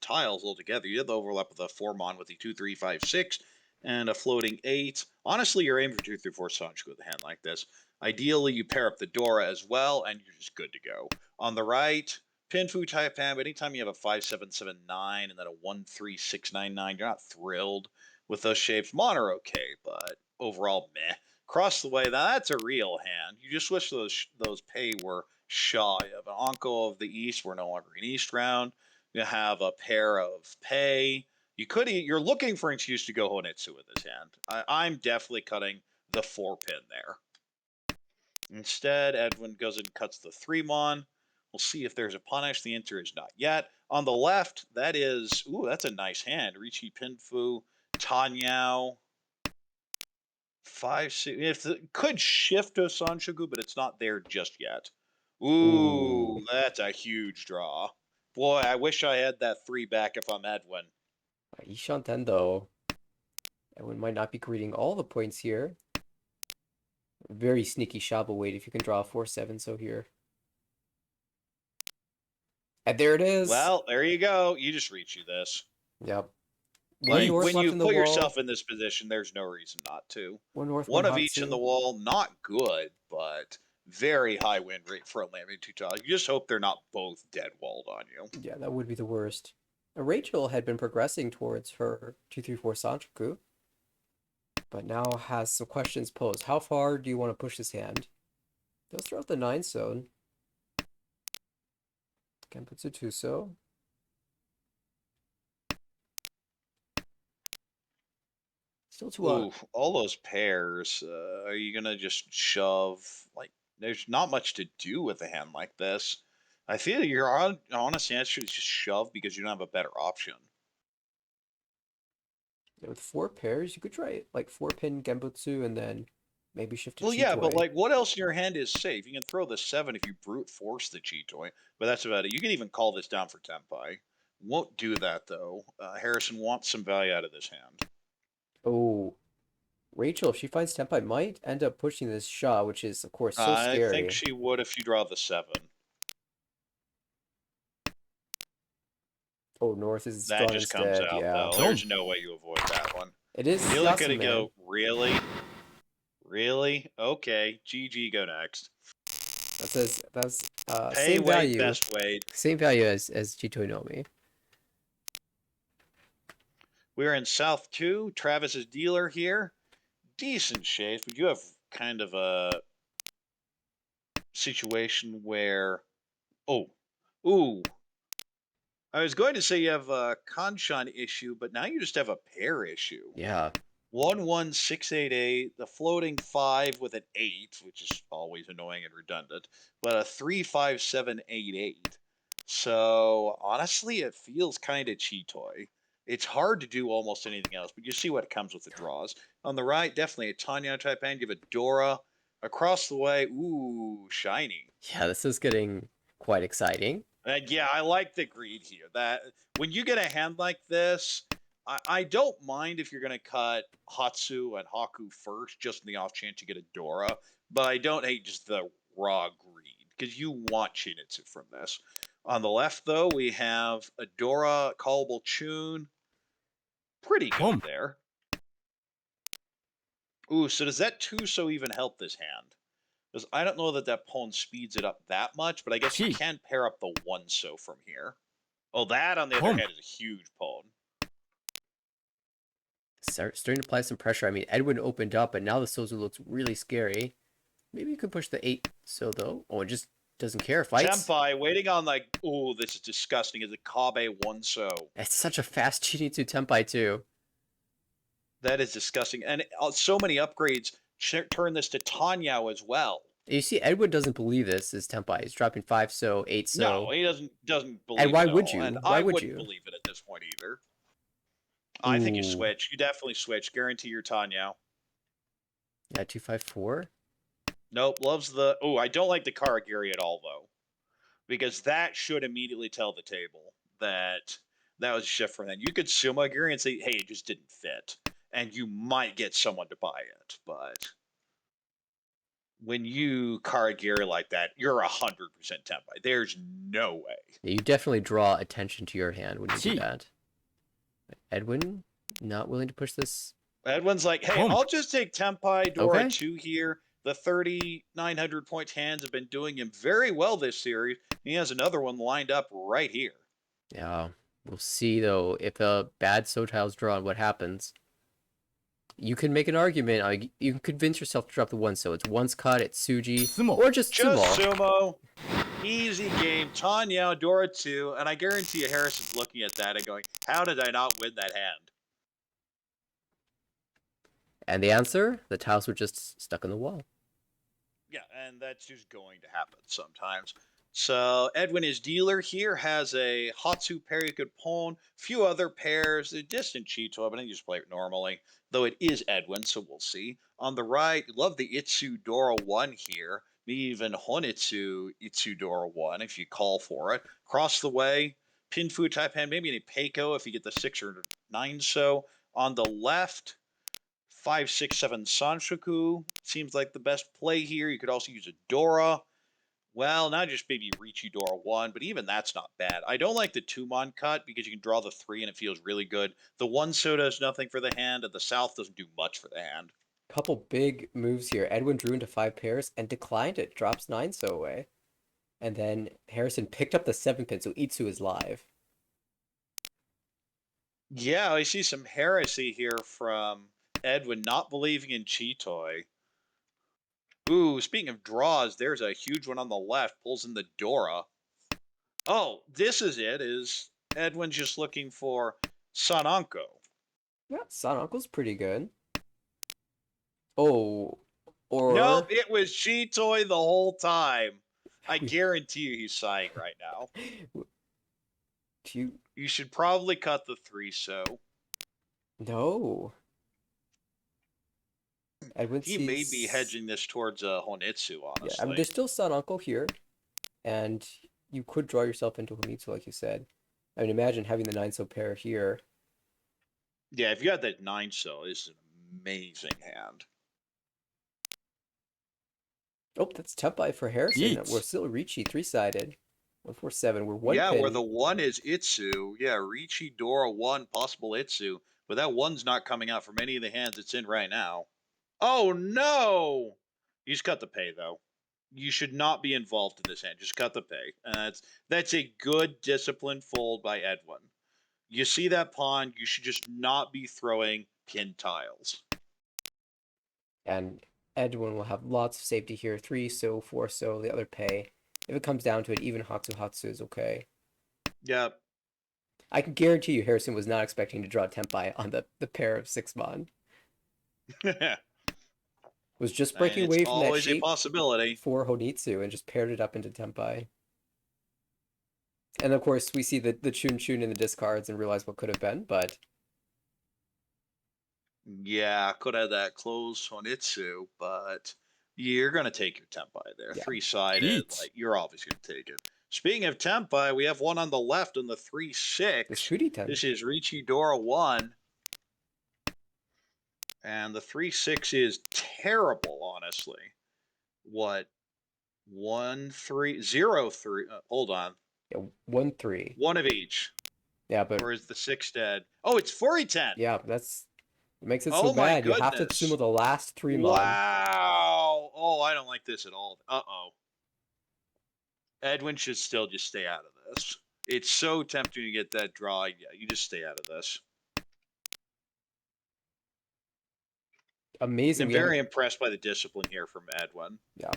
A: tiles altogether. You have the overlap of the 4-mon with the 2, 3, 5, 6, and a floating 8. Honestly, you're aiming for 2, 3, 4 Sancho with a hand like this. Ideally, you pair up the Dora as well, and you're just good to go. On the right, Pinfu type hand, but anytime you have a 5, 7, 7, 9, and then a 1, 3, 6, 9, 9, you're not thrilled with those shapes. Mon are okay, but overall, meh. Cross the way, that's a real hand. You just wish those pay were shy of an Onko of the East. We're no longer in East round. You have a pair of pay. You're looking for an excuse to go Honitsu with this hand. I'm definitely cutting the 4-pin there. Instead, Edwin goes and cuts the 3-mon. We'll see if there's a punish. The answer is not yet. On the left, that's a nice hand. Richi Pinfu, Tanyao. 5, 6. If it could shift to Sanshogu, but it's not there just yet. Ooh, that's a huge draw. Boy, I wish I had that 3 back if I'm Edwin.
B: Ishanten, though. Edwin might not be greeting all the points here. Very sneaky Shaba wait if you can draw a 4-7 so here. And there it is.
A: Well, there you go. You just reach you this.
B: Yep.
A: Like,
B: One north
A: when
B: left
A: you
B: in the
A: put
B: wall.
A: yourself in this position, there's no reason not to.
B: One north,
A: One
B: one
A: of each in
B: Hatsu.
A: the wall, not good, but very high win rate for a landing 2 tiles. You just hope they're not both dead walled on you.
B: Yeah, that would be the worst. Rachel had been progressing towards her 2-3-4 Sanchoku, but now has some questions posed. How far do you want to push this hand? Does throw out the 9 zone. Genputsu Tuso. Still too
A: Ooh, all those pairs. Are you gonna just shove? Like, there's not much to do with a hand like this. I feel your honest answer is just shove because you don't have a better option.
B: with 4 pairs, you could try like 4-pin Genbutsu and then maybe shift to
A: Well, yeah, but
B: Chitoi.
A: like, what else in your hand is safe? You can throw the 7 if you brute force the Chitoi, but that's about it. You can even call this down for Tenpai. Won't do that though. Harrison wants some value out of this hand.
B: Oh, Rachel, if she finds Tenpai, might end up pushing this Sha, which is, of course, so
A: I
B: scary.
A: think she would if you draw the 7.
B: Oh, North is
A: That
B: strong
A: just
B: instead,
A: comes out,
B: yeah.
A: though. There's no way you avoid that one.
B: It is
A: You look at it,
B: Yasuman.
A: go, really? Really? Okay, GG, go next.
B: That's
A: Pay
B: same
A: weight,
B: value.
A: best weight.
B: Same value as Chitoi Nomi.
A: We're in South 2. Travis's dealer here. Decent shades, but you have kind of a situation where... Oh. Ooh. I was going to say you have a Kanshan issue, but now you just have a pair issue.
B: Yeah.
A: 11688, the floating 5 with an 8, which is always annoying and redundant, but a 35788. So honestly, it feels kind of Cheetoy. It's hard to do almost anything else, but you see what comes with the draws. On the right, definitely a Tanya type hand. You have a Dora. Across the way, ooh, shiny.
B: Yeah, this is getting quite exciting.
A: And yeah, I like the greed here. That when you get a hand like this, I don't mind if you're going to cut Hatsu and Haku first, just in the off chance you get a Dora. But I don't hate just the raw greed, because you want Shinitsu from this. On the left, though, we have a Dora, Callable Chun. Pretty good there. Ooh, so does that Tuso even help this hand? Because I don't know that that pawn speeds it up that much, but I guess you can pair up the 1-so from here. Oh, that, on the other hand, is a huge pawn.
B: Starting to apply some pressure. I mean, Edwin opened up, but now the Sozu looks really scary. Maybe you could push the 8-so, though. Oh, it just doesn't care. Fights.
A: Tenpai, waiting on, like, oh, this is disgusting. Is a Kabe 1-so.
B: It's such a fast Chinitsu Tenpai, too.
A: That is disgusting. And so many upgrades turn this to Tanyao as well.
B: You see, Edwin doesn't believe this is Tenpai. He's dropping 5-so, 8-so.
A: No, he doesn't believe it.
B: And why would you?
A: And
B: Why
A: I
B: would
A: wouldn't
B: you?
A: believe it at this point either. I think you switch. You definitely switch. Guarantee your Tanyao.
B: Yeah, 254.
A: Nope, loves the... Oh, I don't like the Karagiri at all, though. Because that should immediately tell the table that that was a shift from that. You could Suma Giri and say, hey, it just didn't fit. And you might get someone to buy it, but... when you card Gary like that, you're 100% Tempai. There's no way.
B: Yeah, you definitely draw attention to your hand when you do
C: Gee.
B: that. Edwin, not willing to push this.
A: Edwin's like, hey,
C: Boom.
A: I'll just take Tempai Dora
B: Okay.
A: 2 here. The 3,900 point hands have been doing him very well this series. He has another one lined up right here.
B: Yeah, we'll see though if a bad Sotile's drawn, what happens. You can make an argument. You can convince yourself to drop the one. So it's once cut, it's Suji,
C: Sumo.
B: or just
A: Sumo. Easy game. Tanya, Dora 2. And I guarantee you Harrison's looking at that and going, how did I not win that hand?
B: And the answer, the tiles were just stuck in the wall.
A: Yeah, and that's just going to happen sometimes. So Edwin, his dealer here, has a Hatsu pair you could pawn, few other pairs, a distant Cheeto, but I think you just play it normally, though it is Edwin, so we'll see. On the right, love the Itsu Dora 1 here, maybe even Honitsu Itsu Dora 1 if you call for it. Across the way, Pinfu type hand, maybe any Peiko if you get the 6 or 9 so. On the left, 5, 6, 7 Sanshoku seems like the best play here. You could also use a Dora. Well, not just maybe Riichi Dora 1, but even that's not bad. I don't like the 2-mon cut because you can draw the 3 and it feels really good. The 1 so does nothing for the hand, and the South doesn't do much for the hand.
B: Couple big moves here. Edwin drew into 5 pairs and declined it. Drops 9 so away. And then Harrison picked up the 7 pin, so Itsu is live.
A: Yeah, I see some heresy here from Edwin not believing in Chitoy. Ooh, speaking of draws, there's a huge one on the left. Pulls in the Dora. Oh, this is it. Is Edwin just looking for Sananko?
B: Yeah, Son Uncle's pretty good. Oh, or...
A: Nope, it was Chitoy the whole time. I guarantee you he's sighing right now. You should probably cut the 3 so.
B: No. Edwin
A: He may be hedging this towards Honitsu, honestly.
B: Yeah, I mean, there's still Son Uncle here, and you could draw yourself into Honitsu, like you said. I mean, imagine having the 9 so pair here.
A: Yeah, if you got that 9 so, this is an amazing hand.
B: Oh, that's Tempai for Harrison.
C: Yeet.
B: We're still Ricci 3-sided. 147. We're one
A: Yeah,
B: pin.
A: where the 1 is Itsu. Yeah, Riichi Dora 1, possible Itsu. But that 1's not coming out from any of the hands it's in right now. Oh, no! You just cut the pay, though. You should not be involved in this hand. Just cut the pay. That's a good disciplined fold by Edwin. You see that pawn, you should just not be throwing pin tiles.
B: And Edwin will have lots of safety here. 3 so, 4 so, the other pay. If it comes down to it, even Hatsu is okay.
A: Yep.
B: I can guarantee you Harrison was not expecting to draw Tempai on the pair of 6-mon. Was just breaking away from that
A: always
B: shape
A: a possibility
B: for Honitsu and just paired it up into Tempai. And of course, we see the Chun Chun in the discards and realize what could have been, but...
A: Yeah, could have that close Honitsu, but you're going to take your Tempai there.
B: Yeah.
A: 3-sided, like, you're obviously going to take it. Speaking of Tempai, we have one on the left on the 3-6. This is Riichi Dora 1. And the 3-6 is terrible, honestly. What? 1-3, 0-3. Hold on.
B: Yeah, 1-3.
A: One of each.
B: Yeah, but...
A: Or is the 6 dead? Oh, it's 4-10.
B: Yeah, that's... It makes it so bad. You have to sumo the last 3-mon.
A: Wow. Oh, I don't like this at all. Uh-oh. Edwin should still just stay out of this. It's so tempting to get that draw. Yeah, you just stay out of this.
B: Amazing.
A: I'm very impressed by the discipline here from Edwin.
B: Yeah.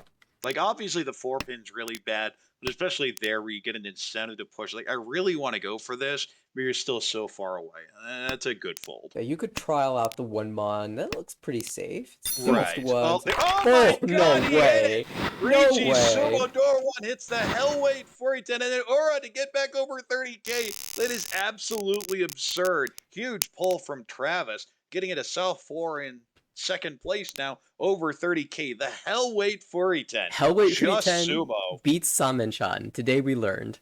A: Like, obviously, the 4-pin's really bad, but especially there where you get an incentive to push. Like, I really want to go for this, but you're still so far away. That's a good fold.
B: Yeah, you could trial out the 1-mon. That looks pretty safe.
A: Right.
B: Oh,
A: my God,
B: no way.
A: Riichi
B: No way.
A: Sumo Dora 1 hits the hell weight 4-10, and then Aura to get back over 30K. That is absolutely absurd. Huge pull from Travis, getting it a South 4 in second place now, over 30K. The Hellweight 4-10.
B: Hellweight
A: just
B: 4-10
A: sumo.
B: beats Samenchan. Today we learned.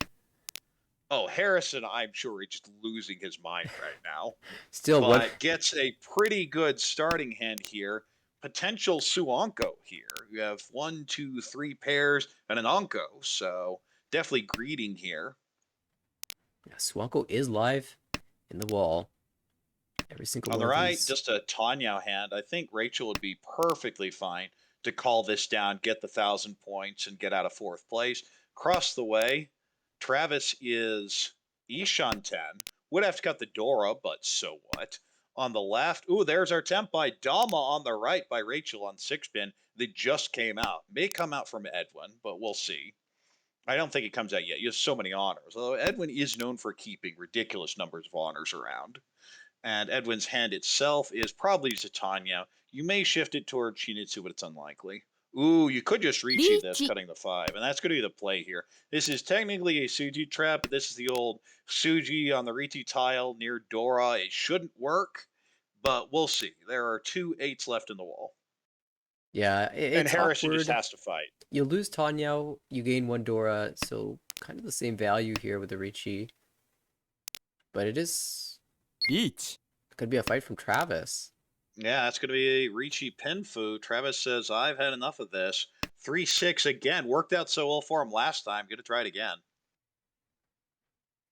A: Oh, Harrison, I'm sure he's just losing his mind right now.
B: Still,
A: but gets a pretty good starting hand here potential Suonko here. You have 1, 2, 3 pairs and an Onko, so definitely greeting here.
B: Yeah, Swanko is live in the wall. Every single
A: On
B: one
A: the
B: of
A: right,
B: these.
A: just a Tanya hand. I think Rachel would be perfectly fine to call this down, get the 1,000 points, and get out of fourth place. Across the way, Travis is Ishan 10. Would have to cut the Dora, but so what? On the left, ooh, there's our temp by Dama on the right by Rachel on 6-pin. They just came out. May come out from Edwin, but we'll see. I don't think it comes out yet. You have so many honors. Although Edwin is known for keeping ridiculous numbers of honors around. And Edwin's hand itself is probably Titania. You may shift it toward Chinitsu, but it's unlikely. Ooh, you could just Ricci this, cutting the 5, and that's going to be the play here. This is technically a Suji trap, but this is the old Suji on the Ricci tile near Dora. It shouldn't work, but we'll see. There are 2 8s left in the wall.
B: Yeah,
A: And
B: it's
A: Harrison
B: awkward.
A: just has to fight.
B: You lose Tanyao, you gain one Dora, so kind of the same value here with the Ricci. But it is
C: Each.
B: could be a fight from Travis.
A: Yeah, that's going to be a Ricci Penfu. Travis says, I've had enough of this. 3-6 again. Worked out so well for him last time. Going to try it again.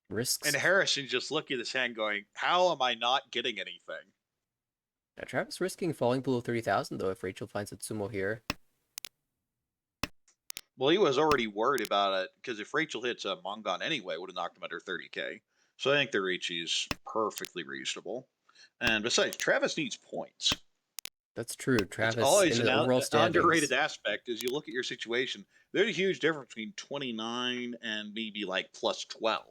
B: Risks.
A: And Harrison's just looking at this hand going, how am I not getting anything?
B: Yeah, Travis risking falling below 30,000 though if Rachel finds Atsumo here.
A: Well, he was already worried about it because if Rachel hits a Mongon anyway, it would have knocked him under 30K. So I think the Ricci is perfectly reasonable. And besides, Travis needs points.
B: That's true.
A: It's
B: Travis
A: always
B: in the
A: an
B: overall standings.
A: underrated aspect is you look at your situation. There's a huge difference between 29 and maybe like plus 12.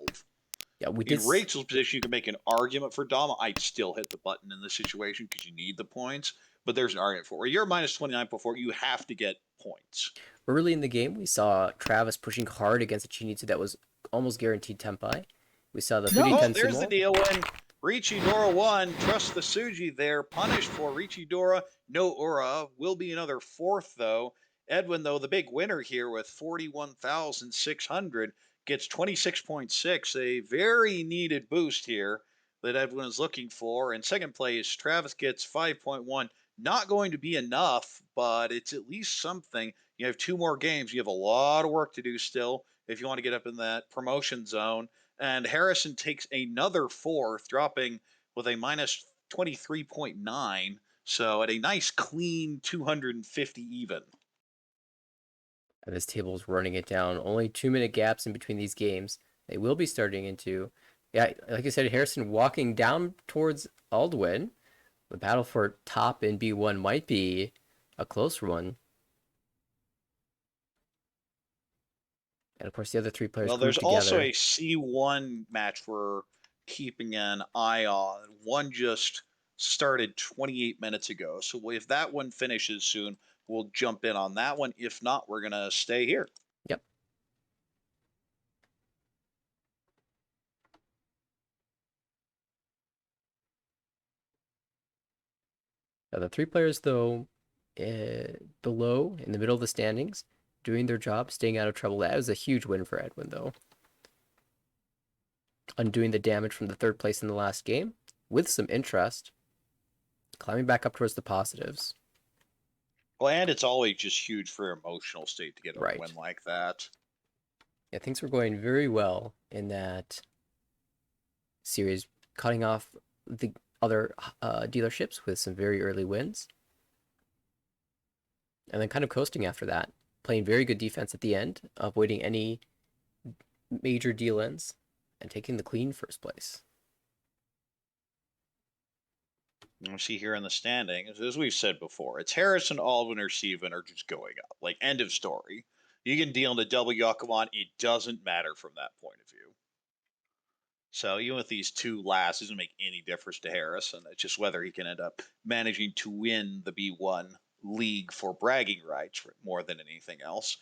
B: Yeah, we
A: In
B: did.
A: Rachel's position, you can make an argument for Dama. I'd still hit the button in this situation because you need the points. But there's an argument for it. You're minus 29 before, you have to get points.
B: Early in the game, we saw Travis pushing hard against a Chinitsu that was almost guaranteed Tempai. We saw the 3D
A: There's the
B: Tensumo.
A: deal when Ricci Dora won. Trust the Suji there. Punished for Ricci Dora. No Ura. Will be another 4th, though. Edwin, though, the big winner here with 41,600, gets 26.6. A very needed boost here that Edwin is looking for. In second place, Travis gets 5.1. Not going to be enough, but it's at least something. You have 2 more games. You have a lot of work to do still if you want to get up in that promotion zone. And Harrison takes another 4th, dropping with a minus 23.9. So at a nice clean 250 even.
B: And this table is running it down. Only 2-minute gaps in between these games. They will be starting into, yeah, like I said, Harrison walking down towards Aldwin. The battle for top in B1 might be a close one. And of course, the other 3 players
A: Well,
B: group
A: there's also
B: together.
A: a C1 match we're keeping an eye on. One just started 28 minutes ago. So if that one finishes soon, we'll jump in on that one. If not, we're going to stay here.
B: Yep. Now, the 3 players, though, below in the middle of the standings, doing their job, staying out of trouble. That was a huge win for Edwin, though. Undoing the damage from the 3rd place in the last game with some interest, climbing back up towards the positives.
A: Well, and it's always just huge for your emotional state to get a
B: Right.
A: win like that.
B: Yeah, things were going very well in that series, cutting off the other dealerships with some very early wins. And then kind of coasting after that, playing very good defense at the end, avoiding any major deal ends, and taking the clean first place.
A: You see here in the standings, as we've said before, it's Harrison, Aldwin, or Steven are just going up. Like, end of story. You can deal in the double Yakuman, it doesn't matter from that point of view. So even with these 2 last, it doesn't make any difference to Harrison. It's just whether he can end up managing to win the B1 league for bragging rights more than anything else.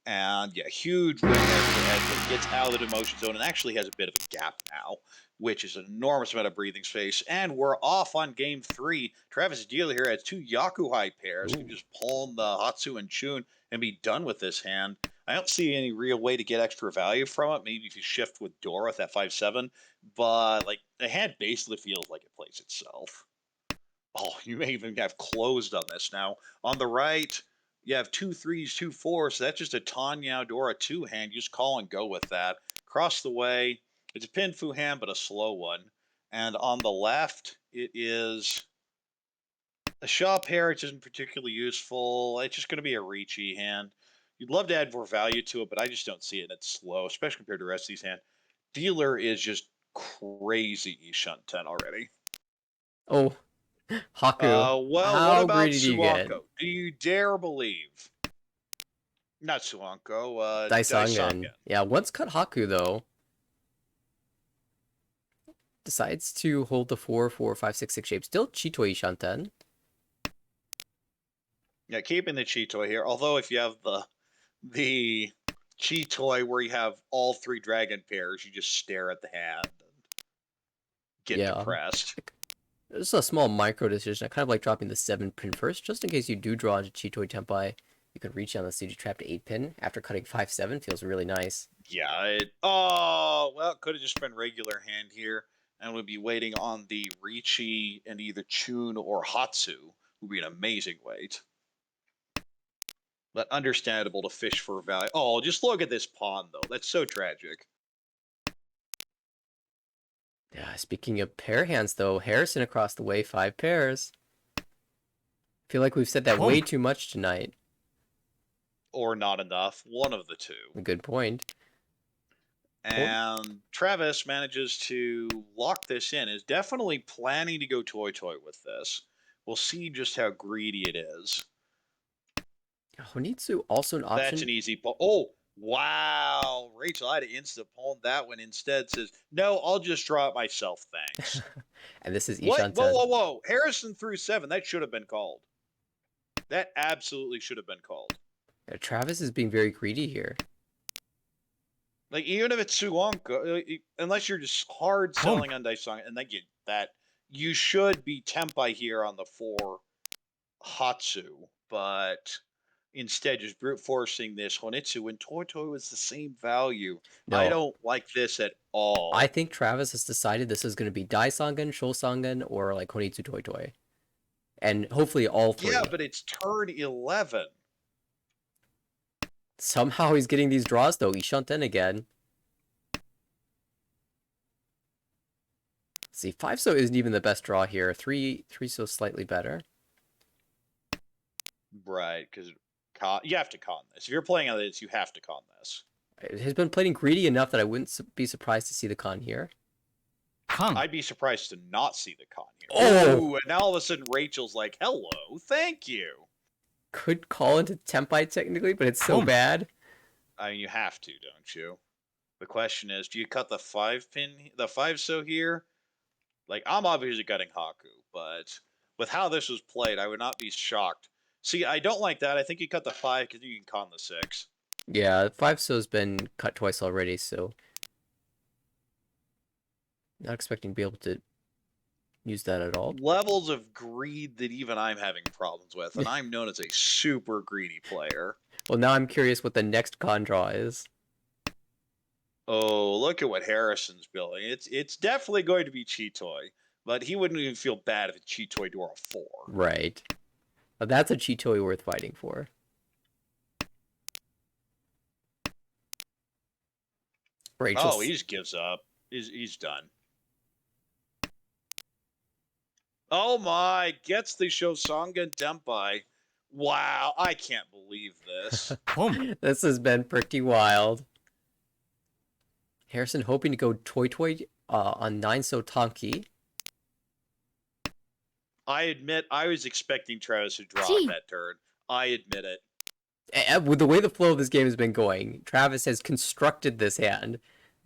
A: And yeah, huge win there for Edwin. Gets out of the demotion zone and actually has a bit of a gap now, which is an enormous amount of breathing space. And we're off on game 3. Travis Dealer here has 2 Yakuhai pairs. Can just palm the Hatsu and Chun and be done with this hand. I don't see any real way to get extra value from it. Maybe if you shift with Dora with that 5-7, but like the hand basically feels like it plays itself. Oh, you may even have closed on this. Now, on the right, you have 2 3s, 2 4s. So that's just a Tanya Dora 2 hand. You just call and go with that. Across the way, it's a pin fu hand, but a slow one. And on the left, it is a Shaw pair, which isn't particularly useful. It's just going to be a Ricci hand. You'd love to add more value to it, but I just don't see it. And it's slow, especially compared to the rest of these hands. Dealer is just crazy Shunt 10 already.
B: Oh, Haku.
A: Well, what
B: How
A: about
B: greedy do you get?
A: Suanko? Do you dare believe? Not Suanko,
B: Daisangan.
A: Daisangan.
B: Yeah, once cut Haku, though, decides to hold the 4, 4, 5, 6, 6 shape. Still Chitoi Shanten.
A: Yeah, keeping the Chitoi here. Although if you have the Chitoi where you have all 3 dragon pairs, you just stare at the hand and get depressed.
B: It's a small micro decision. I kind of like dropping the 7 pin first, just in case you do draw into Chitoi Tenpai. You can reach down the CG trap to 8 pin after cutting 5, 7. Feels really nice.
A: Yeah. Oh, well, it could have just been regular hand here, and would be waiting on the Ricci and either Chun or Hatsu. Would be an amazing wait. But understandable to fish for value. Oh, just look at this pawn, though. That's so tragic.
B: Yeah, speaking of pair hands, though, Harrison across the way, 5 pairs. I feel like we've said that way too much tonight.
A: Or not enough. One of the two.
B: A good point.
A: And Travis manages to lock this in. Is definitely planning to go toy with this. We'll see just how greedy it is.
B: Honitsu also an option.
A: That's an easy pawn. Oh, wow. Rachel, I had to instant pawn that one. Instead says, no, I'll just draw it myself. Thanks.
B: And this is
A: What?
B: Ishan-ten.
A: Whoa. Harrison threw 7. That should have been called. That absolutely should have been called.
B: Yeah, Travis is being very greedy here.
A: Like, even if it's Suanko, unless you're just hard selling on Daisang, and you should be Tempai here on the 4 Hatsu, but instead just brute forcing this Honitsu when Toitoi was the same value.
B: No,
A: I don't like this at all.
B: I think Travis has decided this is going to be Daisangan, Shosangan, or like Honitsu Toitoi. And hopefully all 3.
A: Yeah, but it's turn 11.
B: Somehow he's getting these draws, though. Ishan-ten again. See, 5 so isn't even the best draw here. 3 so slightly better.
A: Right, because you have to con this. If you're playing on this, you have to con this.
B: It has been playing greedy enough that I wouldn't be surprised to see the con here.
A: I'd be surprised to not see the con here.
B: Oh!
A: Ooh, and now all of a sudden Rachel's like, hello, thank you.
B: Could call into Tempai technically, but it's so bad.
A: I mean, you have to, don't you? The question is, do you cut the 5 so here? Like, I'm obviously cutting Haku, but with how this was played, I would not be shocked. See, I don't like that. I think you cut the 5 because you can con the 6.
B: Yeah, 5 so's been cut twice already, so not expecting to be able to use that at all.
A: Levels of greed that even I'm having problems with, and I'm known as a super greedy player.
B: Well, now I'm curious what the next con draw is.
A: Oh, look at what Harrison's building. It's definitely going to be Chitoi, but he wouldn't even feel bad if it's Chitoi Dora 4.
B: Right. Now that's a Chitoi worth fighting for. Rachel's...
A: Oh, he just gives up. He's done. Oh my, gets the Shosangan Tempai. Wow, I can't believe this.
B: This has been pretty wild. Harrison hoping to go Toitoi on 9 so Tonki.
A: I admit I was expecting Travis to drop that turn. I admit it.
B: And with the way the flow of this game has been going, Travis has constructed this hand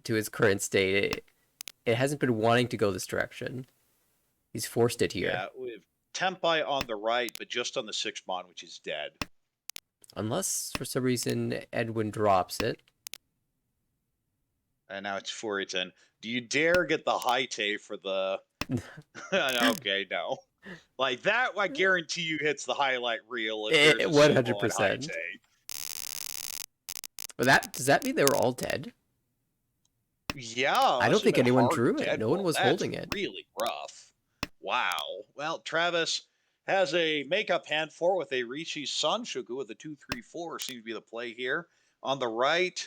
B: to its current state. It hasn't been wanting to go this direction. He's forced it here.
A: Yeah, with Tempai on the right, but just on the 6 mon, which is dead. Unless,
B: for some reason, Edwin drops it.
A: And now it's 4-10. Do you dare get the high tay for the... Okay, no. Like, that, I guarantee you hits the highlight reel.
B: 100%. But does that mean they were all dead?
A: Yeah.
B: I don't think anyone drew it. No one was holding it.
A: Really rough. Wow. Well, Travis has a makeup hand four with a Rishi Sanshuku with a 2-3-4 seems to be the play here. On the right,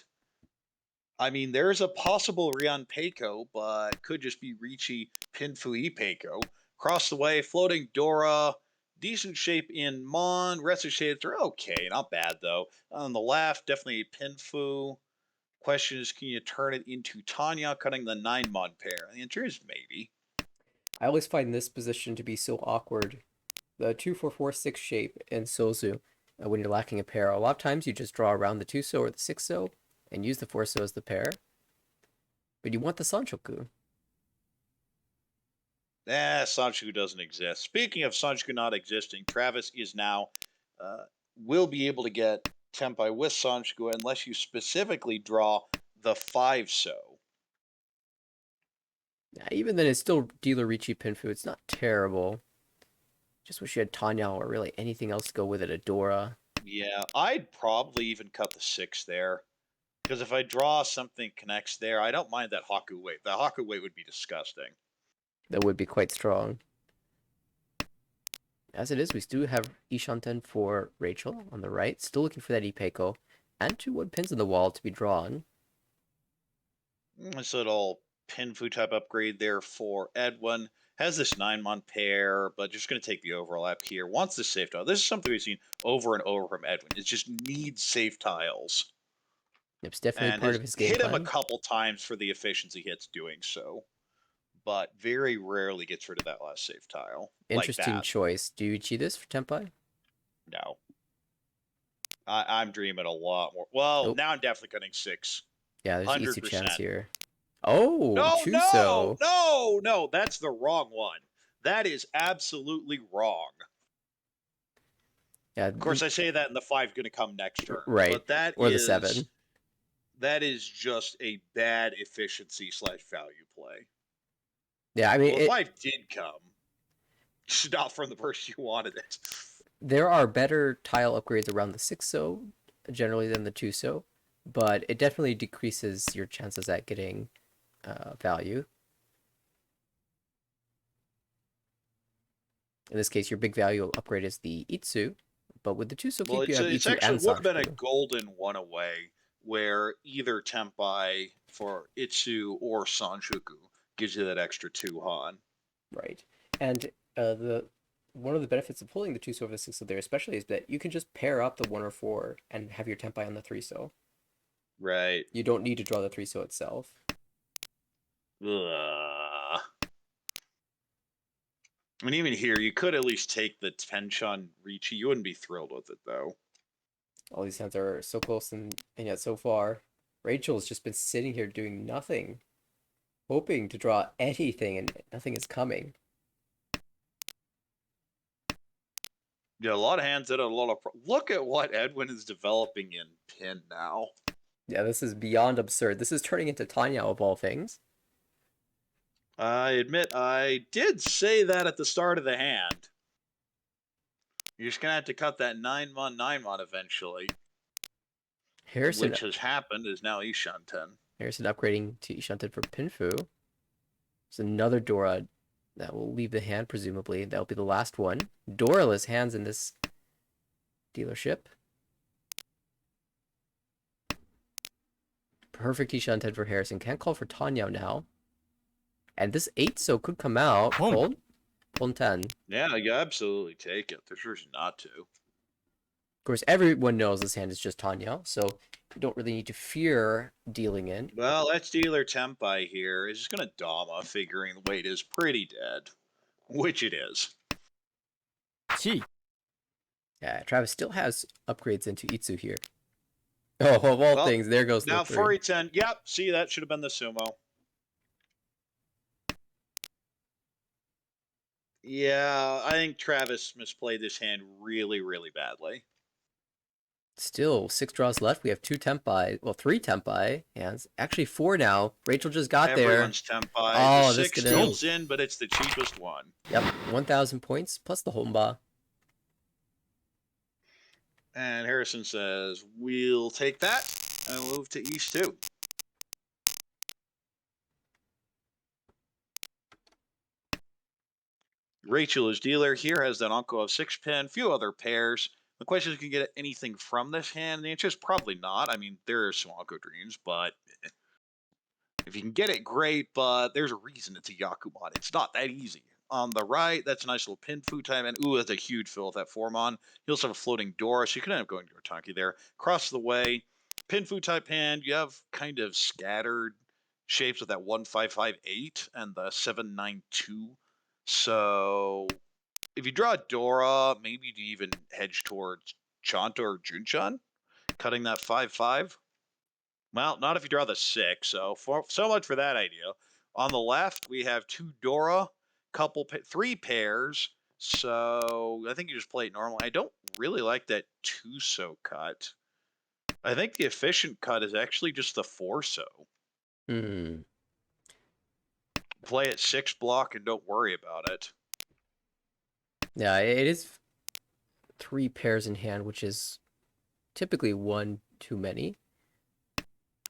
A: I mean, there's a possible Rion Peiko, but could just be Ricci Pinfui Peiko. Across the way, floating Dora, decent shape in Mon. Rest of shapes are okay, not bad though. On the left, definitely Pinfu. Question is, can you turn it into Tanya, cutting the 9-Mon pair? And the answer is maybe.
B: I always find this position to be so awkward. The 2-4-4-6 shape in Sozu, when you're lacking a pair, a lot of times you just draw around the 2-so or the 6-so and use the 4-so as the pair. But you want the Sanchoku.
A: Sanchoku doesn't exist. Speaking of Sanchoku not existing, Travis is now will be able to get Tempai with Sanchoku unless you specifically draw the 5-so.
B: Even then, it's still Dealer Ricci Pinfu. It's not terrible. Just wish you had Tanya or really anything else to go with it. Adora.
A: Yeah, I'd probably even cut the 6 there. Because if I draw something connects there, I don't mind that Haku weight. The Haku weight would be disgusting.
B: That would be quite strong. As it is, we do have Ishanten for Rachel on the right. Still looking for that Ipeiko. And 2 wood pins in the wall to be drawn.
A: This little Pinfu type upgrade there for Edwin. Has this 9-Mon pair, but just going to take the overlap here. Wants the safe tile. This is something we've seen over and over from Edwin. It just needs safe tiles.
B: It's definitely
A: And
B: part of his game
A: hit
B: plan.
A: him a couple times for the efficiency hits doing so. But very rarely gets rid of that last safe tile.
B: Interesting
A: like
B: choice. Do you cheat this for Tempai?
A: No. I'm dreaming a lot more. Well,
B: Oh.
A: now I'm definitely cutting 6.
B: Yeah, there's an easy
A: 100%.
B: chance here. Oh,
A: No,
B: 2-so.
A: no, that's the wrong one. That is absolutely wrong.
B: Yeah,
A: Of course, I say that, and the 5 going to come next turn.
B: right.
A: But that
B: or
A: is
B: the 7.
A: That is just a bad efficiency / value play.
B: Yeah, I mean,
A: Well, the 5 did come. Just not from the person you wanted it.
B: There are better tile upgrades around the 6-so generally than the 2-so, but it definitely decreases your chances at getting value. In this case, your big value upgrade is the Itsu, but with the 2-so
A: Well,
B: keep, you have
A: it's
B: Itsu
A: actually
B: and
A: would have been a
B: Sanchoku.
A: golden one away where either Tempai for Itsu or Sanshuku gives you that extra 2 Han.
B: Right. And the one of the benefits of pulling the 2-so over the 6-so there especially is that you can just pair up the 1 or 4 and have your Tempai on the 3-so.
A: Right.
B: You don't need to draw the 3-so itself.
A: Ugh. I mean, even here, you could at least take the Tenshon Ricci. You wouldn't be thrilled with it, though.
B: All these hands are so close and yet so far. Rachel's just been sitting here doing nothing, hoping to draw anything, and nothing is coming.
A: Yeah, a lot of hands that a lot of. Look at what Edwin is developing in Pin now.
B: Yeah, this is beyond absurd. This is turning into Tanya of all things.
A: I admit I did say that at the start of the hand. You're just gonna have to cut that 9-Mon eventually.
B: Harrison,
A: Which has happened is now Ishanten.
B: Harrison upgrading to Ishanten for Pinfu. There's another Dora that will leave the hand, presumably. That'll be the last one. Doraless hands in this dealership. Perfect Ishanten for Harrison. Can't call for Tanya now. And this 8-so could come out. Hold. Hold 10.
A: Yeah, you absolutely take it. There's reason not to.
B: Of course, everyone knows this hand is just Tanya, so you don't really need to fear dealing in.
A: Well, that's dealer Tempai here. Is just gonna Dama, figuring the weight is pretty dead. Which it is.
C: Chi.
B: Yeah, Travis still has upgrades into Itsu here. Oh, of all things, there goes the
A: Now
B: 3.
A: 4-10. Yep, see, that should have been the sumo. Yeah, I think Travis misplayed this hand really, really badly.
B: Still, 6 draws left. We have 2 Tempai. Well, 3 Tempai hands. Actually, 4 now. Rachel just got
A: Everyone's
B: there.
A: Tempai.
B: Oh,
A: The
B: this
A: 6
B: gonna-
A: deals in, but it's the cheapest one.
B: Yep, 1,000 points plus the Homba.
A: And Harrison says, we'll take that and move to East 2. Rachel is dealer here, has that Uncle of 6 pin, few other pairs. The question is, can you get anything from this hand? The answer is probably not. I mean, there are some Uncle dreams, but if you can get it, great, but there's a reason it's a Yakuman. It's not that easy. On the right, that's a nice little pin food time, and ooh, that's a huge fill with that Formon. You also have a floating Dora, so you could end up going to Otanki there. Across the way, pin food type hand, you have kind of scattered shapes with that 1558 and the 792. So if you draw Dora, maybe you even hedge towards Chanta or Junchan, cutting that 5/5. Well, not if you draw the 6. So much for that idea. On the left, we have 2 Dora, 3 pairs. So I think you just play it normal. I don't really like that 2-so cut. I think the efficient cut is actually just the 4-so.
B: Hmm.
A: Play it 6 block and don't worry about it.
B: Yeah, it is 3 pairs in hand, which is typically 1 too many.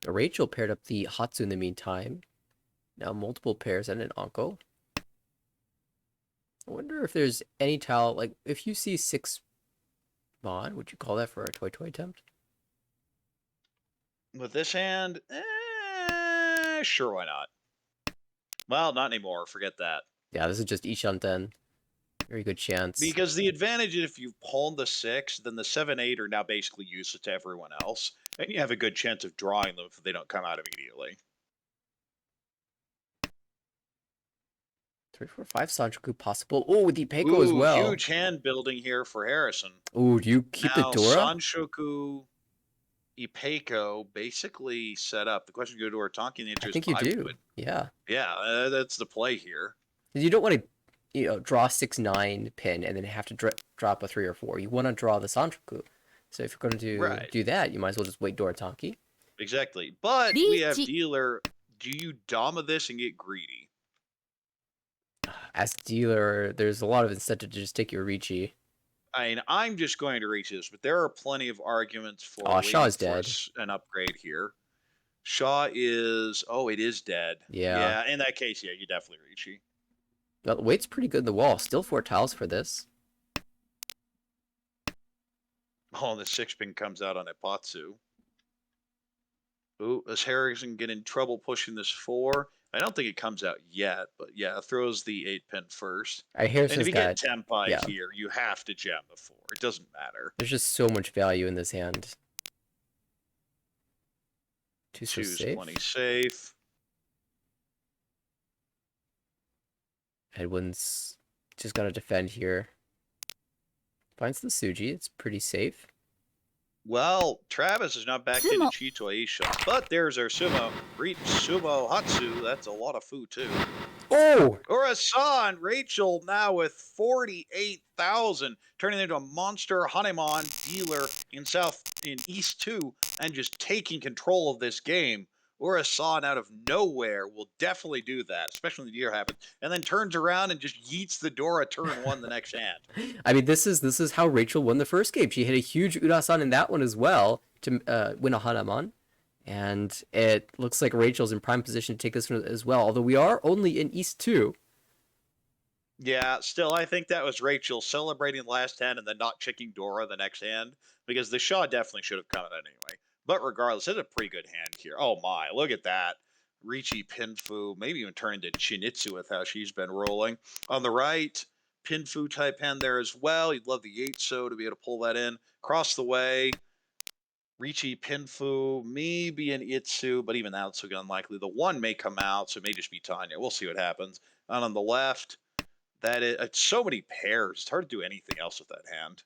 B: Rachel paired up the Hatsu in the meantime. Now multiple pairs and an Anko. I wonder if there's any tile, like, if you see 6 Mon, would you call that for a toy attempt?
A: With this hand, sure, why not? Well, not anymore. Forget that.
B: Yeah, this is just Ishanten. Very good chance.
A: Because the advantage is if you pawn the 6, then the 7/8 are now basically useless to everyone else, and you have a good chance of drawing them if they don't come out immediately.
B: 3, 4, 5 Sanchoku possible. Oh, with the Peiko as well.
A: Huge hand building here for Harrison.
B: Oh, do you keep
A: now,
B: the Dora?
A: Sanshoku Ipeiko basically set up. The question go to Otanki, and the answer
B: I
A: is
B: think you
A: I
B: do.
A: would.
B: Yeah.
A: Yeah, that's the play here.
B: You don't want to, draw 6/9 pin and then have to drop a 3 or 4. You want to draw the Sanchoku. So if you're going to do that, you might as well just wait Doratanki.
A: Exactly. But we have dealer. Do you Dama this and get greedy?
B: As dealer, there's a lot of incentive to just take your Ricci.
A: I mean, I'm just going to reach this, but there are plenty of arguments for
B: Shaw is dead.
A: An upgrade here. Shaw is it is dead.
B: Yeah.
A: In that case, yeah, you definitely Ricci.
B: The weight's pretty good in the wall. Still 4 tiles for this.
A: Oh, the 6-pin comes out on Epatsu. Ooh, does Harrison get in trouble pushing this 4? I don't think it comes out yet, but yeah, throws the 8-pin first. And if you get Tenpai here, you have to jam the 4. It doesn't matter.
B: There's just so much value in this hand. 2's safe.
A: 20 safe.
B: Edwin's just got to defend here. Finds the Suji. It's pretty safe.
A: Well, Travis is not back into Chito Aisha, but there's our Sumo. Sumo Hatsu. That's a lot of food, too.
B: Oh!
A: Urasan, Rachel now with 48,000, turning into a monster Hanemon dealer in East 2 and just taking control of this game. Urasan out of nowhere will definitely do that, especially when the deer happens, and then turns around and just yeets the Dora turn 1 the next hand.
B: I mean, this is how Rachel won the first game. She hit a huge Urasan in that one as well to win a Hanemon. And it looks like Rachel's in prime position to take this one as well, although we are only in East 2.
A: Yeah, still, I think that was Rachel celebrating the last hand and then not checking Dora the next hand, because the Shaw definitely should have come out anyway. But regardless, it's a pretty good hand here. Oh my, look at that. Ricci, Pinfu, maybe even turn into Chinitsu with how she's been rolling. On the right, Pinfu type hand there as well. You'd love the 8-so to be able to pull that in. Across the way, Ricci, Pinfu, maybe an Itsu, but even that's unlikely. The 1 may come out, so it may just be Tanya. We'll see what happens. And on the left, that is it's so many pairs. It's hard to do anything else with that hand.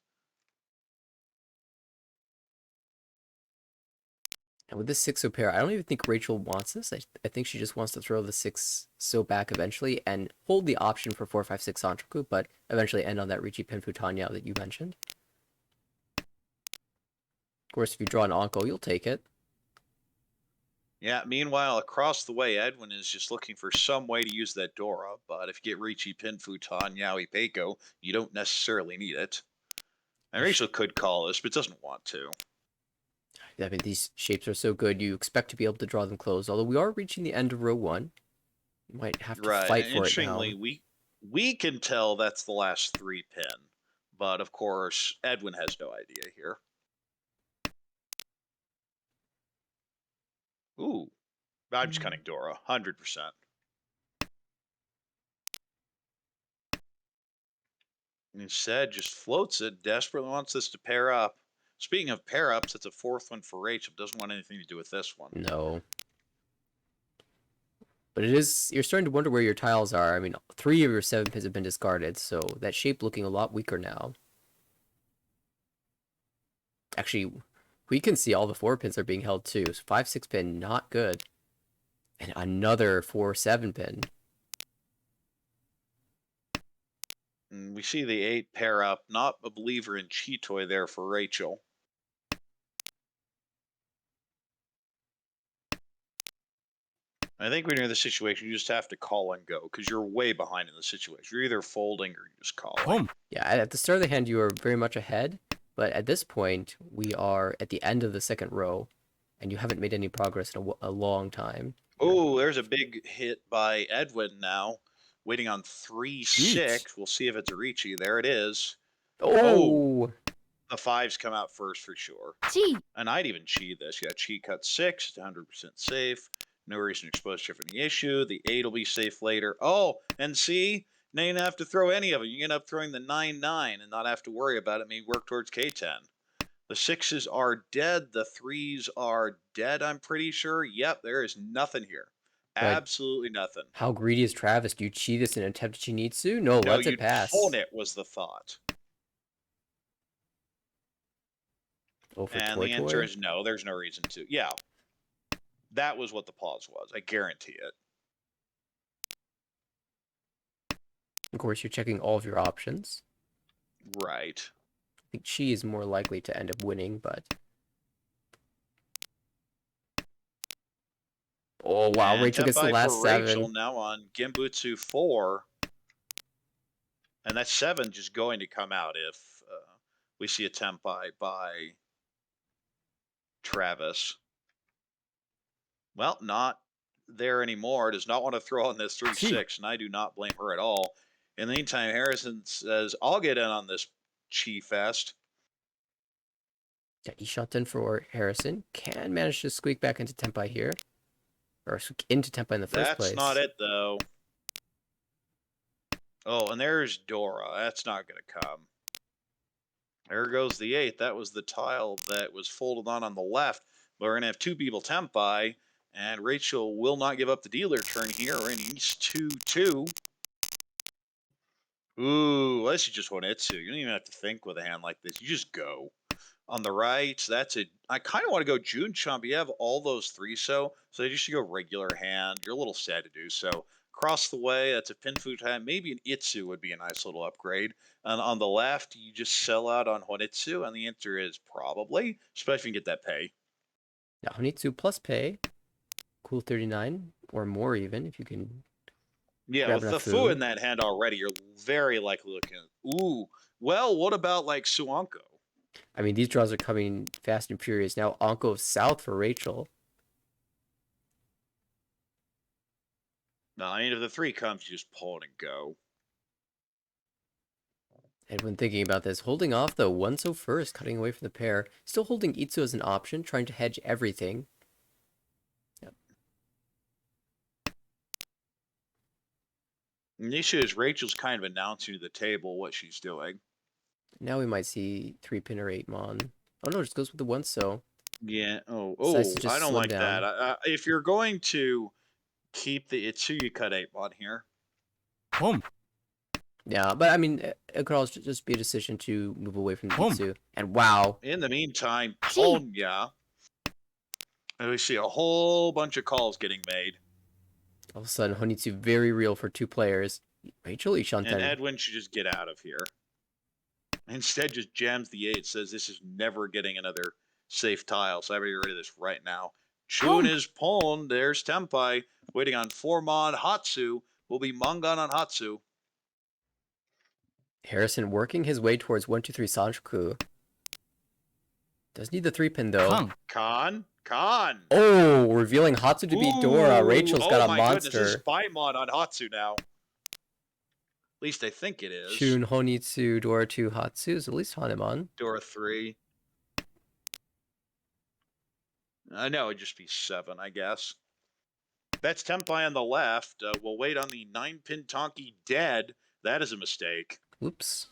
B: And with this 6-so pair, I don't even think Rachel wants this. I think she just wants to throw the 6-so back eventually and hold the option for 4, 5, 6 Sanchoku, but eventually end on that Ricci Pinfu Tanya that you mentioned. Of course, if you draw an Anko, you'll take it.
A: Yeah, meanwhile, across the way, Edwin is just looking for some way to use that Dora, but if you get Ricci, Pinfu, Tanya, Ipeiko, you don't necessarily need it. And Rachel could call this, but doesn't want to.
B: I mean, these shapes are so good, you expect to be able to draw them close. Although we are reaching the end of row 1. You might have to fight for it now.
A: Interestingly, We can tell that's the last 3 pin, but of course, Edwin has no idea here. Ooh, I'm just cutting Dora, 100%. Instead, just floats it, desperately wants this to pair up. Speaking of pair ups, it's a 4th one for Rachel. Doesn't want anything to do with this one.
B: No. But it is, you're starting to wonder where your tiles are. I mean, 3 of your 7 pins have been discarded, so that shape looking a lot weaker now. Actually, we can see all the 4 pins are being held too. So 5, 6 pin, not good. And another 4, 7 pin.
A: And we see the 8 pair up. Not a believer in Cheetoy there for Rachel. I think when you're in the situation, you just have to call and go because you're way behind in the situation. You're either folding or you're just calling.
B: Yeah, at the start of the hand, you are very much ahead. But at this point, we are at the end of the second row, and you haven't made any progress in a long time.
A: Oh, there's a big hit by Edwin now. Waiting on 3-6. We'll see if it's a Ricci. There it is.
B: Oh!
A: The 5s come out first for sure.
D: Cheat.
A: And I'd even cheat this. Yeah, cheat cut 6. It's 100% safe. No reason to expose you for any issue. The 8 will be safe later. Oh, and see? Now you don't have to throw any of them. You end up throwing the 9-9 and not have to worry about it. Maybe work towards K10. The 6s are dead. The 3s are dead, I'm pretty sure. Yep, there is nothing here.
B: But
A: Absolutely nothing.
B: how greedy is Travis? Do you cheat this in an attempt to Chinitsu? No,
A: No,
B: lets it
A: you'd
B: pass.
A: phone it was the thought.
B: Oh, for
A: And
B: Toy
A: the answer
B: Toy?
A: is no. There's no reason to. Yeah. That was what the pause was. I guarantee it.
B: Of course, you're checking all of your options.
A: Right.
B: I think Chi is more likely to end up winning, but... Oh, wow,
A: And
B: Rachel gets the
A: Tenpai
B: last
A: for Rachel
B: 7.
A: now on Gimbutsu 4. And that 7 just going to come out if we see a Tenpai by Travis. Well, not there anymore. Does not want to throw on this 3-6, and I do not blame her at all. In the meantime, Harrison says, I'll get in on this Chi Fest.
B: Yeah, Ishanten for Harrison. Can manage to squeak back into Tenpai here. Or into Tenpai in the first place.
A: That's not it, though. Oh, and there's Dora. That's not going to come. There goes the 8. That was the tile that was folded on the left. But we're going to have 2 people Tenpai. And Rachel will not give up the dealer turn here. We're in East 2-2. Ooh, unless you just want Itsu. You don't even have to think with a hand like this. You just go. On the right, that's it. I kind of want to go June Chump. You have all those 3 so you should go regular hand. You're a little sad to do so. Across the way, that's a Pinfu time. Maybe an Itsu would be a nice little upgrade. And on the left, you just sell out on Honitsu, and the answer is probably, especially if you can get that pay.
B: Yeah, Honitsu plus pay. Cool 39, or more even, if you can.
A: Yeah,
B: grab
A: with the
B: enough
A: Fu
B: food.
A: in that hand already, you're very likely looking at, ooh, well, what about like Suanko?
B: I mean, these draws are coming fast and furious. Now, Anko south for Rachel.
A: No, I mean, if the 3 comes, you just pull it and go.
B: And when thinking about this, holding off though, 1-so first, cutting away from the pair. Still holding Itsu as an option, trying to hedge everything. Yep.
A: And the issue is Rachel's kind of announcing to the table what she's doing.
B: Now we might see 3-pin or 8-mon. Oh no, it just goes with the 1-so.
A: Yeah. Oh,
B: Decides to just
A: I don't
B: slim
A: like
B: down.
A: that. If you're going to keep the Itsu, you cut 8-mon here.
B: Yeah, but I mean, it could also just be a decision to move away from the Itsu. And wow.
A: In the meantime, Ponya. And we see a whole bunch of calls getting made.
B: All of a sudden, Honitsu very real for 2 players. Rachel Ishanten.
A: And Edwin should just get out of here. Instead, just jams the 8, says this is never getting another safe tile, so I better get rid of this right now. Chun is pawned. There's Tenpai. Waiting on 4-mon Hatsu. Will be Mangan on Hatsu.
B: Harrison working his way towards 1-2-3 Sanchoku. Does need the 3-pin though.
A: Khan.
B: Oh, revealing Hatsu to be Dora.
A: Ooh,
B: Rachel's got a
A: my
B: monster.
A: Goodness, this is Spymon on Hatsu now. least I think it is.
B: Shun, Honitsu, Dora 2, Hatsu is at least Hanemon.
A: Dora 3. No, it'd just be 7, I guess. That's Tenpai on the left. We'll wait on the 9-pin Tonki dead. That is a mistake.
B: Oops.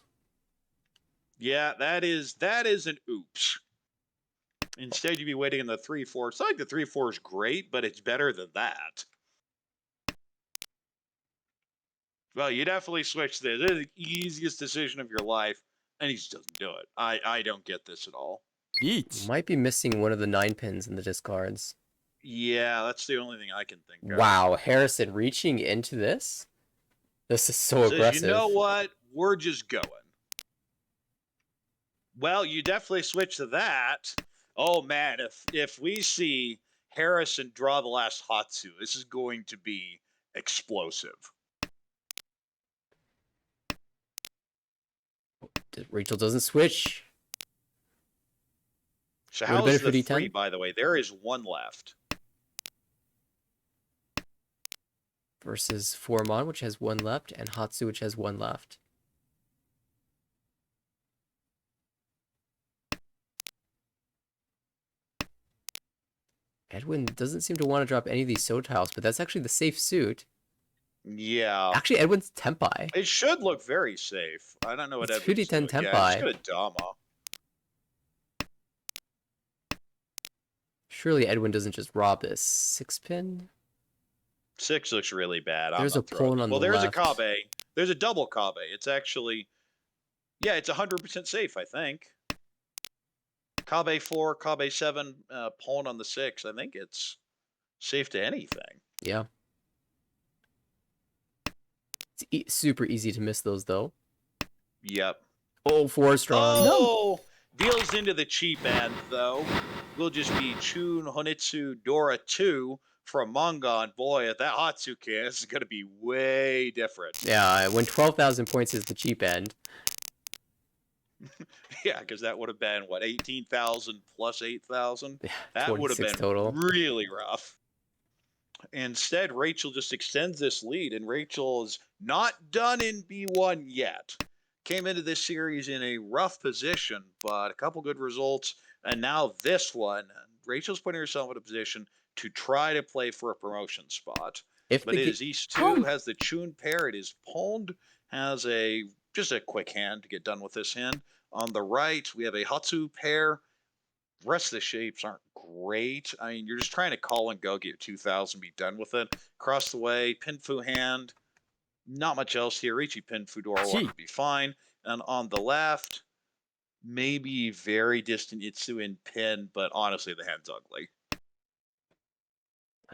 A: Yeah, that is an oops. Instead, you'd be waiting on the 3-4. It's not like the 3-4 is great, but it's better than that. Well, you definitely switch this. This is the easiest decision of your life, and he just doesn't do it. I don't get this at all.
C: 1
B: Might be missing one of the 9 pins in the discards.
A: Yeah, that's the only thing I can think of.
B: Wow, Harrison reaching into this? This is so
A: Says,
B: aggressive.
A: you know what? We're just going. Well, you definitely switch to that. Oh man, if we see Harrison draw the last Hatsu, this is going to be explosive.
B: Rachel doesn't switch.
A: So
B: Would have
A: how's
B: been
A: the
B: a
A: 3,
B: 10?
A: by the way? There is 1 left.
B: Versus Formon, which has 1 left, and Hatsu, which has 1 left. Edwin doesn't seem to want to drop any of these So tiles, but that's actually the safe suit.
A: Yeah.
B: Actually, Edwin's Tenpai.
A: It should look very safe. I don't know what
B: It's
A: Edwin's
B: 2d10
A: doing. Yeah, he's
B: Tenpai.
A: got a Dama.
B: Surely Edwin doesn't just rob this 6-pin?
A: 6 looks really bad.
B: There's
A: I'm
B: a
A: not throwing.
B: pawn on
A: Well,
B: the
A: there's
B: left.
A: a Kabe. There's a double Kabe. It's actually, yeah, it's 100% safe, I think. Kabe 4, Kabe 7, pawn on the 6. I think it's safe to anything.
B: Yeah. It's super easy to miss those, though.
A: Yep.
B: Oh, 4 strong.
A: Oh! Deals into the cheap end, though. Will just be Chun, Honitsu, Dora 2 from manga. And boy, at that Hatsuki, this is going to be way different.
B: Yeah, when 12,000 points is the cheap end.
A: Yeah, because that would have been, what, 18,000 plus 8,000?
B: Yeah,
A: That would have
B: 26
A: been
B: total.
A: really rough. Instead, Rachel just extends this lead, and Rachel is not done in B1 yet. Came into this series in a rough position, but a couple good results, and now this one. Rachel's putting herself in a position to try to play for a promotion spot.
B: If
A: But
B: the
A: it
B: ga-
A: is East 2, has the Chun pair, it is pawned, has just a quick hand to get done with this hand. On the right, we have a Hatsu pair. Rest of the shapes aren't great. I mean, you're just trying to call and go, get 2,000, be done with it. Across the way, Pinfu hand. Not much else here. Ichi Pinfu Dora 1 would be fine. And on the left, maybe very distant Itsu in pin, but honestly, the hand's ugly.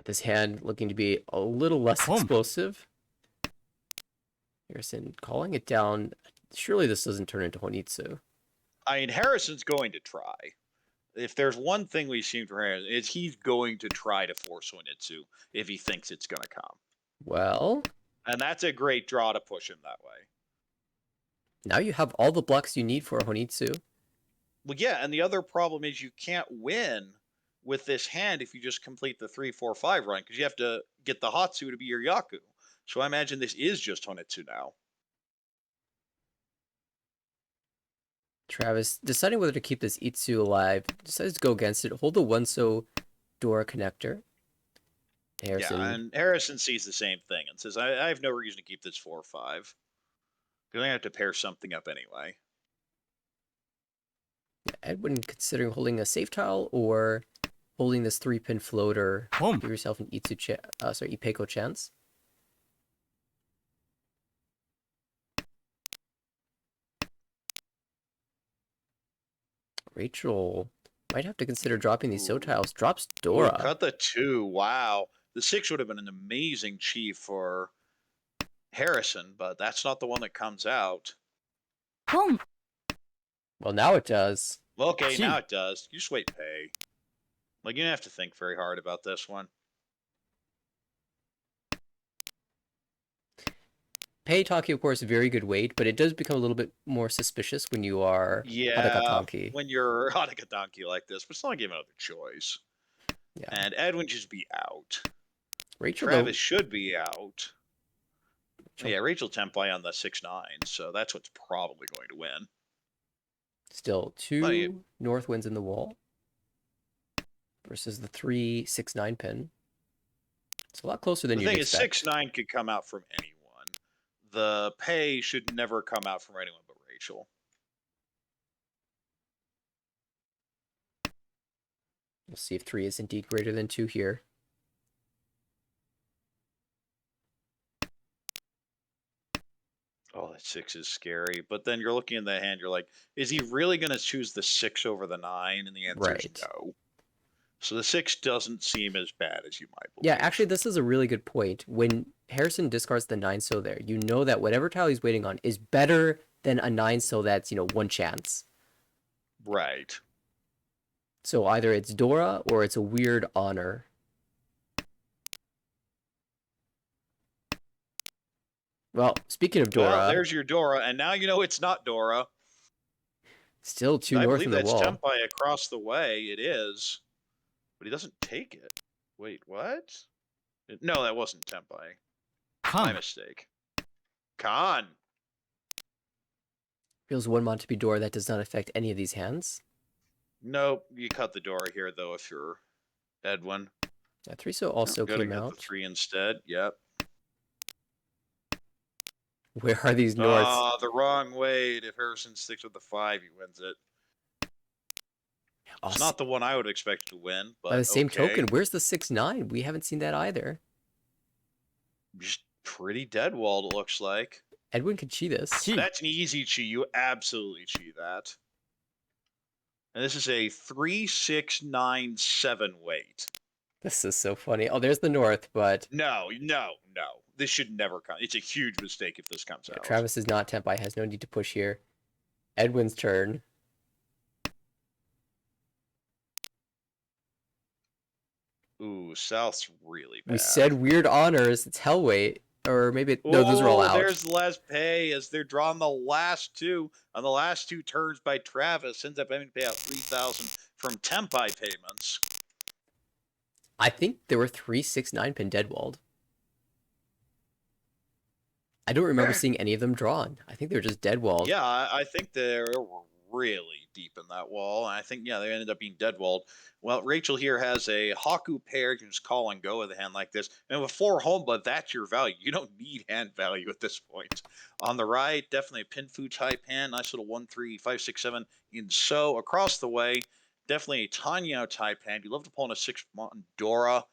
B: This hand looking to be a little less explosive. Harrison calling it down. Surely this doesn't turn into Honitsu.
A: I mean, Harrison's going to try. If there's one thing we've seen from Harrison, it's he's going to try to force Honitsu if he thinks it's going to come.
B: Well,
A: and that's a great draw to push him that way.
B: Now you have all the blocks you need for a Honitsu.
A: Well, yeah, and the other problem is you can't win with this hand if you just complete the 3-4-5 run, because you have to get the Hatsu to be your Yaku. So I imagine this is just Honitsu now.
B: Travis, deciding whether to keep this Itsu alive, decides to go against it. Hold the 1-so Dora connector. Harrison.
A: Yeah, and Harrison sees the same thing and says, I have no reason to keep this 4 or 5. Because I have to pair something up anyway.
B: Yeah, Edwin considering holding a safe tile or holding this 3-pin floater. Give yourself an Ipeko chance. Rachel might have to consider dropping these So tiles. Drops Dora.
A: Ooh, cut the 2. Wow. The 6 would have been an amazing chief for Harrison, but that's not the one that comes out.
B: Well, now it does.
A: Well, okay, now it does. You just wait pay. Like, you don't have to think very hard about this one.
B: Pei Taki, of course, very good weight, but it does become a little bit more suspicious when you are Hatakatanki.
A: When you're Hatakatanki like this, but it's not like you have another choice.
B: Yeah.
A: And Edwin should be out.
B: Rachel,
A: Travis should be out. Yeah, Rachel Tempai on the 6-9, so that's what's probably going to win.
B: Still
A: Plenty
B: 2 north winds in the wall versus the 3-6-9 pin. It's a lot closer than
A: The
B: you'd
A: thing is,
B: expect.
A: 6-9 could come out from anyone. The pay should never come out from anyone but Rachel.
B: We'll see if 3 is indeed greater than 2 here.
A: Oh, that 6 is scary. But then you're looking in the hand, you're like, is he really going to choose the 6 over the 9? And the answer is
B: Right.
A: no. So the 6 doesn't seem as bad as you might
B: Yeah,
A: believe.
B: actually, this is a really good point. When Harrison discards the 9 so there, you know that whatever tile he's waiting on is better than a 9 so that's, one chance.
A: Right.
B: So either it's Dora or it's a weird honor. Well, speaking of Dora,
A: Well, there's your Dora, and now you know it's not Dora.
B: still 2
A: I
B: north
A: believe
B: in the
A: that's
B: wall.
A: Tempai across the way. It is. But he doesn't take it. Wait, what? No, that wasn't Tempai. My
C: Khan.
A: mistake. Khan.
B: Feels 1 mod to be Dora. That does not affect any of these hands.
A: Nope, you cut the Dora here, though, if you're Edwin.
B: Yeah, 3 so also
A: Gotta
B: came
A: get the
B: out.
A: 3 instead. Yep.
B: Where are these norths?
A: Ah, the wrong way. If Harrison sticks with the 5, he wins it. It's
B: Also,
A: not the one I would expect to win, but
B: by the same
A: okay.
B: token, where's the 6-9? We haven't seen that either.
A: Just pretty dead walled, it looks like.
B: Edwin could cheat this.
C: T.
A: That's an easy cheat. You absolutely cheat that. And this is a 3-6-9-7 weight.
B: This is so funny. Oh, there's the north, but
A: No. This should never come. It's a huge mistake if this comes out.
B: Travis is not Tempai, has no need to push here. Edwin's turn.
A: Ooh, South's really bad.
B: We said weird honors. It's Hellweight. Or maybe no, those are all out.
A: There's less pay as they're drawing the last 2 on the last 2 turns by Travis. Ends up having to pay out 3,000 from Tempai payments.
B: I think there were 3-6-9 pin deadwalled. I don't remember seeing any of them drawn. I think they were just deadwalled.
A: Yeah, I think they were really deep in that wall. And I think, yeah, they ended up being deadwalled. Well, Rachel here has a Haku pair. You can just call and go with a hand like this. And with 4 home blood, that's your value. You don't need hand value at this point. On the right, definitely a Pinfu type hand. Nice little 1-3-5-6-7 in so. Across the way, definitely a Tanyo type hand. You love to pull in a 6 Dora,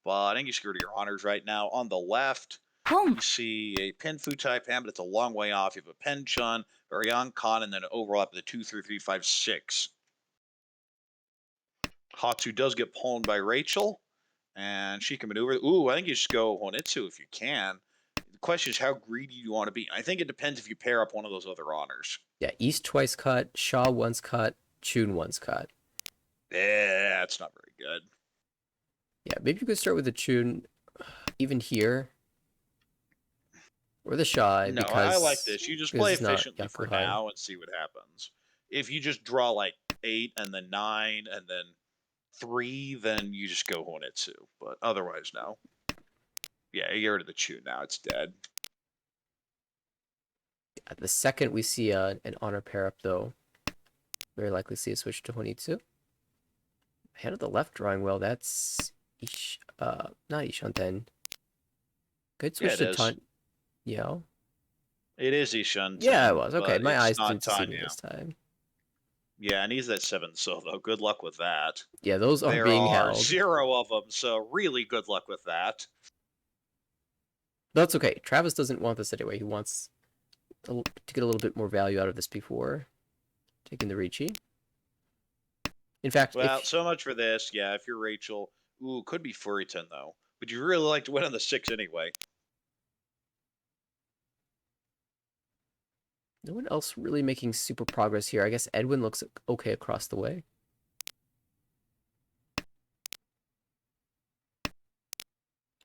A: but I think you should go to your honors right now. On the left,
C: Home.
A: you see a Pinfu type hand, but it's a long way off. You have a Pen Chun, Varian Khan, and then an overlap of the 2-3-3-5-6. Hatsu does get pawned by Rachel, and she can maneuver. Ooh, I think you should go Honitsu if you can. The question is how greedy you want to be. I think it depends if you pair up one of those other honors.
B: Yeah, East twice cut, Shaw once cut, Chun once cut.
A: Yeah, that's not very good.
B: Yeah, maybe you could start with the Chun even here. Or the Shaw,
A: No,
B: because
A: I like this. You just play
B: it's not
A: efficiently for
B: Yakuhai.
A: now and see what happens. If you just draw like 8 and then 9 and then 3, then you just go Honitsu. But otherwise, no. Yeah, you get rid of the Chew now. It's dead.
B: At the second we see an honor pair up, though, very likely see a switch to Honitsu. Hand of the left drawing well. That's not Ishanten. Good switch to Tan. Yeah.
A: It is Ishan.
B: Yeah, it was. Okay,
A: but
B: my
A: it's
B: eyes
A: not
B: didn't deceive me
A: Tanya.
B: this time.
A: Yeah, and he's at 7 so though. Good luck with that.
B: Yeah, those are
A: There
B: being
A: are
B: held.
A: 0 of them, so really good luck with that.
B: That's okay. Travis doesn't want this anyway. He wants to get a little bit more value out of this before taking the Ricci. In fact,
A: Well, so much for this. Yeah, if you're Rachel, could be Furiton though. But you really like to win on the 6 anyway.
B: no one else really making super progress here. I guess Edwin looks okay across the way.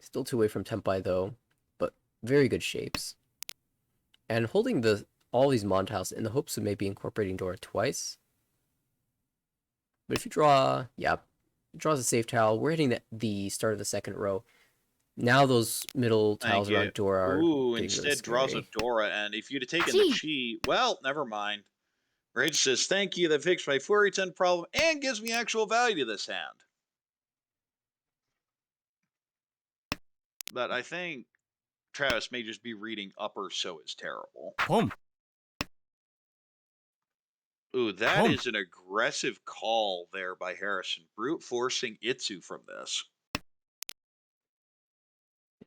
B: Still 2 away from Tempai though, but very good shapes. And holding all these Mon tiles in the hopes of maybe incorporating Dora twice. But if you draw, yeah, draws a safe tile. We're hitting the start of the second row. Now those middle
A: Thank
B: tiles
A: you.
B: around Dora are
A: Ooh,
B: getting really
A: instead draws a
B: scary.
A: Dora, and if you'd have taken the Chi, well, never mind. Rage says, thank you, that fixed my Fury 10 problem and gives me actual value to this hand. But I think Travis may just be reading upper so is terrible.
C: 봄,
A: Ooh, that
C: Boom.
A: is an aggressive call there by Harrison. Brute forcing Itsu from this.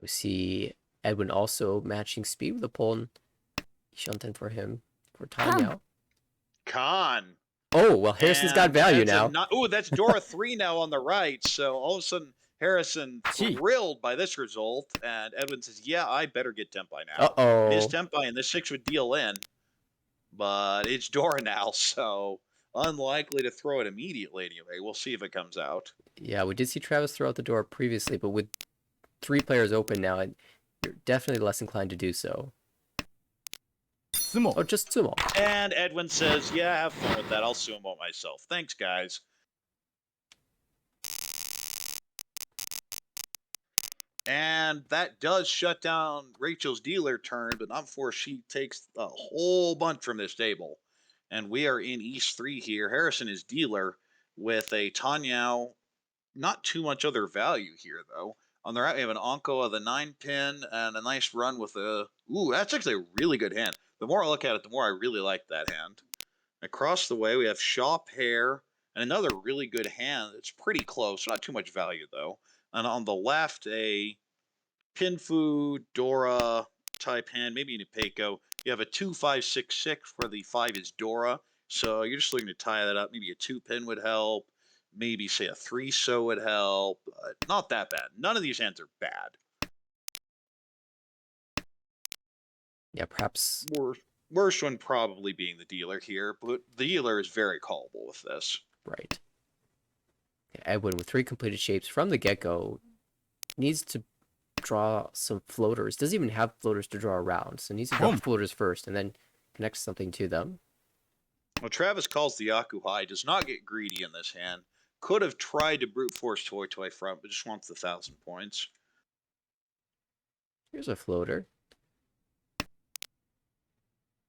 B: We see Edwin also matching speed with the Puln. Shunten for him for time now.
A: Khan.
B: Oh, well, Harrison's got
A: And
B: value
A: that's
B: now.
A: Ooh, that's Dora 3 now on the right. So all of a sudden, Harrison
C: Gee.
A: thrilled by this result. And Edwin says, yeah, I better get Tempai now.
B: Uh-oh.
A: It is Tempai, and this 6 would deal in. But it's Dora now, so unlikely to throw it immediately anyway. We'll see if it comes out.
B: Yeah, we did see Travis throw out the door previously, but with 3 players open now, you're definitely less inclined to do so.
C: Sumo,
B: Oh, just sumo.
A: And Edwin says, yeah, have fun with that. I'll sumo myself. Thanks, guys. And that does shut down Rachel's dealer turn, but not before she takes a whole bunch from this table. And we are in East 3 here. Harrison is dealer with a Tanyao. Not too much other value here, though. On the right, we have an Onko of the 9-pin and a nice run with a... Ooh, that's actually a really good hand. The more I look at it, the more I really like that hand. Across the way, we have Shaw Pair and another really good hand. It's pretty close. Not too much value, though. And on the left, a Pinfu, Dora type hand, maybe an Ipeco. You have a 2-5-6-6 where the 5 is Dora. So you're just looking to tie that up. Maybe a 2-pin would help. Maybe, say, a 3-so would help. Not that bad. None of these hands are bad.
B: Yeah, perhaps.
A: Worst one probably being the dealer here, but the dealer is very callable with this.
B: Right. Yeah, Edwin, with 3 completed shapes from the get-go, needs to draw some floaters. Doesn't even have floaters to draw around, so needs to draw floaters first and then connect something to them.
A: Well, Travis calls the Yakuhai, does not get greedy in this hand. Could have tried to brute force Toy front, but just wants the 1,000 points.
B: Here's a floater.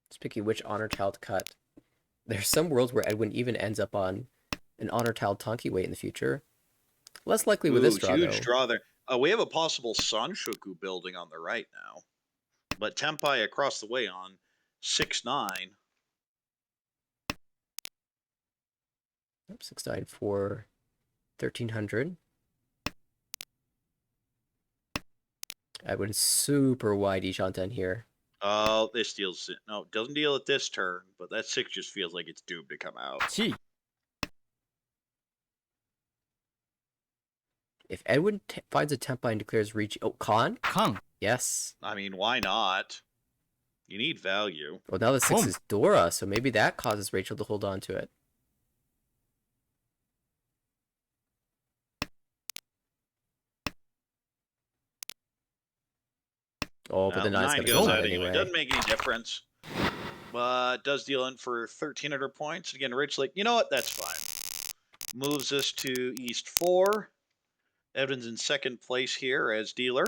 B: Just picking which honor tile to cut. There's some worlds where Edwin even ends up on an honor tile Tonki weight in the future. Less likely with this draw,
A: huge
B: though.
A: draw there. We have a possible Sanshoku building on the right now. But Tempai across the way on 6-9.
B: 6-9 for 1,300. Edwin super wide Shanten here.
A: Oh, this deals... No, doesn't deal at this turn, but that 6 just feels like it's doomed to come out.
C: Chi,
B: If Edwin finds a Tempai and declares reach... Oh, Khan?
C: Kang,
B: Yes.
A: I mean, why not? You need value.
B: Well, now the 6
C: Boom.
B: is Dora, so maybe that causes Rachel to hold on to it. Oh, but the 9's going to
A: goes
B: come
A: out
B: out
A: anyway.
B: anyway.
A: Doesn't make any difference. But does deal in for 1,300 points. Again, Rich like, you know what? That's fine. Moves us to East 4. Edwin's in second place here as dealer.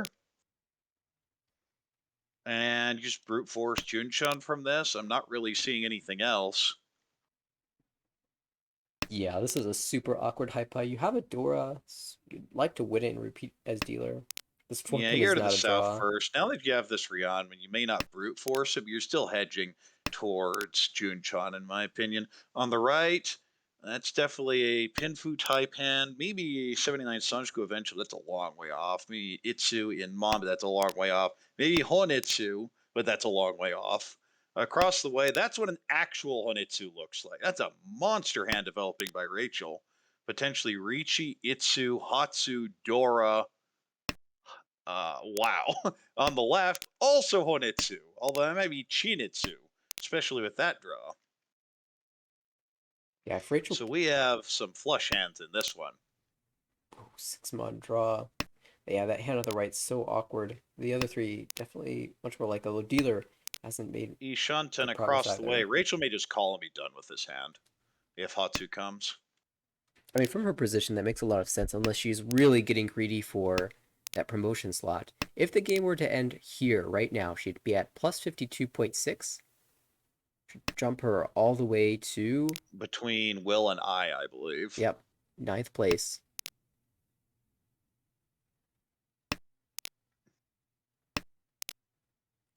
A: And just brute force Junchun from this. I'm not really seeing anything else.
B: Yeah, this is a super awkward high pie. You have a Dora. You'd like to win it and repeat as dealer. This
A: Yeah,
B: pin
A: you're
B: is
A: to the
B: not a
A: south
B: draw.
A: first. Now that you have this Rionman, you may not brute force it, but you're still hedging towards Junchun, in my opinion. On the right, that's definitely a Pinfu type hand. Maybe a 79 Sunshku eventually. That's a long way off. Maybe Itsu in Mon, but that's a long way off. Maybe Honitsu, but that's a long way off. Across the way, that's what an actual Honitsu looks like. That's a monster hand developing by Rachel. Potentially Richi, Itsu, Hatsu, Dora. Wow. On the left, also Honitsu, although that might be Chinitsu, especially with that draw.
B: Yeah, if Rachel...
A: So we have some flush hands in this one.
B: 6-mod draw. Yeah, that hand on the right's so awkward. The other 3 definitely much more like, although dealer hasn't made
A: Ishanten
B: good progress
A: across the
B: either.
A: way. Rachel may just call and be done with this hand if Hatsu comes.
B: I mean, from her position, that makes a lot of sense, unless she's really getting greedy for that promotion slot. If the game were to end here right now, she'd be at plus 52.6. Should jump her all the way to,
A: Between Will and I believe.
B: yep, 9th place.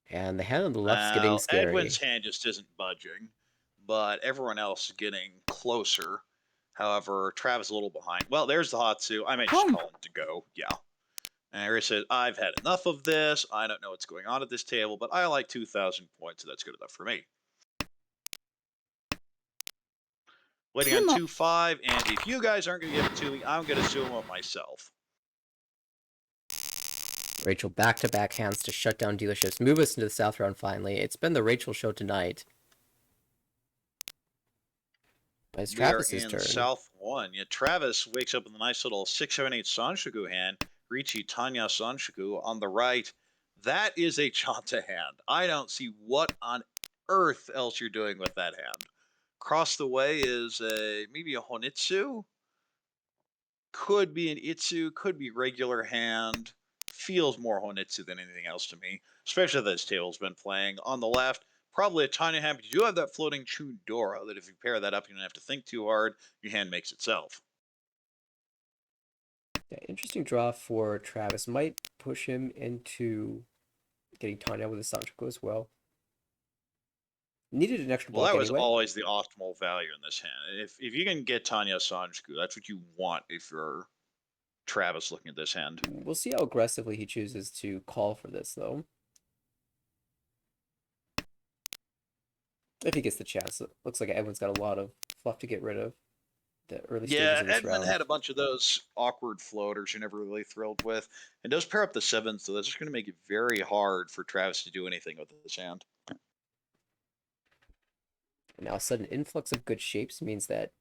B: And the hand on the left's getting scary.
A: Edwin's hand just isn't budging, but everyone else is getting closer. However, Travis a little behind. Well, there's the Hatsu. I might just call him to go. Yeah. And Harry said, I've had enough of this. I don't know what's going on at this table, but I like 2,000 points, so that's good enough for me. Waiting on 2-5, and if you guys aren't going to give it to me, I'm going to sumo it myself.
B: Rachel back-to-back hands to shut down dealerships. Move us into the South round finally. It's been the Rachel show tonight. But it's Travis's turn.
A: South 1. Yeah, Travis wakes up with a nice little 6-7-8 Sanshoku hand. Richi Tanya Sanshoku on the right. That is a Chanta hand. I don't see what on earth else you're doing with that hand. Across the way is maybe a Honitsu. Could be an Itsu, could be regular hand. Feels more Honitsu than anything else to me, especially this table's been playing. On the left, probably a tiny hand, but you do have that floating Chudora that if you pair that up, you don't have to think too hard. Your hand makes itself.
B: Yeah, interesting draw for Travis. Might push him into getting Tanya with a Sanchoku as well. Needed an extra block
A: Well, that was
B: anyway.
A: always the optimal value in this hand. If you can get Tanya Sanchoku, that's what you want if you're Travis looking at this hand.
B: We'll see how aggressively he chooses to call for this, though. If he gets the chance. It looks like Edwin's got a lot of fluff to get rid of. The early stages of this
A: Edmund
B: round.
A: had a bunch of those awkward floaters you're never really thrilled with. And does pair up the 7s, so that's just going to make it very hard for Travis to do anything with this hand.
B: Now a sudden influx of good shapes means that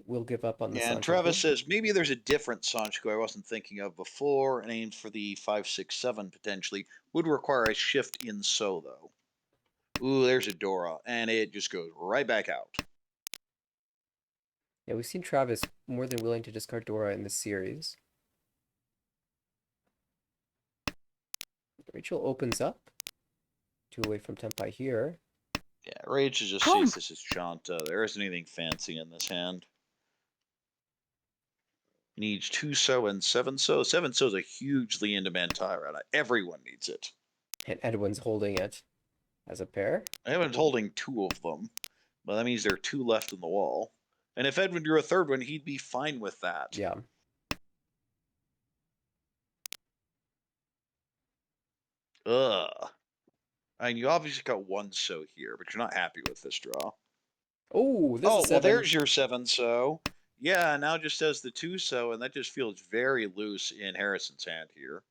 B: we'll give up on the
A: And
B: Sanchoku.
A: Travis says, maybe there's a different Sanchoku I wasn't thinking of before, and aims for the 5-6-7 potentially. Would require a shift in so, though. Ooh, there's a Dora, and it just goes right back out.
B: Yeah, we've seen Travis more than willing to discard Dora in this series. Rachel opens up. 2 away from Tempai here.
A: Yeah, Rachel just sees this as Chanta. There isn't anything fancy in this hand. Needs 2-so and 7-so. 7-so is a hugely in-demand Tyrant. Everyone needs it.
B: And Edwin's holding it as a pair.
A: Edwin's holding 2 of them, but that means there are 2 left in the wall. And if Edwin drew a third one, he'd be fine with that.
B: Yeah.
A: Ugh. I mean, you obviously got 1-so here, but you're not happy with this draw.
B: Oh, this is
A: well, there's your 7-so. Yeah, now just as the 2-so, and that just feels very loose in Harrison's hand here.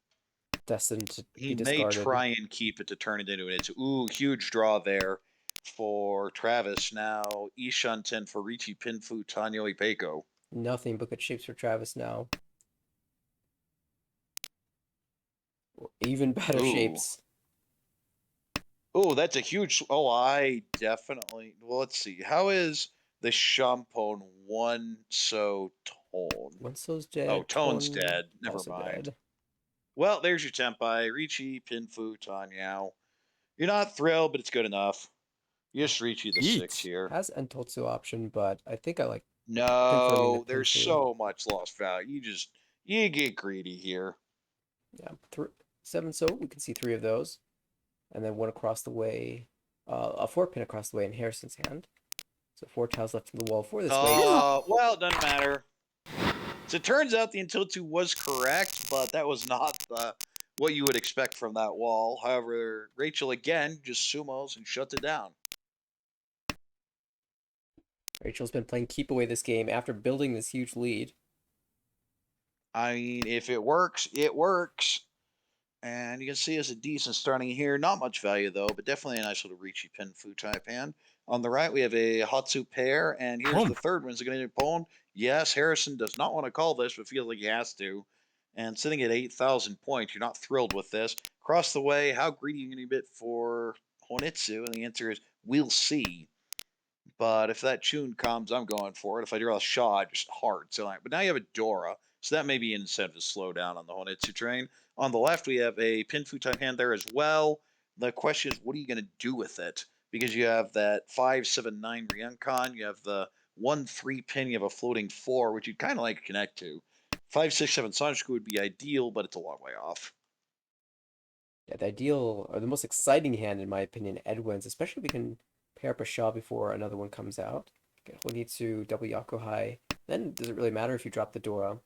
B: Destined to
A: He
B: be discarded.
A: may try and keep it to turn it into an Itsu. Ooh, huge draw there for Travis. Now, Ishunten for Richi Pinfu Tanyo Ipeko.
B: Nothing but good shapes for Travis now. Even better shapes.
A: Oh, that's a huge... Oh, I definitely... Well, let's see. How is the Shampone 1-so Tone?
B: 1-so's dead.
A: Oh, Tone's dead. Never mind.
B: Dead.
A: Well, there's your Tempai. Richi, Pinfu, Tanyao. You're not thrilled, but it's good enough. You just Richi the 6 here.
B: Has Entotsu option, but I think I like...
A: No, there's so much lost value. You get greedy here.
B: Yeah, 7-so, we can see 3 of those. And then 1 across the way, a 4-pin across the way in Harrison's hand. So 4 tiles left in the wall for this way.
A: Well, it doesn't matter. So it turns out the Entotsu was correct, but that was not what you would expect from that wall. However, Rachel again just sumos and shuts it down.
B: Rachel's been playing keep away this game after building this huge lead.
A: I mean, if it works, it works. And you can see it's a decent starting here. Not much value, though, but definitely a nice little Richi Pinfu type hand. On the right, we have a Hatsu pair, and here's the third one. Is it going to be pawned? Yes, Harrison does not want to call this, but feels like he has to. And sitting at 8,000 points, you're not thrilled with this. Across the way, how greedy are you going to be for Honitsu? And the answer is, we'll see. But if that Chun comes, I'm going for it. If I draw a Shaw, just hard. So, but now you have a Dora. So that may be an incentive to slow down on the Honitsu train. On the left, we have a Pinfu type hand there as well. The question is, what are you going to do with it? Because you have that 5-7-9 Ryunkon, you have the 1-3 pin, you have a floating 4, which you'd kind of like to connect to. 5-6-7 Sanjiku would be ideal, but it's a long way off.
B: Yeah, the ideal or the most exciting hand, in my opinion, Edwin's, especially if we can pair up a Shaw before another one comes out. Get Honitsu, double Yakuhai. Then does it really matter if you drop the Dora?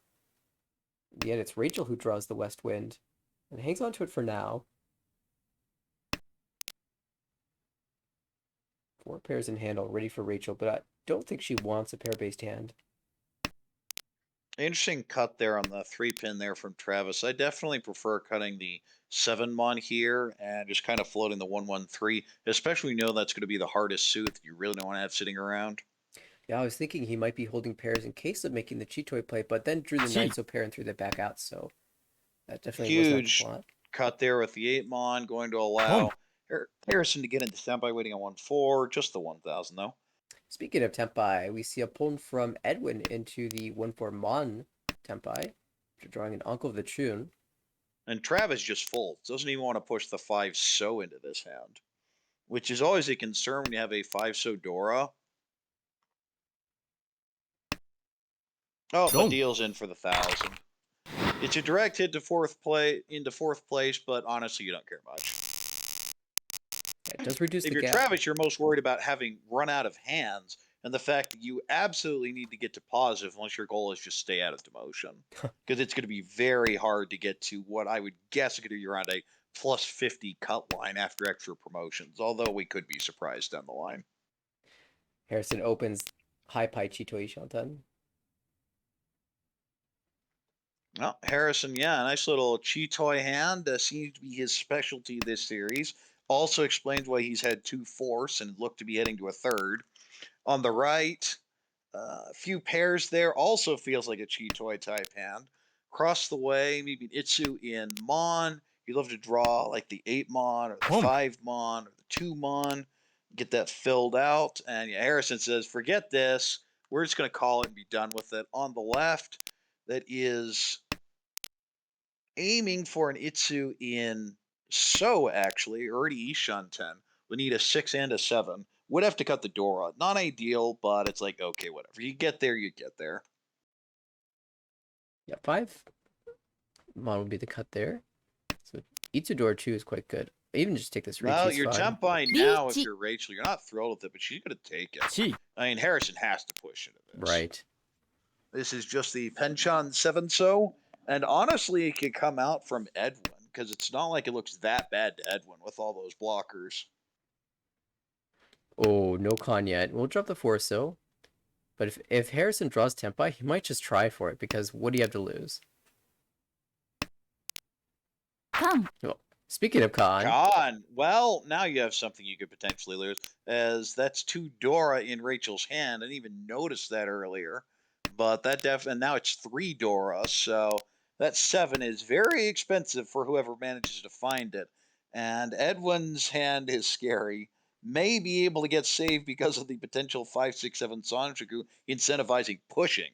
B: In the end, it's Rachel who draws the West Wind and hangs on to it for now. 4 pairs in hand already for Rachel, but I don't think she wants a pair-based hand.
A: Interesting cut there on the 3 pin there from Travis. I definitely prefer cutting the 7 mon here and just kind of floating the 1-1-3, especially when you know that's going to be the hardest suit that you really don't want to have sitting around.
B: Yeah, I was thinking he might be holding pairs in case of making the Chitoi play, but then drew the
C: Chi.
B: 9 so pair and threw that back out, so that definitely was not the
A: Huge
B: plot.
A: cut there with the 8 mon, going to allow Harrison to get into standby waiting on 1-4, just the 1,000 though.
B: Speaking of Tempai, we see a pull from Edwin into the 1-4 Mon Tempai, drawing an Uncle of the Chun.
A: And Travis just folds, doesn't even want to push the 5 so into this hand, which is always a concern when you have a 5 so Dora. Oh, the deal's in for the 1,000. It's a direct hit to into fourth place, but honestly, you don't care much.
B: Yeah, it does reduce
A: If
B: the
A: you're
B: gap.
A: Travis, you're most worried about having run out of hands and the fact that you absolutely need to get to positive unless your goal is just stay out of demotion. Because it's going to be very hard to get to what I would guess is going to be around a plus 50 cut line after extra promotions, although we could be surprised down the line.
B: Harrison opens High Pi Chitoi Shantan.
A: Well, Harrison, yeah, a nice little Chitoy hand. Seems to be his specialty this series. Also explains why he's had 2 force and looked to be heading to a third. On the right, a few pairs there. Also feels like a Chitoy type hand. Across the way, maybe an Itsu in Mon. You'd love to draw like the 8 Mon or the 5 Mon or the 2 Mon. Get that filled out. And yeah, Harrison says, forget this. We're just going to call it and be done with it. On the left, that is aiming for an Itsu in So, actually, already Ishan 10. We need a 6 and a 7. Would have to cut the Dora. Not ideal, but it's like, okay, whatever. You get there, you get there.
B: Yeah, 5 Mon would be the cut there. So Itsudoor 2 is quite good. Even just take this reach.
A: Well,
B: He's
A: you're
B: fine.
A: temping now if you're Rachel. You're not thrilled with it, but she's going to take it.
C: Chi.
A: I mean, Harrison has to push into this.
B: Right.
A: This is just the Penchon 7 so. And honestly, it could come out from Edwin because it's not like it looks that bad to Edwin with all those blockers.
B: Oh, no con yet. We'll drop the 4 so. But if Harrison draws Tempai, he might just try for it because what do you have to lose?
C: Con.
B: Well, speaking of con,
A: Well, now you have something you could potentially lose, as that's 2 Dora in Rachel's hand. I didn't even notice that earlier, but that and now it's 3 Dora, so that 7 is very expensive for whoever manages to find it. And Edwin's hand is scary. May be able to get saved because of the potential 5-6-7 Sanjiku incentivizing pushing.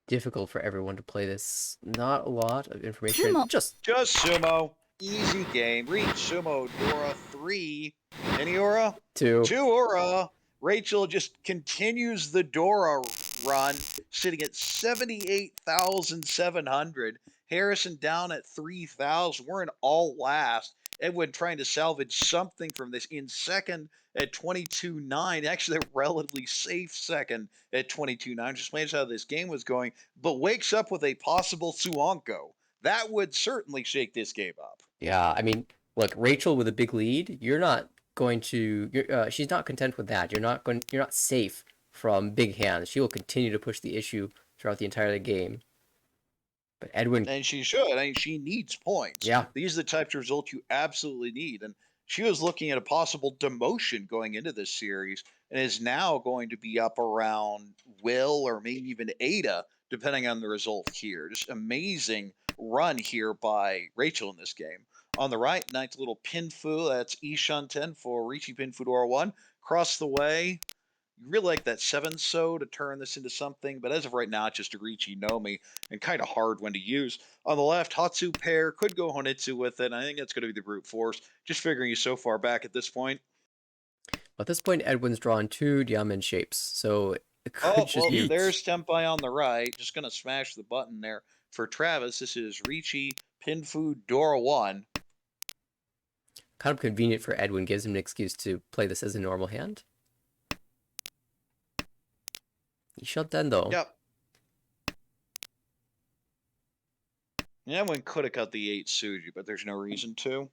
B: difficult for everyone to play this. Not a lot of information.
C: Sumo.
B: Just
A: Sumo. Easy game. Reach Sumo Dora 3. Any Aura?
B: 2.
A: 2 Aura. Rachel just continues the Dora run, sitting at 78,700. Harrison down at 3,000. We're in all last. Edwin trying to salvage something from this in second at 22.9. Actually, a relatively safe second at 22.9. Just explains how this game was going, but wakes up with a possible Suanko. That would certainly shake this game up.
B: yeah, I mean, look, Rachel with a big lead, you're not going to she's not content with that. You're not safe from big hands. She will continue to push the issue throughout the entire game. But Edwin,
A: And she should. I mean, she needs points.
B: yeah,
A: These are the types of results you absolutely need. And she was looking at a possible demotion going into this series and is now going to be up around Will or maybe even Ada, depending on the result here. Just amazing run here by Rachel in this game. On the right, nice little Pinfu. That's Ishan 10 for Rishi Pinfu to R1. Across the way, You really like that 7-so to turn this into something, but as of right now, it's just a Ricci Nomi and kind of hard one to use. On the left, Hatsu pair could go Honitsu with it. And I think that's going to be the brute force. Just figuring you so far back at this point.
B: At this point, Edwin's drawn 2 diamond shapes, so it could
A: Oh,
B: just
A: well,
B: be...
A: there's Tempai on the right. Just going to smash the button there for Travis. This is Ricci, Pinfu, Dora 1.
B: kind of convenient for Edwin, gives him an excuse to play this as a normal hand. He shut down though.
A: Yep. Edwin could have cut the 8 Suji, but there's no reason to.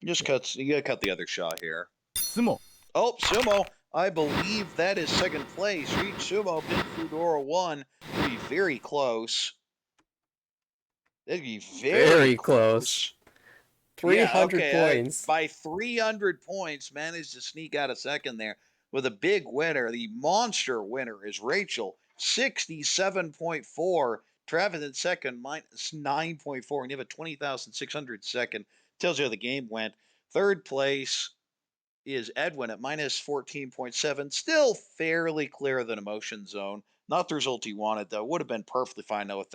A: You gotta cut the other shot here.
C: 相撲
A: Oh, Sumo. I believe that is second place. Reach Sumo, Pinfu, Dora 1. Would be very close. That'd be very close.
B: 300 points.
A: By 300 points, managed to sneak out a second there with a big winner. The monster winner is Rachel, 67.4. Travis in second, minus 9.4. And you have a 20,600 second. Tells you how the game went. Third place is Edwin at minus 14.7. Still fairly clear of the emotion zone. Not the result he wanted, though. Would have been perfectly fine though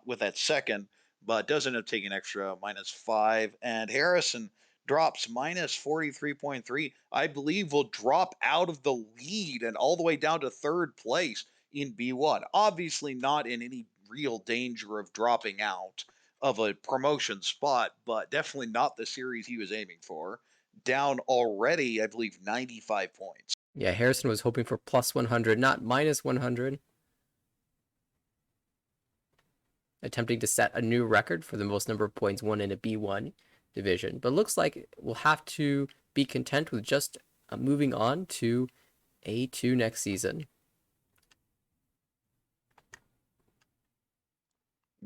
A: with that second, but does end up taking extra -5. And Harrison drops minus 43.3. I believe will drop out of the lead and all the way down to third place in B1. Obviously not in any real danger of dropping out of a promotion spot, but definitely not the series he was aiming for. Down already, I believe, 95 points.
B: Yeah, Harrison was hoping for plus 100, not minus 100. Attempting to set a new record for the most number of points won in a B1 division. But looks like we'll have to be content with just moving on to A2 next season.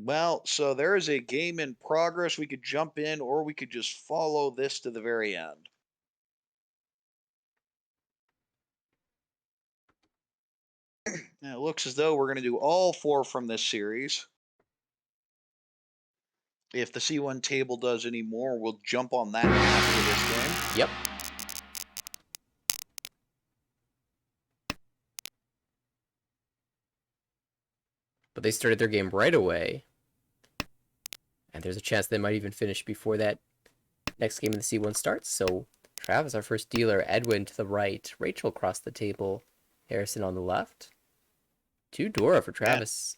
A: Well, so there is a game in progress. We could jump in, or we could just follow this to the very end. Now, it looks as though we're going to do all 4 from this series. If the C1 table does any more, we'll jump on that after this game.
B: Yep. But they started their game right away. And there's a chance they might even finish before that next game of the C1 starts. So Travis, our first dealer, Edwin to the right, Rachel across the table, Harrison on the left. 2 Dora for Travis.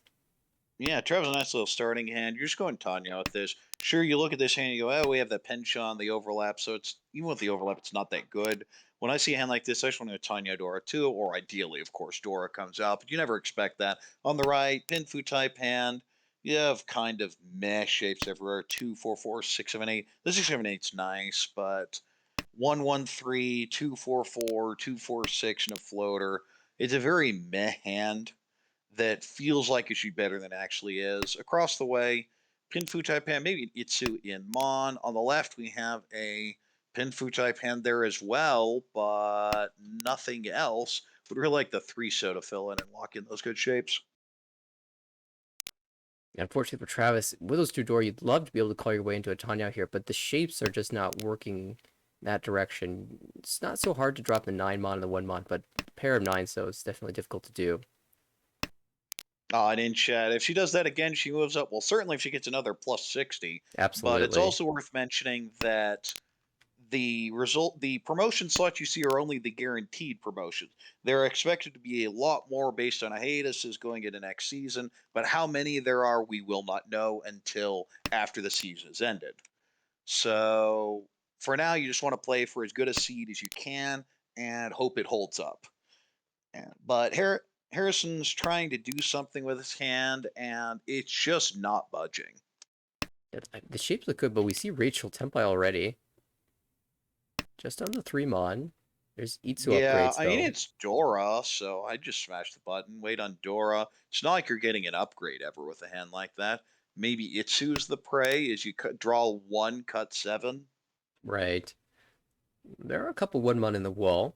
A: Yeah, Travis, a nice little starting hand. You're just going Tanya with this. Sure, you look at this hand and you go, oh, we have that penchant, the overlap. So it's even with the overlap, it's not that good. When I see a hand like this, I just want to go Tanya Dora too, or ideally, of course, Dora comes out, but you never expect that. On the right, Pinfu type hand. You have kind of meh shapes everywhere. 2, 4, 4, 6, 7, 8. The 6, 7, 8's nice, but 1, 1, 3, 2, 4, 4, 2, 4, 6, and a floater. It's a very meh hand that feels like it should be better than it actually is. Across the way, Pinfu type hand, maybe an Itsu in Mon. On the left, we have a Pinfu type hand there as well, but nothing else. Would really like the 3-so to fill in and lock in those good shapes.
B: Unfortunately for Travis, with those 2 Dora, you'd love to be able to call your way into a Tanya here, but the shapes are just not working that direction. It's not so hard to drop the 9 mon and the 1 mon, but a pair of 9 so it's definitely difficult to do.
A: And in chat, if she does that again, she moves up. Well, certainly if she gets another plus 60.
B: Absolutely.
A: But it's also worth mentioning that the promotion slots you see are only the guaranteed promotions. They're expected to be a lot more based on hiatuses going into next season, but how many there are, we will not know until after the season is ended. So for now, you just want to play for as good a seed as you can and hope it holds up. But Harrison's trying to do something with his hand, and it's just not budging.
B: The shapes look good, but we see Rachel Tempai already. Just on the 3 mon. There's Itsu upgrades, though.
A: I mean, it's Dora, so I just smash the button, wait on Dora. It's not like you're getting an upgrade ever with a hand like that. Maybe Itsu's the prey as you draw 1, cut 7.
B: Right. There are a couple 1 mon in the wall.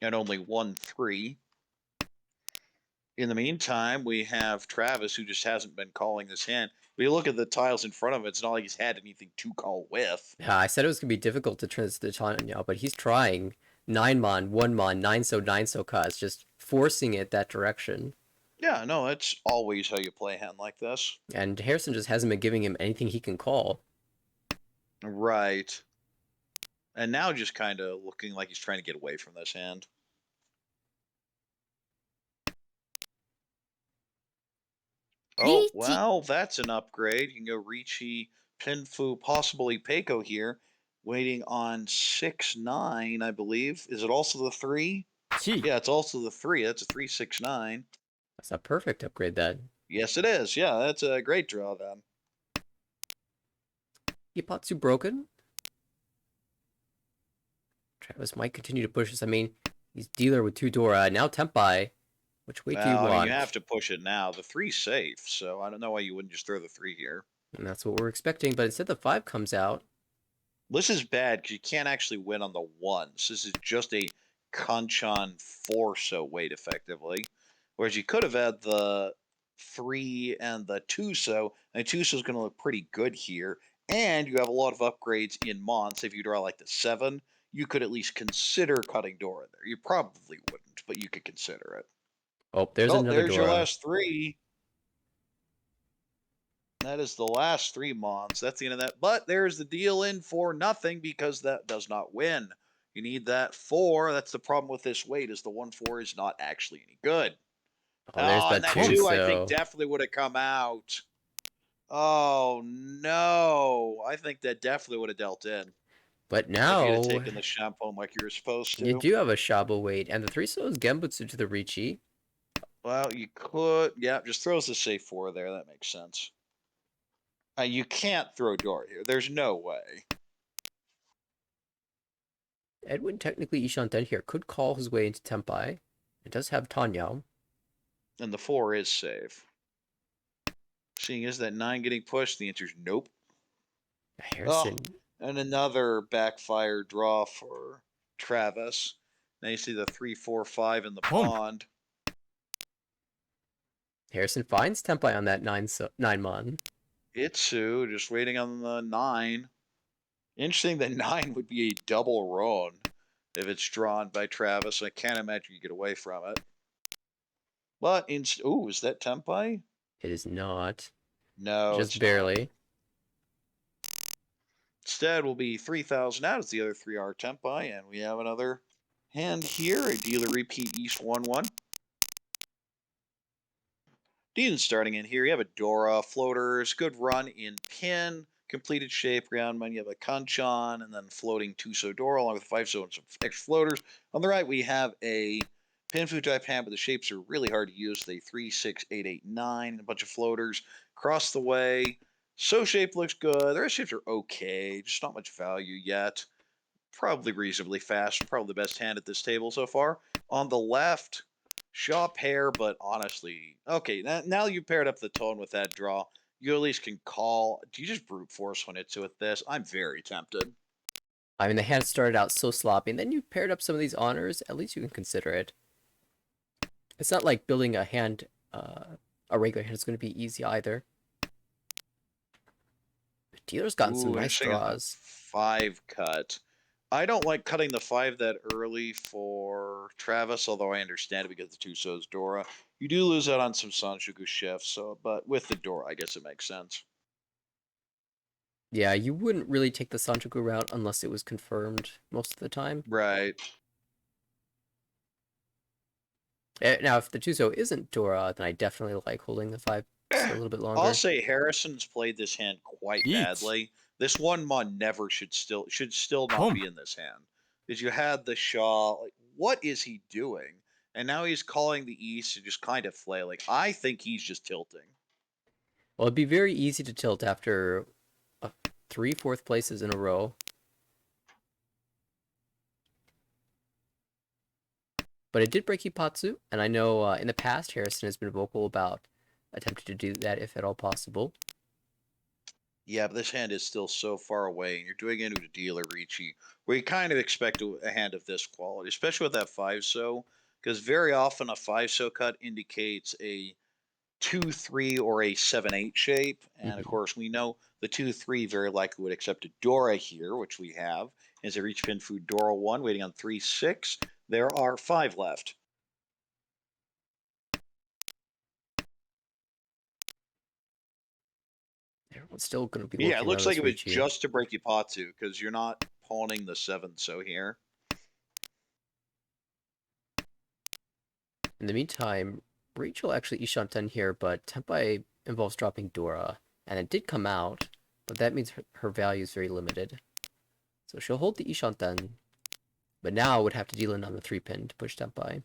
A: And only 1, 3. In the meantime, we have Travis, who just hasn't been calling this hand. We look at the tiles in front of him, it's not like he's had anything to call with.
B: Yeah, I said it was gonna be difficult to turn this to Tanya, but he's trying. 9 mon, 1 mon, 9 so cuts, just forcing it that direction.
A: Yeah, no, that's always how you play a hand like this.
B: And Harrison just hasn't been giving him anything he can call.
A: Right. And now just kind of looking like he's trying to get away from this hand. Oh, well, that's an upgrade. You can go Ricci, Pinfu, possibly Peiko here. Waiting on 6-9, I believe. Is it also the 3?
C: 1
A: Yeah, it's also the 3. That's a 3-6-9.
B: That's a perfect upgrade then.
A: Yes, it is. Yeah, that's a great draw then.
B: Ipatsu broken. Travis might continue to push this. I mean, he's dealer with 2 Dora. Now Tempai. Which way do you
A: Well, I mean,
B: want?
A: you have to push it now. The 3's safe, so I don't know why you wouldn't just throw the 3 here.
B: And that's what we're expecting, but instead the 5 comes out.
A: This is bad because you can't actually win on the 1s. This is just a Kanchan 4-so weight, effectively. Whereas you could have had the 3 and the 2-so, and the 2-so is going to look pretty good here. And you have a lot of upgrades in Mons. If you draw like the 7, you could at least consider cutting Dora there. You probably wouldn't, but you could consider it.
B: Oh, there's
A: Oh,
B: another
A: there's your
B: Dora.
A: last 3. That is the last 3 Mons. That's the end of that. But there's the deal in for nothing because that does not win. You need that 4. That's the problem with this weight is the 1-4 is not actually any good.
B: Oh, there's
A: And
B: that
A: that 2 I think
B: so
A: definitely would have come out. Oh no. I think that definitely would have dealt in.
B: But
A: If you'd have
B: now
A: taken the shampoo like you were supposed
B: you
A: to.
B: do have a Shabo weight, and the 3 so is Genbutsu to the Ricci.
A: Well, you could. Yeah, just throws the safe 4 there. That makes sense. You can't throw Dora here. There's no way.
B: Edwin technically Ishanten here could call his way into Tempai. It does have Tanyao.
A: And the 4 is safe. Seeing as that 9 getting pushed, the answer is nope.
B: Harrison.
A: Oh, and another backfire draw for Travis. Now you see the 3-4-5 in the pond.
B: Harrison finds Tempai on that 9 mon.
A: Itsu just waiting on the 9. Interesting that 9 would be a double Roan if it's drawn by Travis. I can't imagine you get away from it. But ooh, is that Tempai?
B: It is not.
A: No,
B: Just
A: it's
B: barely.
A: Not. Instead, will be 3,000 out as the other 3 are Tempai, and we have another hand here. A dealer repeat East 1-1. Dean starting in here. You have a Dora, floaters, good run in pin, completed shape, ground man. You have a Kanchan, and then floating 2-so Dora along with 5-so and some extra floaters. On the right, we have a Pinfu type hand, but the shapes are really hard to use. They 3, 6, 8, 8, 9, and a bunch of floaters. Across the way, So shape looks good. The rest shapes are okay, just not much value yet. Probably reasonably fast, probably the best hand at this table so far. On the left, Shaw pair, but honestly, okay, now you paired up the tone with that draw. You at least can call. Do you just brute force when it's with this? I'm very tempted.
B: I mean, the hand started out so sloppy, and then you paired up some of these honors. At least you can consider it. It's not like building a hand, a regular hand is going to be easy either. The dealer's gotten some nice draws.
A: 5 cut. I don't like cutting the 5 that early for Travis, although I understand it because the 2-so's Dora. You do lose out on some Sanshuku shifts, so but with the Dora, I guess it makes sense.
B: Yeah, you wouldn't really take the Sanchoku route unless it was confirmed most of the time.
A: Right.
B: Now, if the Tuso isn't Dora, then I definitely like holding the 5 a little bit longer.
A: I'll say Harrison's played this hand quite badly. This 1-mon never should still not be in this hand. Because you had the Shaw, like, what is he doing? And now he's calling the East and just kind of flailing. I think he's just tilting.
B: Well, it'd be very easy to tilt after 3 fourth places in a row. But it did break Ipatsu, and I know in the past Harrison has been vocal about attempting to do that if at all possible.
A: Yeah, but this hand is still so far away, and you're doing it into a dealer Ricci, where you kind of expect a hand of this quality, especially with that 5-so, because very often a 5-so cut indicates a 2-3 or a 7-8 shape. And of course, we know the 2-3 very likely would accept a Dora here, which we have. As a reach pin food Dora 1, waiting on 3-6. There are 5 left.
B: Everyone's still going to be
A: Yeah, it
B: working
A: looks
B: around
A: like
B: this
A: it was
B: Ricci.
A: just to break Ipatsu, because you're not pawning the 7-so here.
B: In the meantime, Rachel actually Ishanten here, but Tenpai involves dropping Dora, and it did come out, but that means her value is very limited. So she'll hold the Ishanten, but now would have to deal in on the 3-pin to push Tenpai.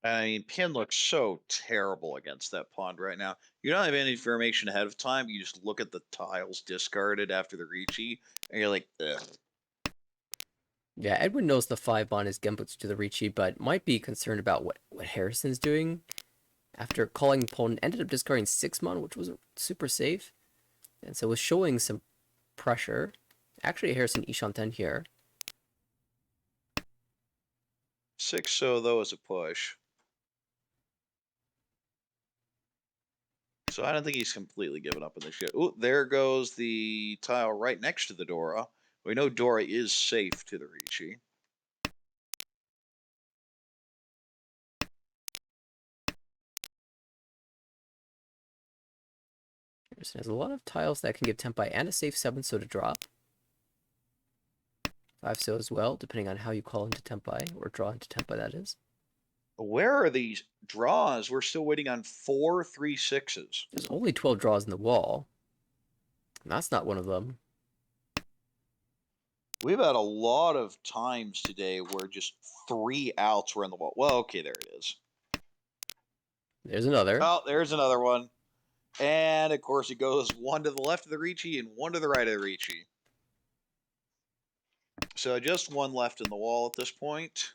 A: I mean, pin looks so terrible against that pawn right now. You don't have any information ahead of time. You just look at the tiles discarded after the Ricci, and you're like, ugh.
B: Yeah, Edwin knows the 5 on his Genbutsu to the Ricci, but might be concerned about what Harrison's doing. After calling opponent, ended up discarding 6 mon, which was super safe. And so was showing some pressure. Actually, Harrison Ishanten here.
A: 6-so, though, is a push. So I don't think he's completely given up on this yet. Oh, there goes the tile right next to the Dora. We know Dora is safe to the Ricci.
B: Harrison has a lot of tiles that can give Tenpai and a safe 7-so to drop. 5-so as well, depending on how you call into Tenpai, or draw into Tenpai, that is.
A: Where are these draws? We're still waiting on 4 3-6s.
B: There's only 12 draws in the wall. And that's not one of them.
A: We've had a lot of times today where just 3 outs were in the wall. Well, okay, there it is.
B: There's another.
A: Oh, there's another one. And, of course, it goes 1 to the left of the Ricci and 1 to the right of the Ricci. So just 1 left in the wall at this point.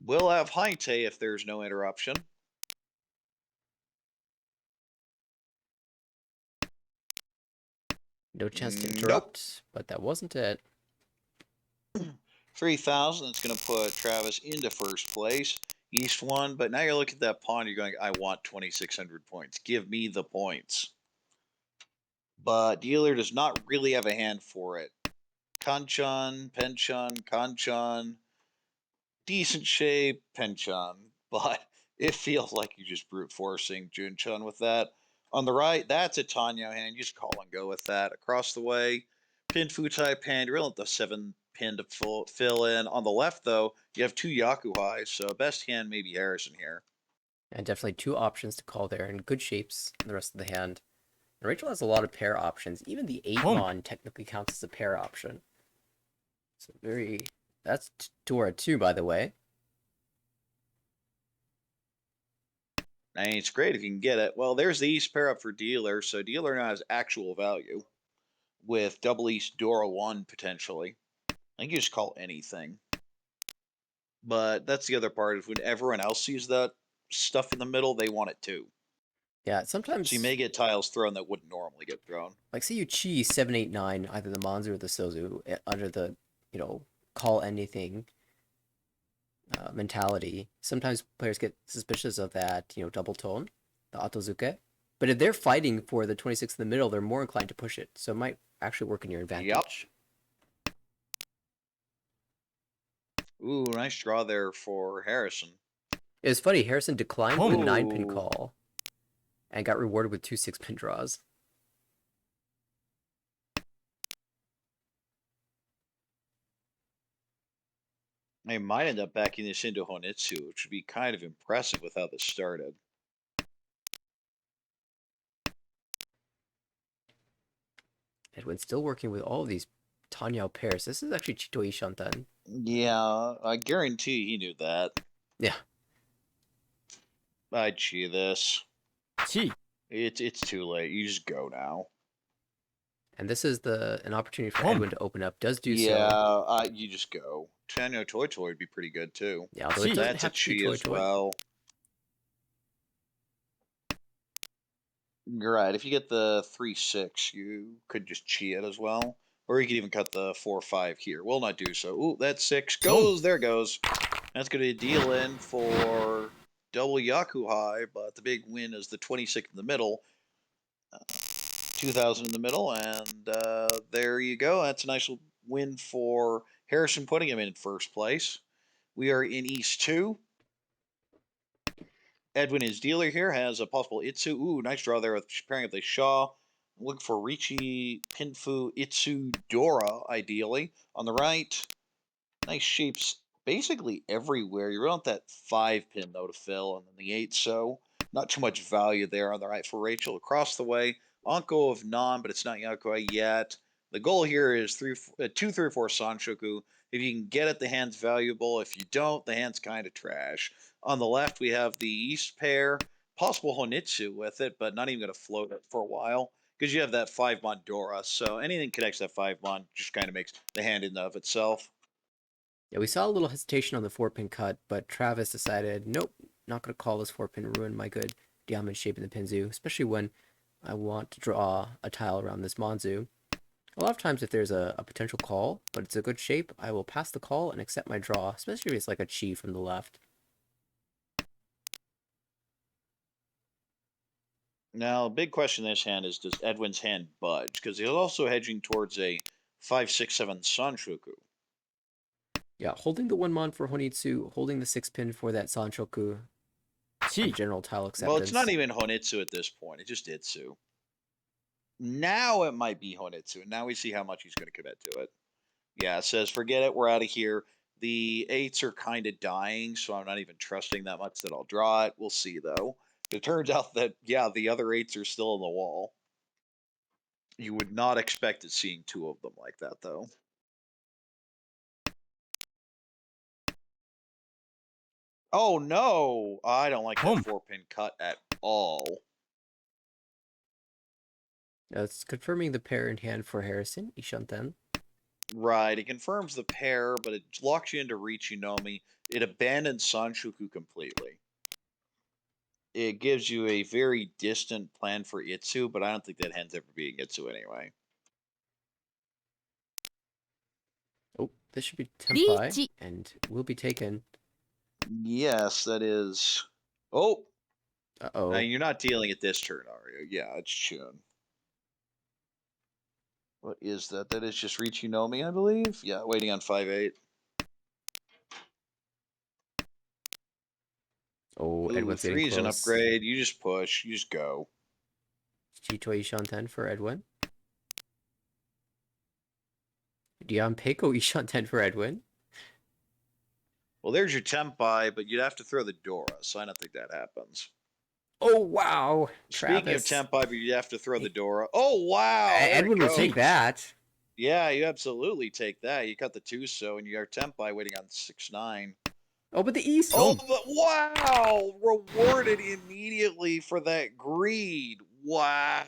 A: We'll have Haite if there's no interruption.
B: No chance to
A: Nope.
B: interrupt, but that wasn't it.
A: 3,000, it's going to put Travis into first place. East 1, but now you're looking at that pawn, you're going, I want 2,600 points. Give me the points. But dealer does not really have a hand for it. Kanchan, Penchon, Kanchan. Decent shape, Penchon. But it feels like you're just brute forcing Junchun with that. On the right, that's a Tanyo hand. You just call and go with that. Across the way, pinned Futai Pan. You really let the 7 pin to fill in. On the left, though, you have 2 Yakuhais, so best hand maybe Harrison here.
B: And definitely 2 options to call there, and good shapes in the rest of the hand. And Rachel has a lot of pair options. Even the 8 mon technically counts as a pair option. So that's Dora 2, by the way.
A: I mean, it's great if you can get it. Well, there's the East pair up for dealer, so dealer now has actual value with double East Dora 1 potentially. I think you just call anything. But that's the other part, is when everyone else sees that stuff in the middle, they want it too.
B: Yeah, sometimes...
A: So you may get tiles thrown that wouldn't normally get thrown.
B: Like, say you chi 7, 8, 9, either the Monzu or the Sozu, under the, call anything mentality. Sometimes players get suspicious of that, double tone, the Otozuke. But if they're fighting for the 26 in the middle, they're more inclined to push it. So it might actually work in your advantage.
A: Yep. Ooh, nice draw there for Harrison.
B: It's funny, Harrison declined the 9-pin
A: Ooh.
B: call and got rewarded with 2 6-pin draws.
A: They might end up backing this into Honitsu, which would be kind of impressive with how this started.
B: Edwin's still working with all of these Tanyao pairs. This is actually Chitoi Shantan.
A: Yeah, I guarantee he knew that.
B: Yeah.
A: I'd chi this.
C: Chi.
A: It's too late. You just go now.
B: And this is an opportunity for Edwin to open up. Does do so.
A: Yeah, you just go. Chanyo Toy Toy would be pretty good too.
B: Yeah, although it doesn't
A: That's a
B: have to be
A: chi
B: Toy
A: as
B: Toy.
A: well. You're right. If you get the 3-6, you could just chi it as well. Or you could even cut the 4-5 here. Will not do so. Ooh, that 6 goes. There goes. That's going to deal in for double Yakuhai, but the big win is the 26 in the middle. 2,000 in the middle, and there you go. That's a nice win for Harrison, putting him in first place. We are in East 2. Edwin, his dealer here, has a possible Itsu. Ooh, nice draw there with pairing up the Shaw. Looking for Richi, Pinfu, Itsu, Dora, ideally. On the right, nice shapes basically everywhere. You want that 5-pin, though, to fill, and then the 8, so not too much value there on the right for Rachel. Across the way, Anko of Non, but it's not Yakuai yet. The goal here is 2, 3, or 4 Sanshoku. If you can get it, the hand's valuable. If you don't, the hand's kind of trash. On the left, we have the East pair, possible Honitsu with it, but not even going to float it for a while because you have that 5-mon Dora. So anything connects that 5-mon just kind of makes the hand in and of itself.
B: Yeah, we saw a little hesitation on the 4-pin cut, but Travis decided, nope, not going to call this 4-pin, ruin my good diamond shape in the Pinzu, especially when I want to draw a tile around this Monzu. A lot of times if there's a potential call, but it's a good shape, I will pass the call and accept my draw, especially if it's like a chi from the left.
A: Now, big question in this hand is, does Edwin's hand budge? Because he's also hedging towards a 5-6-7 Sanshoku.
B: Yeah, holding the 1-mon for Honitsu, holding the 6-pin for that Sanshoku, and general tile acceptance.
A: Well, it's not even Honitsu at this point. It's just Itsu. Now it might be Honitsu. Now we see how much he's going to commit to it. Yeah, it says, forget it. We're out of here. The 8s are kind of dying, so I'm not even trusting that much that I'll draw it. We'll see, though. It turns out that, yeah, the other 8s are still in the wall. You would not expect it seeing 2 of them like that, though. Oh, no. I don't like that 4-pin cut at all.
B: It's confirming the pair in hand for Harrison, Ishanten.
A: Right, it confirms the pair, but it locks you into Richinomi. It abandons Sanshoku completely. It gives you a very distant plan for Itsu, but I don't think that hand's ever being Itsu anyway.
B: Oh, this should be Tempai, and will be taken.
A: Yes, that is. Oh!
B: Uh-oh.
A: You're not dealing at this turn, are you? Yeah, it's Chun. What is that? That is just Richinomi, I believe? Yeah, waiting on 5-8.
B: Oh,
A: Ooh,
B: Edwin's getting
A: 3 is an
B: close.
A: upgrade. You just push. You just go.
B: Chitoi Ishanten for Edwin. Dion Peiko Ishanten for Edwin.
A: Well, there's your Tempai, but you'd have to throw the Dora, so I don't think that happens.
B: Oh, wow.
A: Speaking
B: Travis.
A: of Tempai, you have to throw the Dora. Oh, wow.
B: Edwin will take that.
A: Yeah, you absolutely take that. You cut the 2 so, and you are Tempai waiting on 6-9.
B: Oh, but the East.
A: Oh, but wow. Rewarded immediately for that greed. Wow.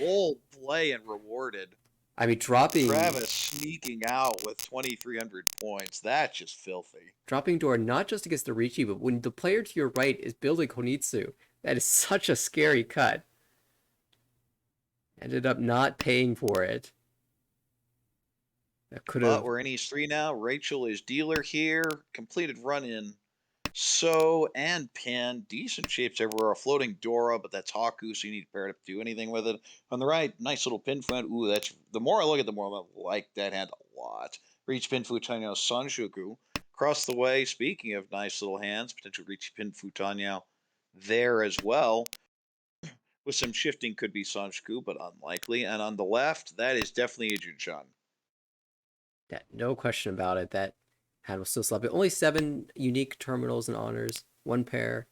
A: Bold play and rewarded.
B: I mean, dropping...
A: Travis sneaking out with 2,300 points. That's just filthy.
B: Dropping Dora not just against the Ricci, but when the player to your right is building Konitsu. That is such a scary cut. Ended up not paying for it. That could have...
A: But we're in East 3 now. Rachel is dealer here. Completed run in So and Pin. Decent shapes everywhere. A floating Dora, but that's Haku, so you need to pair it up to do anything with it. On the right, nice little pin front. Ooh, that's... The more I look at the more I like that hand a lot. Reach Pin Futanyao Sanshoku. Across the way, speaking of nice little hands, potential Reach Pin Futanyao there as well. With some shifting, could be Sanshoku, but unlikely. And on the left, that is definitely a Junchan.
B: Yeah, no question about it. That hand was still sloppy. Only 7 unique terminals and honors. 1 pair.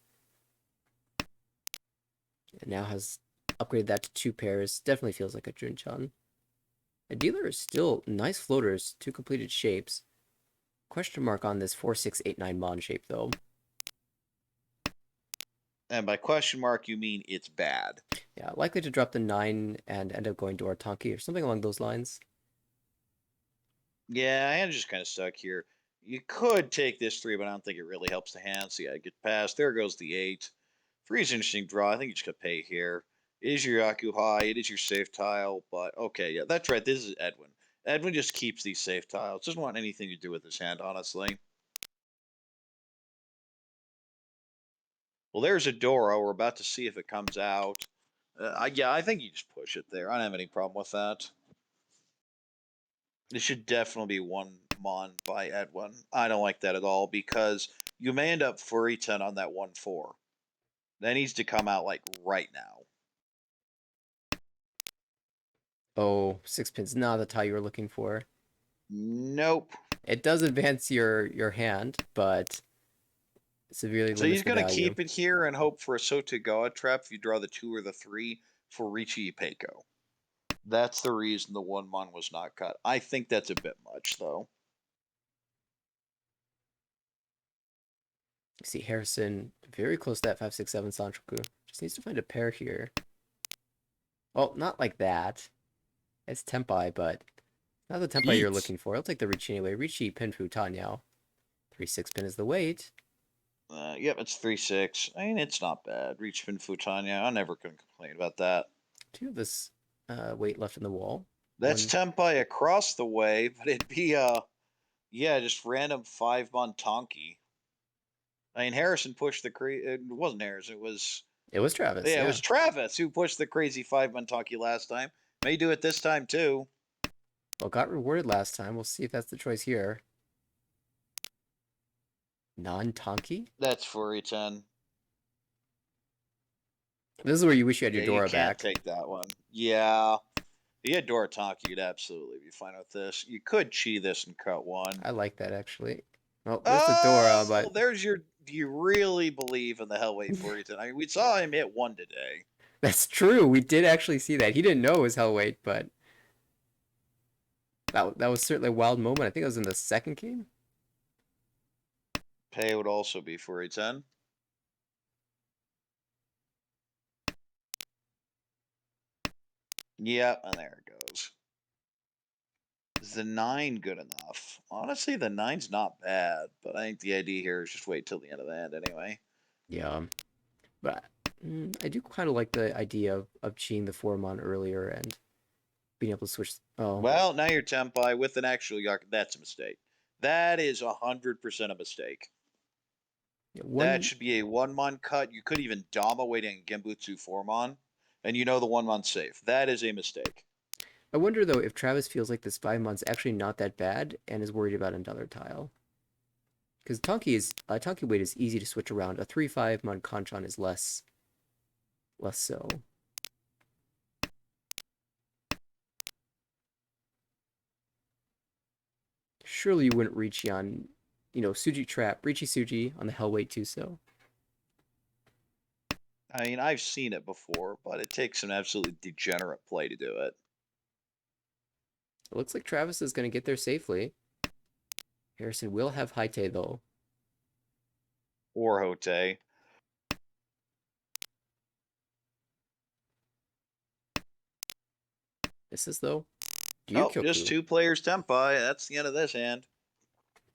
B: And now has upgraded that to 2 pairs. Definitely feels like a Junchan. A dealer is still nice floaters. 2 completed shapes. Question mark on this 4-6-8-9 Mon shape, though.
A: And by question mark, you mean it's bad.
B: Yeah, likely to drop the 9 and end up going to Artanki or something along those lines.
A: Yeah, I am just kind of stuck here. You could take this 3, but I don't think it really helps the hand. So yeah, get past. There goes the 8. 3 is an interesting draw. I think you just got to pay here. It is your Yaku High. It is your safe tile. But okay, yeah, that's right. This is Edwin. Edwin just keeps these safe tiles. Doesn't want anything to do with his hand, honestly. Well, there's a Dora. We're about to see if it comes out. Yeah, I think you just push it there. I don't have any problem with that. It should definitely be one mon by Edwin. I don't like that at all because you may end up Furry 10 on that 1-4. That needs to come out like right now.
B: Oh, 6-pin's not the tile you were looking for.
A: Nope.
B: It does advance your hand, but severely
A: So
B: limits
A: he's
B: the
A: going to
B: value.
A: keep it here and hope for a Sotogawa trap if you draw the 2 or the 3 for Richi Ipeco. That's the reason the 1 mon was not cut. I think that's a bit much, though.
B: You see Harrison very close to that 5-6-7 Sanchoku. Just needs to find a pair here. Well, not like that. It's Tempai, but not the Tempai you're
C: Eat.
B: looking for. I'll take the Richi anyway. Richi Pinfu Tanyao. 3-6-pin is the weight.
A: Yep, it's 3-6. I mean, it's not bad. Reach Fin Futanya. I'm never going to complain about that.
B: Two of this weight left in the wall.
A: That's Tempai across the way, but it'd be yeah, just random 5 mon Tonki. I mean, Harrison pushed the it wasn't Harrison.
B: It was Travis.
A: Yeah,
B: Yeah.
A: it was Travis who pushed the crazy 5 mon Tonki last time. May do it this time too.
B: Well, got rewarded last time. We'll see if that's the choice here. Non-Tonki?
A: That's Furry 10.
B: This is where you wish you had your
A: Yeah,
B: Dora
A: you can't
B: back.
A: take that one. Yeah. If you had Dora Tonki, you'd absolutely be fine with this. You could chi this and cut one.
B: I like that, actually. Well, there's the Dora, but...
A: there's your... Do you really believe in the Hellweight Furry 10? I mean, we saw him hit 1 today.
B: That's true. We did actually see that. He didn't know it was Hellweight, but... That was certainly a wild moment. I think it was in the second game.
A: Pay would also be Furry 10. Yep, and there it goes. Is the 9 good enough? Honestly, the 9's not bad, but I think the idea here is just wait till the end of the hand anyway.
B: Yeah. But I do kind of like the idea of cheating the 4-mon earlier and being able to switch... Oh.
A: Well, now you're Tempai with an actual Yark. That's a mistake. That is 100% a mistake. That should be a 1-mon cut. You could even Dama waiting Genbutsu 4-mon, and you know the 1-mon's safe. That is a mistake.
B: I wonder, though, if Travis feels like this 5-mon's actually not that bad and is worried about another tile. Because Tonki weight is easy to switch around. A 3-5-mon Kanchan is less so. Surely you wouldn't reach on, Suji Trap, Richi Suji on the Hellweight too, so.
A: I mean, I've seen it before, but it takes an absolutely degenerate play to do it.
B: It looks like Travis is going to get there safely. Harrison will have Haite, though.
A: Or Hote.
B: This is, though.
A: Just 2 players Tempai. That's the end of this hand.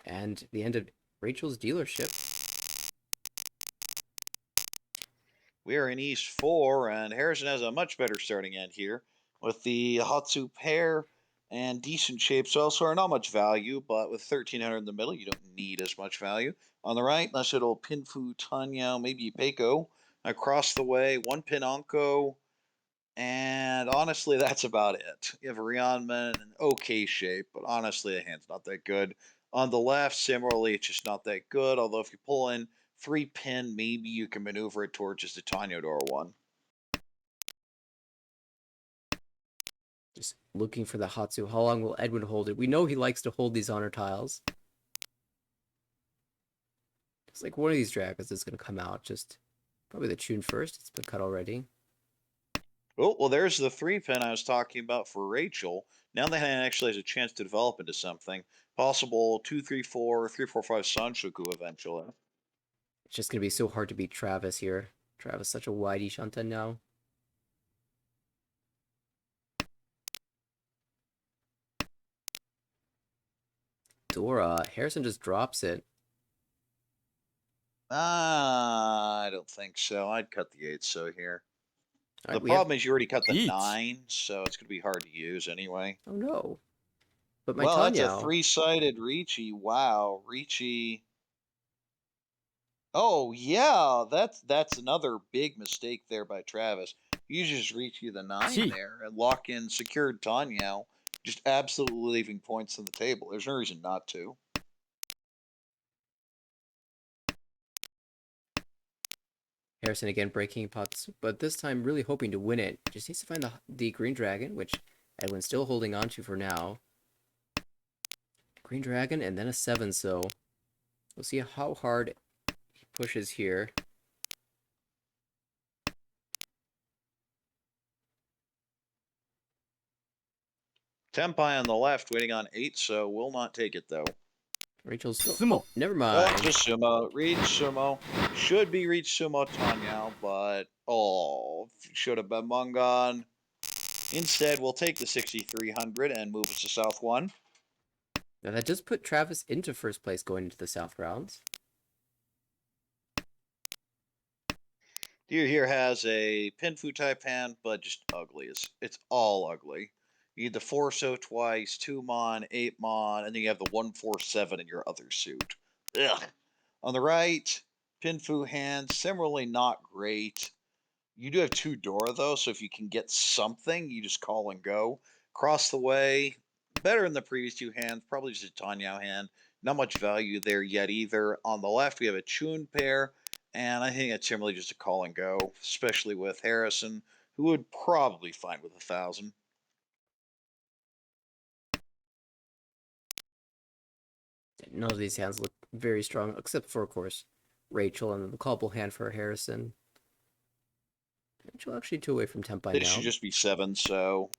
B: And the end of Rachel's dealership.
A: We are in East 4, and Harrison has a much better starting end here with the Hatsu pair and decent shapes. Also, are not much value, but with 1,300 in the middle, you don't need as much value. On the right, nice little Pinfu, Tanyao, maybe Peiko. Across the way, 1 pin Anko. And honestly, that's about it. You have a Rionman, an okay shape, but honestly, the hand's not that good. On the left, similarly, it's just not that good. Although if you pull in 3 pin, maybe you can maneuver it towards just a Tanyodor one.
B: Just looking for the Hatsu. How long will Edwin hold it? We know he likes to hold these honor tiles. It's like one of these dragons is going to come out. Just probably the tune first. It's been cut already.
A: Oh, well, there's the 3 pin I was talking about for Rachel. Now the hand actually has a chance to develop into something. Possible 2-3-4, 3-4-5 Sanshoku eventually.
B: It's just going to be so hard to beat Travis here. Travis such a WWYD Shanten now. Dora. Harrison just drops it.
A: I don't think so. I'd cut the 8 so here.
B: All
A: The
B: right,
A: problem is you already cut the
C: Eat.
A: 9, so it's going to be hard to use anyway.
B: Oh no. But my
A: Well, that's a
B: Tanyao,
A: three-sided Ricci. Wow, Ricci. Oh yeah, that's another big mistake there by Travis. You just reach you the 9
C: Gee.
A: there and lock in secured Tanyao, just absolutely leaving points on the table. There's no reason not to.
B: Harrison again breaking pots, but this time really hoping to win it. Just needs to find the green dragon, which Edwin's still holding on to for now. Green dragon and then a 7, so we'll see how hard he pushes here.
A: Tempai on the left, waiting on 8, so will not take it though.
B: Rachel's still.
C: Sumo.
B: Oh, never
A: Oh,
B: mind.
A: just Sumo. Reach Sumo. Should be Reach Sumo Tanyao, but should have been Mungan. Instead, we'll take the 6,300 and move it to South 1.
B: Now that does put Travis into first place going into the South rounds.
A: Deer here has a Pinfu type hand, but just ugly. It's all ugly. You need the 4-so twice, 2 mon, 8 mon, and then you have the 1-4-7 in your other suit. Ugh. On the right, Pinfu hand, similarly not great. You do have 2 Dora though, so if you can get something, you just call and go. Across the way, better than the previous 2 hands, probably just a Tanyao hand. Not much value there yet either. On the left, we have a Chun pair, and I think it's similarly just a call and go, especially with Harrison, who would probably find with 1,000.
B: None of these hands look very strong, except for, of course, Rachel and the callable hand for Harrison. Rachel actually 2 away from Tempai
A: This
B: now.
A: should just be 7, so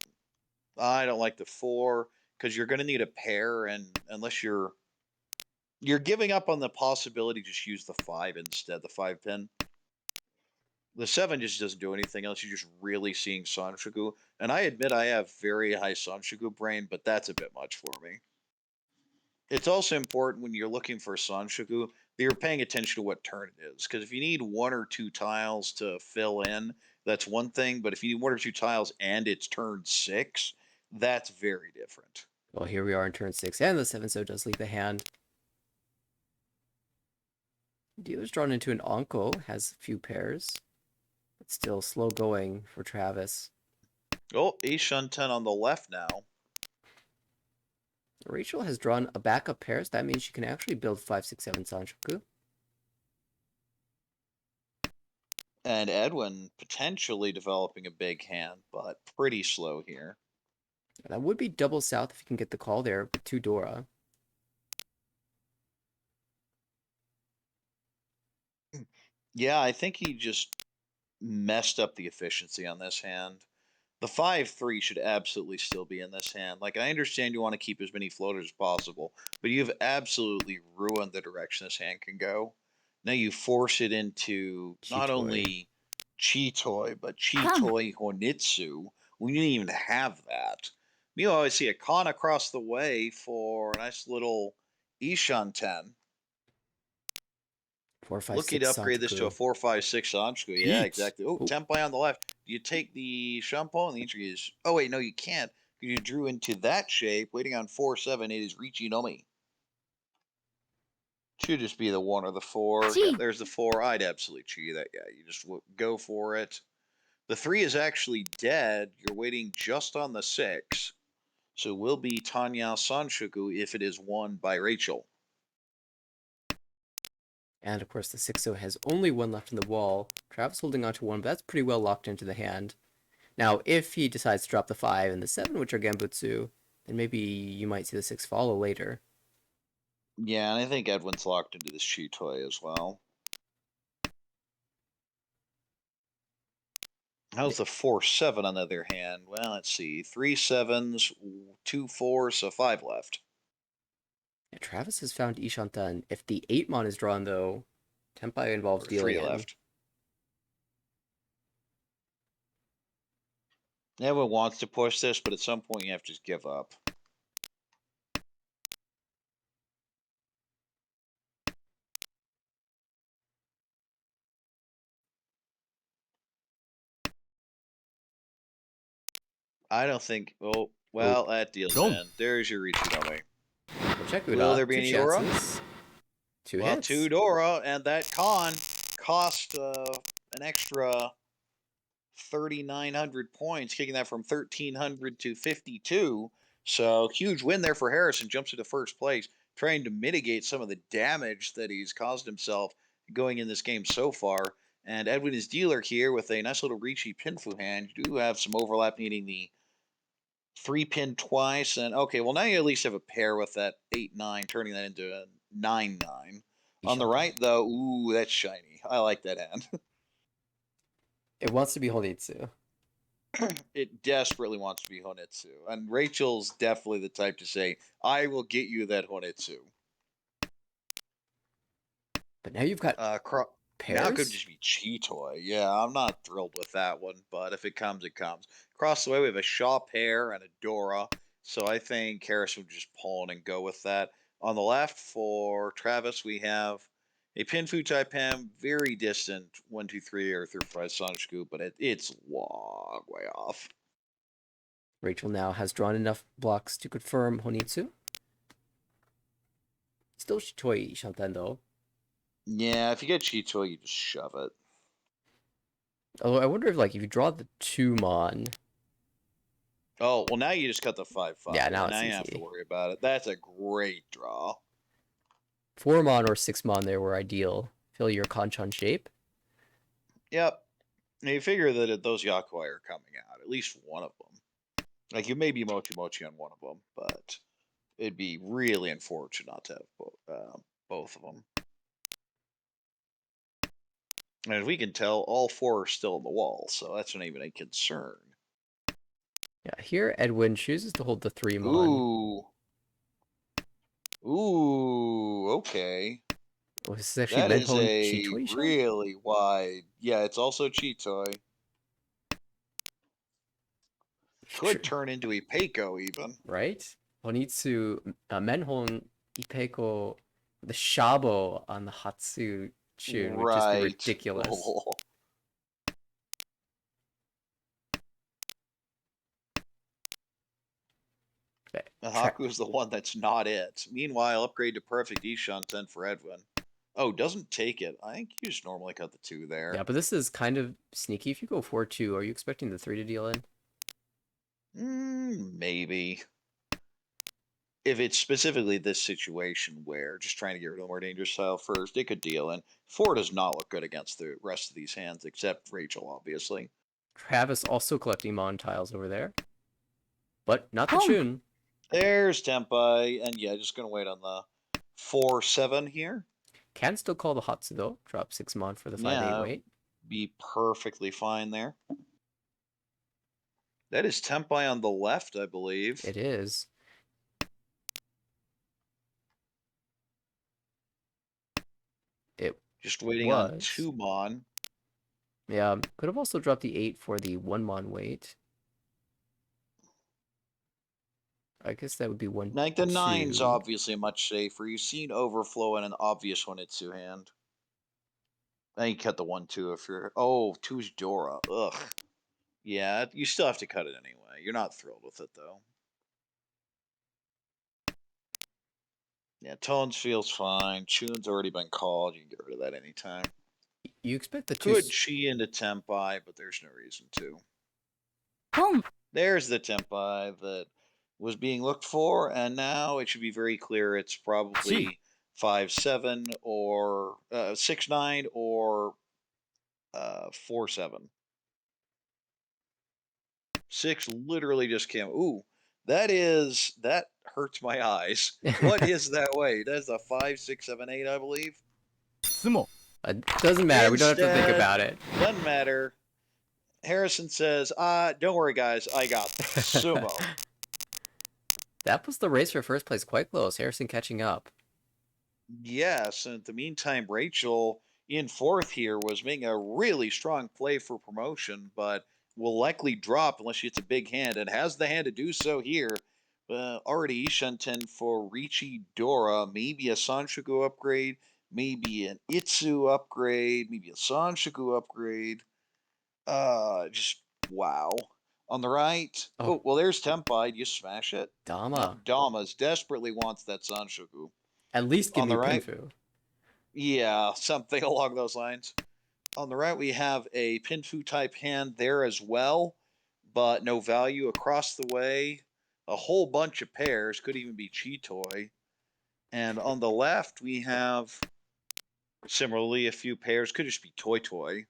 A: I don't like the 4 because you're going to need a pair, and unless you're giving up on the possibility to just use the 5 instead, the 5 pin. The 7 just doesn't do anything else. You're just really seeing Sanshoku. And I admit I have very high Sanshoku brain, but that's a bit much for me. It's also important when you're looking for Sanshoku that you're paying attention to what turn it is. Because if you need 1 or 2 tiles to fill in, that's one thing. But if you need 1 or 2 tiles and it's turn 6, that's very different.
B: Well, here we are in turn 6, and the 7-so does leave the hand. Dealer's drawn into an Onko, has a few pairs, but still slow going for Travis.
A: Oh, Aishun-10 on the left now.
B: Rachel has drawn a backup pair, so that means she can actually build 5, 6, 7 Sanshoku.
A: And Edwin potentially developing a big hand, but pretty slow here.
B: That would be double south if you can get the call there with 2 Dora.
A: Yeah, I think he just messed up the efficiency on this hand. The 5-3 should absolutely still be in this hand. Like, I understand you want to keep as many floaters as possible, but you've absolutely ruined the direction this hand can go. Now you force it into not
B: Chitoi.
A: only Chitoi, but Chitoi Honitsu. We didn't even have that. Meanwhile, I see a con across the way for a nice little Ishan-10.
B: 4, 5,
A: Looking
B: 6
A: to upgrade this to a
B: Santoku.
A: 4-5-6 Sanshku. Yeah, exactly. Oh,
B: Oh.
A: Tempai on the left. Do you take the Shampoo? And the answer is, oh, wait, no, you can't. You drew into that shape. Waiting on 4-7, it is Richinomi. Should just be the 1 or the 4. Yeah, there's the 4. I'd absolutely cheat that. Yeah, you just go for it. The 3 is actually dead. You're waiting just on the 6. So will be Tanya Sanshoku if it is won by Rachel.
B: And of course, the 6-0 has only 1 left in the wall. Travis holding on to 1, but that's pretty well locked into the hand. Now, if he decides to drop the 5 and the 7, which are Genbutsu, then maybe you might see the 6 follow later.
A: Yeah, and I think Edwin's locked into this Chitoi as well. How's the 4-7 on the other hand? Well, let's see. 3 7s, 2 4s, so 5 left.
B: Yeah, Travis has found Ishantan. If the 8-mon is drawn, though, Tempai involves
A: Or
B: dealing
A: 3
B: in.
A: left. Everyone wants to push this, but at some point you have to just give up. I don't think. Oh, Well, that deals
C: Done.
A: in. There's your Richidome.
B: We'll check it
A: Will
B: out.
A: there be
B: Two
A: any aura?
B: chances. Two
A: Well,
B: hits.
A: 2 Dora, and that con cost an extra 3,900 points, kicking that from 1,300 to 52. So huge win there for Harrison. Jumps into first place, trying to mitigate some of the damage that he's caused himself going in this game so far. And Edwin is dealer here with a nice little Ricci Pinfu hand. You do have some overlap, needing the 3-pin twice. And okay, well, now you at least have a pair with that 8-9, turning that into a 9-9. On the right, though, ooh, that's shiny. I like that hand.
B: It wants to be Honitsu.
A: It desperately wants to be Honitsu. And Rachel's definitely the type to say, I will get you that Honitsu.
B: But now you've got
A: Now it
B: pairs?
A: could just be Cheetoy. Yeah, I'm not thrilled with that one, but if it comes, it comes. Across the way, we have a Shaw pair and a Dora. So I think Harris would just pull in and go with that. On the left for Travis, we have a Pinfu type ham, very distant 1, 2, 3 or 3, 5 Sonic Scoop, but it's long way off.
B: Rachel now has drawn enough blocks to confirm Honitsu. Still Shitoi Shanten though.
A: Yeah, if you get Cheetoy, you just shove it.
B: Although I wonder if you draw the 2-mon.
A: Oh, well, now you just cut the 5/5.
B: Yeah, now it's
A: you have to
B: easy.
A: worry about it. That's a great draw.
B: 4-mon or 6-mon there were ideal. Fill your Kanchan shape.
A: Yep. Now you figure that those Yakuai are coming out, at least one of them. Like, you may be Mochi Mochi on one of them, but it'd be really unfortunate not to have both of them. And as we can tell, all 4 are still on the wall, so that's not even a concern.
B: Yeah, here Edwin chooses to hold the 3-mon.
A: Ooh. Ooh, okay.
B: Oh, this is actually
A: That is
B: Menhon
A: a
B: Chitoi Shan?
A: really wide. Yeah, it's also Cheetoy. Could turn into a Peiko even.
B: Right? Honitsu, Menhon Ipeko, the Shabo on the Hatsu Chun would just be
A: Right.
B: ridiculous.
A: Oh. Haku's the one that's not it. Meanwhile, upgrade to perfect Ishan 10 for Edwin. Oh, doesn't take it. I think you just normally cut the 2 there.
B: Yeah, but this is kind of sneaky. If you go 4-2, are you expecting the 3 to deal in?
A: Maybe. If it's specifically this situation where just trying to get rid of the more dangerous tile first, it could deal in. 4 does not look good against the rest of these hands, except Rachel, obviously.
B: Travis also collecting Mon tiles over there. But not the Chun.
A: There's Tempai, and yeah, just gonna wait on the 4-7 here.
B: Can still call the Hatsu though. Drop 6 Mon for the 5-8 weight.
A: Be perfectly fine there. That is Tempai on the left, I believe.
B: It is. It
A: just waiting
B: was.
A: on 2 Mon.
B: Yeah, could have also dropped the 8 for the 1 Mon weight. I guess that would be 1,
A: Like the 9's
B: 2.
A: obviously much safer. You've seen overflow in an obvious Honitsu hand. I think cut the 1-2 if you're. Oh, 2's Dora. Ugh. Yeah, you still have to cut it anyway. You're not thrilled with it though. Yeah, Tones feels fine. Chun's already been called. You can get rid of that anytime.
B: You expect the 2
A: Could Chi into Tempai, but there's no reason to.
C: Home.
A: There's the Tempai that was being looked for, and now it should be very clear it's probably 5-7 or 6-9 or 4-7. 6 literally just came. Ooh, that hurts my eyes. What is that weight? That's a 5, 6, 7, 8, I believe.
C: Sumo.
B: Doesn't matter. We don't have to think about it.
A: Doesn't matter. Harrison says, don't worry, guys. I got this. Sumo.
B: That was the race for first place quite close. Harrison catching up.
A: Yes, and in the meantime, Rachel in 4th here was making a really strong play for promotion, but will likely drop unless she hits a big hand, and has the hand to do so here. Already Ishenten for Ricci Dora, maybe a Sanshoku upgrade, maybe an Itsu upgrade, maybe a Sanshoku upgrade. Just wow. On the right.
B: Oh.
A: Oh, well, there's Tempai. You smash it. Now
B: Dama.
A: Damas desperately wants that Sanshoku.
B: At least give
A: On
B: me
A: the right,
B: Pinfu.
A: yeah, something along those lines. On the right, we have a Pinfu type hand there as well, but no value across the way. A whole bunch of pairs, could even be Chitoy. And on the left, we have similarly a few pairs, could just be Toy Toy.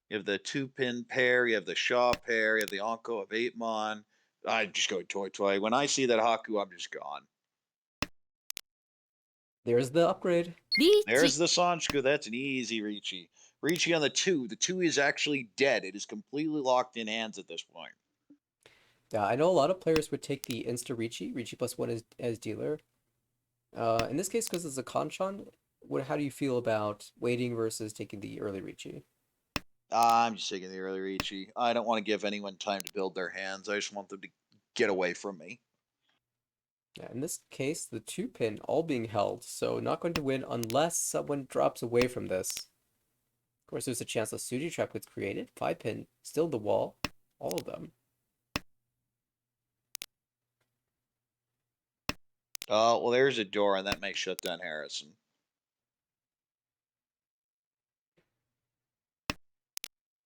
A: You have the 2-pin pair, you have the Shaw pair, you have the Onko of 8mon. I just go Toy Toy. When I see that Haku, I'm just gone.
B: There's the upgrade.
A: There's the Sanshku. That's an easy Ricci. Ricci on the 2. The 2 is actually dead. It is completely locked in hands at this point.
B: Yeah, I know a lot of players would take the Insta Ricci plus 1 as dealer. In this case, because it's a Kanchan, how do you feel about waiting versus taking the early Ricci?
A: I'm just taking the early Ricci. I don't want to give anyone time to build their hands. I just want them to get away from me.
B: Yeah, in this case, the 2-pin all being held, so not going to win unless someone drops away from this. Of course, there's a chance the Suji trap gets created. 5-pin, still the wall, all of them.
A: Oh, well, there's a door, and that may shut down Harrison.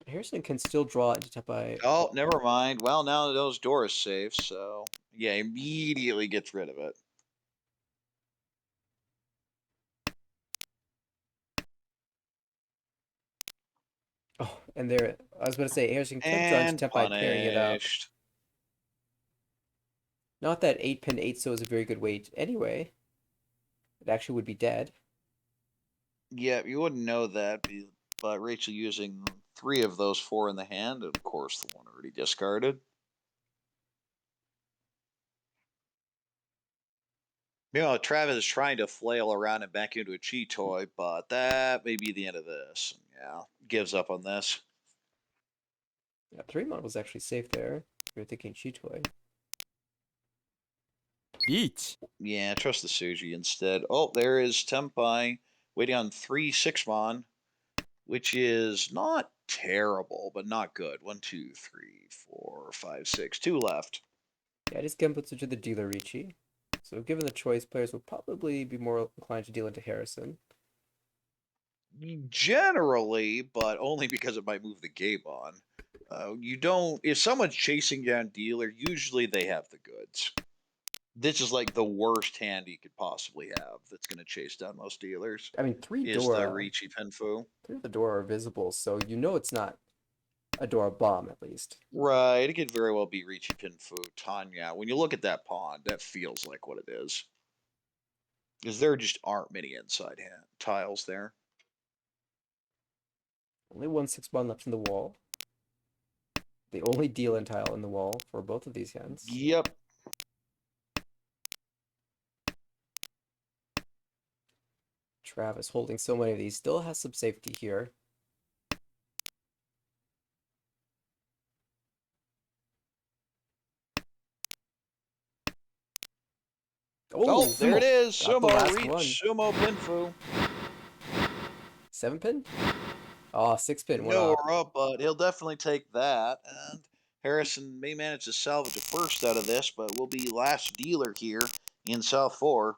B: Harrison can still draw into Tepai.
A: Oh, never mind. Well, now those door is safe, so yeah, immediately gets rid of it.
B: Oh, and there, I was going to say, Harrison could draw into
A: And
B: Tepai pairing it up.
A: punished.
B: Not that 8-pin 8-so is a very good weight anyway. It actually would be dead.
A: Yeah, you wouldn't know that, but Rachel using 3 of those 4 in the hand, and of course the one already discarded. Travis is trying to flail around and back into a Chi toy, but that may be the end of this. Yeah, gives up on this.
B: Yeah, 3-mon was actually safe there. You're thinking Chitoy.
C: Each.
A: Yeah, trust the Suji instead. Oh, there is Tempai waiting on 3 6mon, which is not terrible, but not good. 1, 2, 3, 4, 5, 6. 2 left.
B: Yeah, it is Genbutsu to the dealer Ricci. So given the choice, players will probably be more inclined to deal into Harrison.
A: Generally, but only because it might move the game on. You don't. If someone's chasing down dealer, usually they have the goods. This is like the worst hand you could possibly have that's going to chase down most dealers.
B: I mean, 3
A: Is the
B: Dora,
A: Ricci Penfu.
B: 3 of the Dora are visible, so you know it's not a Dora bomb at least.
A: Right, it could very well be Ricci Penfu, Tanya. When you look at that pawn, that feels like what it is. Because there just aren't many inside hand tiles there.
B: Only 1 6-mon left in the wall. The only deal-in tile in the wall for both of these hands.
A: Yep.
B: Travis holding so many of these still has some safety here.
A: Oh, there it is.
B: Got the
A: Sumo
B: last
A: reach.
B: one.
A: Sumo Penfu.
B: 7-pin? Oh, 6-pin went
A: No,
B: off.
A: but he'll definitely take that. And Harrison may manage to salvage a first out of this, but will be last dealer here in South 4.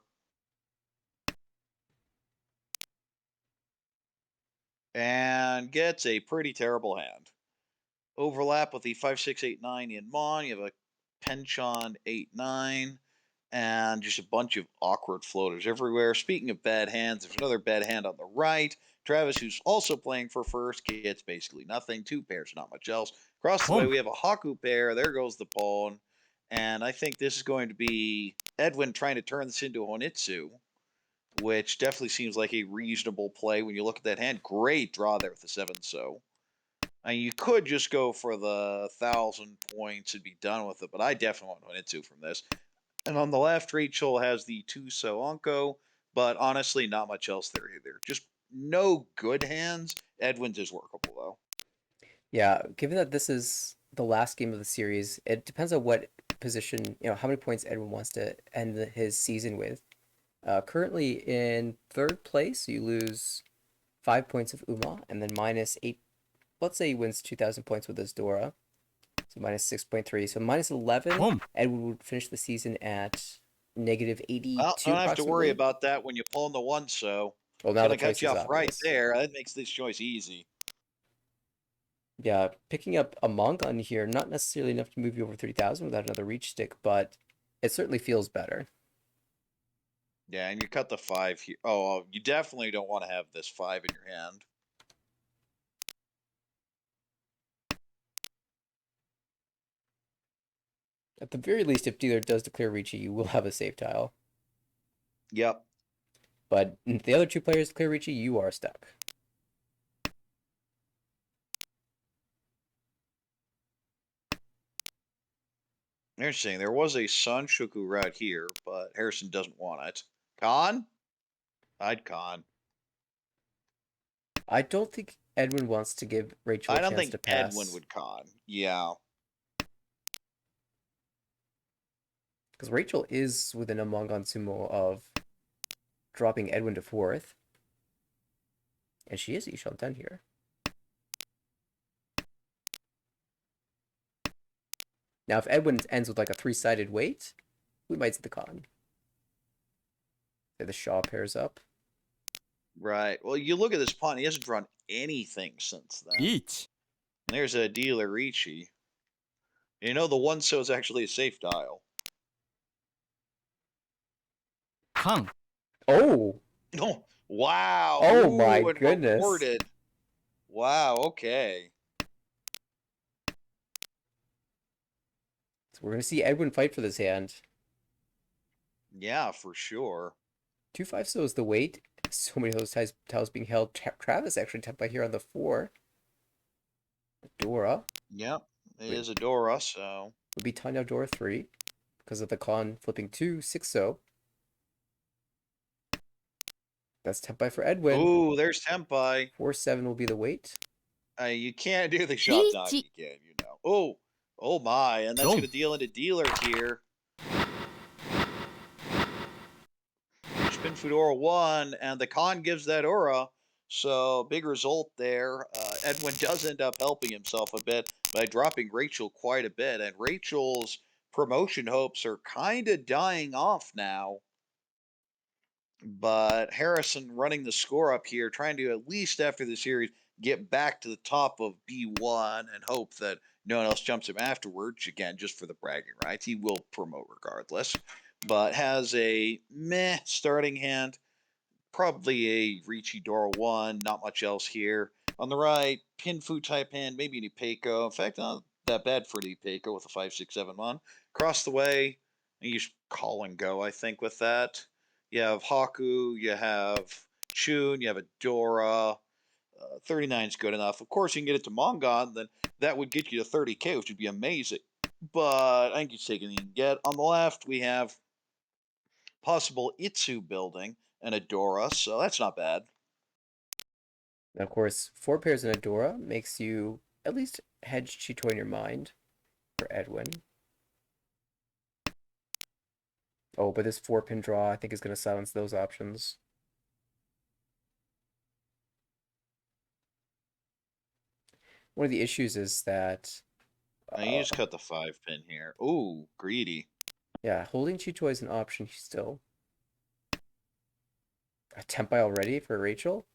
A: And gets a pretty terrible hand. Overlap with the 5, 6, 8, 9 in Mon. You have a Penchon 8, 9. And just a bunch of awkward floaters everywhere. Speaking of bad hands, there's another bad hand on the right. Travis, who's also playing for first, gets basically nothing. 2 pairs, not much else. Across the way, we have a Haku pair. There goes the pawn. And I think this is going to be Edwin trying to turn this into a Honitsu, which definitely seems like a reasonable play when you look at that hand. Great draw there with the 7 so. I mean, you could just go for the 1,000 points and be done with it, but I definitely want Honitsu from this. And on the left, Rachel has the 2 so Onko, but honestly, not much else there either. Just no good hands. Edwin's is workable, though.
B: Yeah, given that this is the last game of the series, it depends on what position, how many points Edwin wants to end his season with. Currently in 3rd place, you lose 5 points of Uma, and then -8. Let's say he wins 2,000 points with his Dora. So minus 6.3. So minus 11.
C: Boom.
B: Edwin would finish the season at negative 82
A: Well, don't have to worry
B: approximately.
A: about that when you pull in the one, so
B: Well,
A: it's
B: now the
A: gonna cut
B: choice
A: you
B: is
A: off right
B: obvious.
A: there. That makes this choice easy.
B: Yeah, picking up a Mongon here, not necessarily enough to move you over 30,000 without another reach stick, but it certainly feels better.
A: Yeah, and you cut the 5 here. Oh, you definitely don't want to have this 5 in your hand.
B: At the very least, if dealer does declare Ricci, you will have a save tile.
A: Yep.
B: But if the other two players declare Ricci, you are stuck.
A: Interesting. There was a Sun Shuku route here, but Harrison doesn't want it. Con? I'd con.
B: I don't think Edwin wants to give Rachel a
A: I don't
B: chance
A: think
B: to
A: Edwin
B: pass.
A: would con. Yeah.
B: Because Rachel is within a Mongon Sumo of dropping Edwin to 4th. And she is Ishan 10 here. Now, if Edwin ends with like a 3-sided weight, we might see the con. Say the Shaw pairs up.
A: Right. Well, you look at this pawn. He hasn't drawn anything since then.
C: Each.
A: And there's a dealer Ricci. You know, the one so is actually a safe dial.
C: Kan.
B: Oh!
A: Oh, wow.
B: Oh
A: Ooh,
B: my
A: and
B: goodness.
A: rewarded. Wow, okay.
B: So we're going to see Edwin fight for this hand.
A: Yeah, for sure.
B: 2-5 so is the weight. So many of those tiles being held. Travis actually tapped by here on the 4. Dora
A: Yep. It
B: Wait.
A: is a Dora, so.
B: would be Tanya Dora 3 because of the con flipping 2, 6 so. That's Tempai for Edwin.
A: Ooh, there's Tempai.
B: 4-7 will be the weight.
A: You can't do the shot donkey again, you know. Oh, oh my. And that's
C: Go.
A: going to deal into dealer here. Spin Fedora 1, and the con gives that aura. So, big result there. Edwin does end up helping himself a bit by dropping Rachel quite a bit. And Rachel's promotion hopes are kind of dying off now. But Harrison running the score up here, trying to at least after the series get back to the top of B1 and hope that no one else jumps him afterwards. Again, just for the bragging rights. He will promote regardless. But has a meh starting hand. Probably a Ricci Dora 1, not much else here. On the right, Pinfu type hand, maybe an Ipeco. In fact, not that bad for the Ipeco with a 5-6-7-1. Across the way, you just call and go, I think, with that. You have Haku, you have Chun, you have a Dora. 39 is good enough. Of course, you can get it to Mongon, then that would get you to 30k, which would be amazing. But I think you take anything you can get. On the left, we have possible Itsu building and a Dora, so that's not bad.
B: And of course, 4 pairs in a Dora makes you at least hedge Chito in your mind for Edwin. Oh, but this 4-pin draw I think is going to silence those options. One of the issues is that
A: Now you just cut the 5-pin here. Ooh, greedy.
B: yeah, holding Chito is an option still. A Tempai already for Rachel?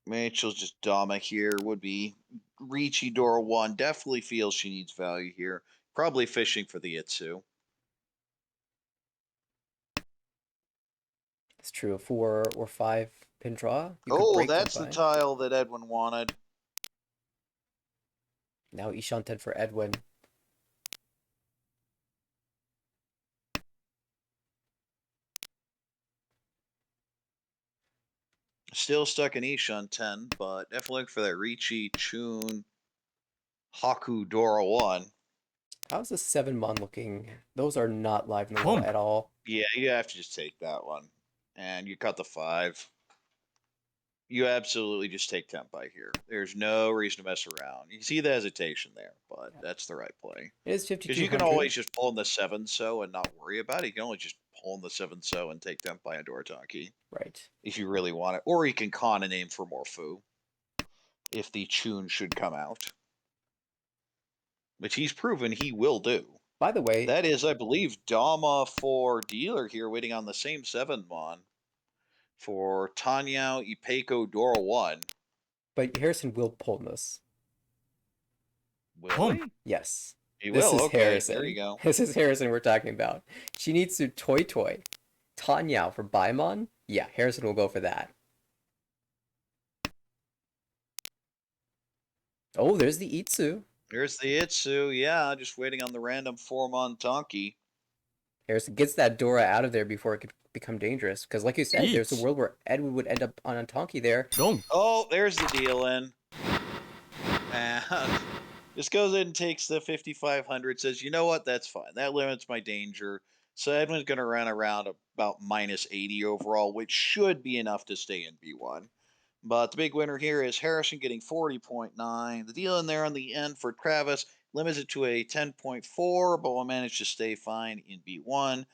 A: Rachel's just Dama here. Would be Ricci Dora 1. Definitely feels she needs value here. Probably fishing for the Itsu.
B: It's true, a 4 or 5-pin draw. You could
A: Oh,
B: break
A: that's the
B: Tempai.
A: tile that Edwin wanted.
B: Now Ishanten for Edwin.
A: Still stuck in Ishan 10, but definitely look for that Ricci, Chun, Haku, Dora 1.
B: How's the 7-mon looking? Those are not live in the wall
C: Boom.
B: at all.
A: Yeah, you have to just take that one. And you cut the 5. You absolutely just take Tempai here. There's no reason to mess around. You see the hesitation there, but
B: Yeah.
A: that's the right play.
B: It is
A: Because you can
B: 5,200.
A: always just pull in the 7 so and not worry about it. You can only just pull in the 7 so and take Tempai and Doratanki
B: Right.
A: if you really want it. Or you can con a name for more foo if the Chun should come out. which he's proven he will do.
B: By the way,
A: That is, I believe, Dama for dealer here, waiting on the same 7-mon for Tanyao Ipeko Dora 1.
B: but Harrison will pull this.
A: Will
C: Home.
A: he?
B: Yes.
A: He
B: This
A: will.
B: is
A: Okay,
B: Harrison.
A: there you go.
B: This is Harrison we're talking about. She needs to Toy Tanyao for Baimon. Yeah, Harrison will go for that. Oh, there's the Itsu.
A: There's the Itsu. Yeah, just waiting on the random 4-mon Tonki.
B: Harrison gets that Dora out of there before it could become dangerous. Because, like you said, there's a
C: Eats.
B: world where Edwin would end up on a Tonki there.
C: Dong.
A: Oh, there's the deal in. And just goes in and takes the 5,500, says, you know what, that's fine. That limits my danger. So Edwin's going to run around about minus 80 overall, which should be enough to stay in B1. But the big winner here is Harrison getting 40.9. The deal in there on the end for Travis limits it to a 10.4, but will manage to stay fine in B1.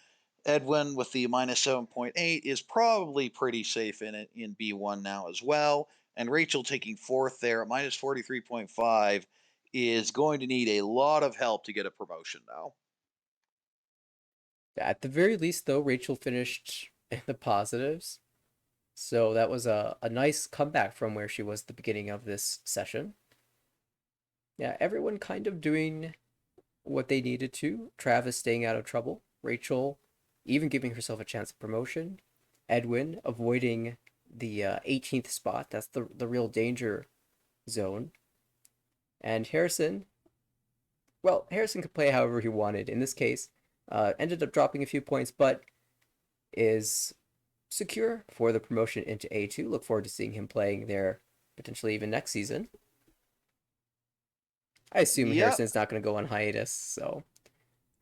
A: Edwin with the minus 7.8 is probably pretty safe in it in B1 now as well. And Rachel taking fourth there at minus 43.5 is going to need a lot of help to get a promotion now.
B: At the very least, though, Rachel finished in the positives. So that was a nice comeback from where she was at the beginning of this session. Yeah, everyone kind of doing what they needed to. Travis staying out of trouble. Rachel even giving herself a chance of promotion. Edwin avoiding the 18th spot. That's the real danger zone. And Harrison, well, Harrison could play however he wanted. In this case, ended up dropping a few points, but is secure for the promotion into A2. Look forward to seeing him playing there potentially even next season. I assume
A: Yep.
B: Harrison's not going to go on hiatus, so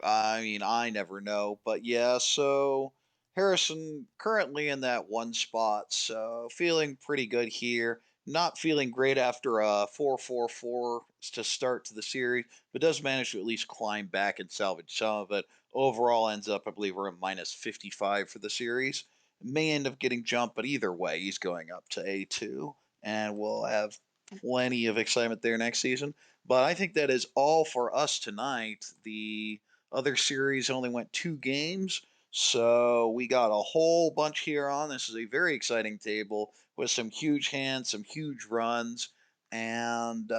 A: I mean, I never know. But yeah, so Harrison currently in that one spot. So feeling pretty good here. Not feeling great after a 4-4-4 to start to the series, but does manage to at least climb back and salvage some of it. Overall ends up, I believe, we're at minus 55 for the series. May end up getting jumped, but either way, he's going up to A2, and we'll have plenty of excitement there next season. But I think that is all for us tonight. The other series only went 2 games. So we got a whole bunch here on. This is a very exciting table with some huge hands, some huge runs. And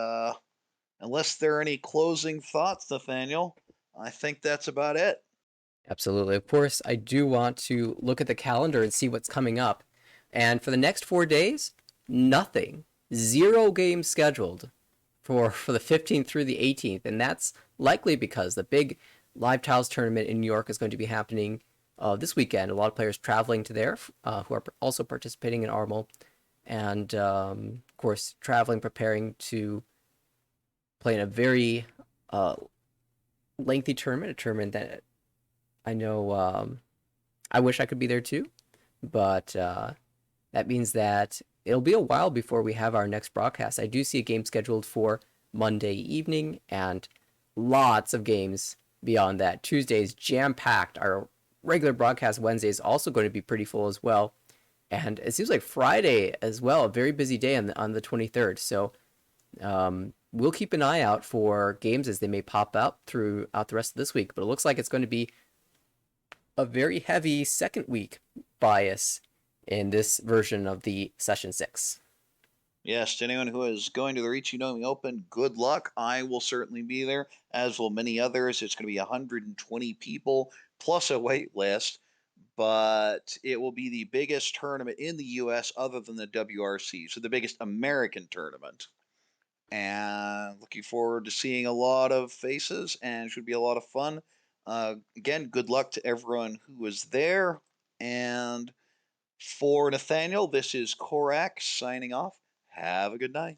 A: unless there are any closing thoughts, Nathaniel, I think that's about it.
B: absolutely. Of course, I do want to look at the calendar and see what's coming up. And for the next 4 days, nothing. 0 games scheduled for the 15th through the 18th. And that's likely because the big Live Tiles tournament in New York is going to be happening this weekend. A lot of players traveling to there who are also participating in Armel. And, of course, traveling, preparing to play in a very lengthy tournament, a tournament that I know I wish I could be there too. But that means that it'll be a while before we have our next broadcast. I do see a game scheduled for Monday evening and lots of games beyond that. Tuesday's jam-packed. Our regular broadcast Wednesday is also going to be pretty full as well. And it seems like Friday as well, a very busy day on the 23rd. So we'll keep an eye out for games as they may pop up throughout the rest of this week. But it looks like it's going to be a very heavy second week bias in this version of the Session 6.
A: Yes, to anyone who is going to the Reach You Know Me Open, good luck. I will certainly be there, as will many others. It's going to be 120 people plus a wait list, but it will be the biggest tournament in the U.S. other than the WRC, so the biggest American tournament. And looking forward to seeing a lot of faces, and it should be a lot of fun. Again, good luck to everyone who was there. And for Nathaniel, this is Korak signing off. Have a good night.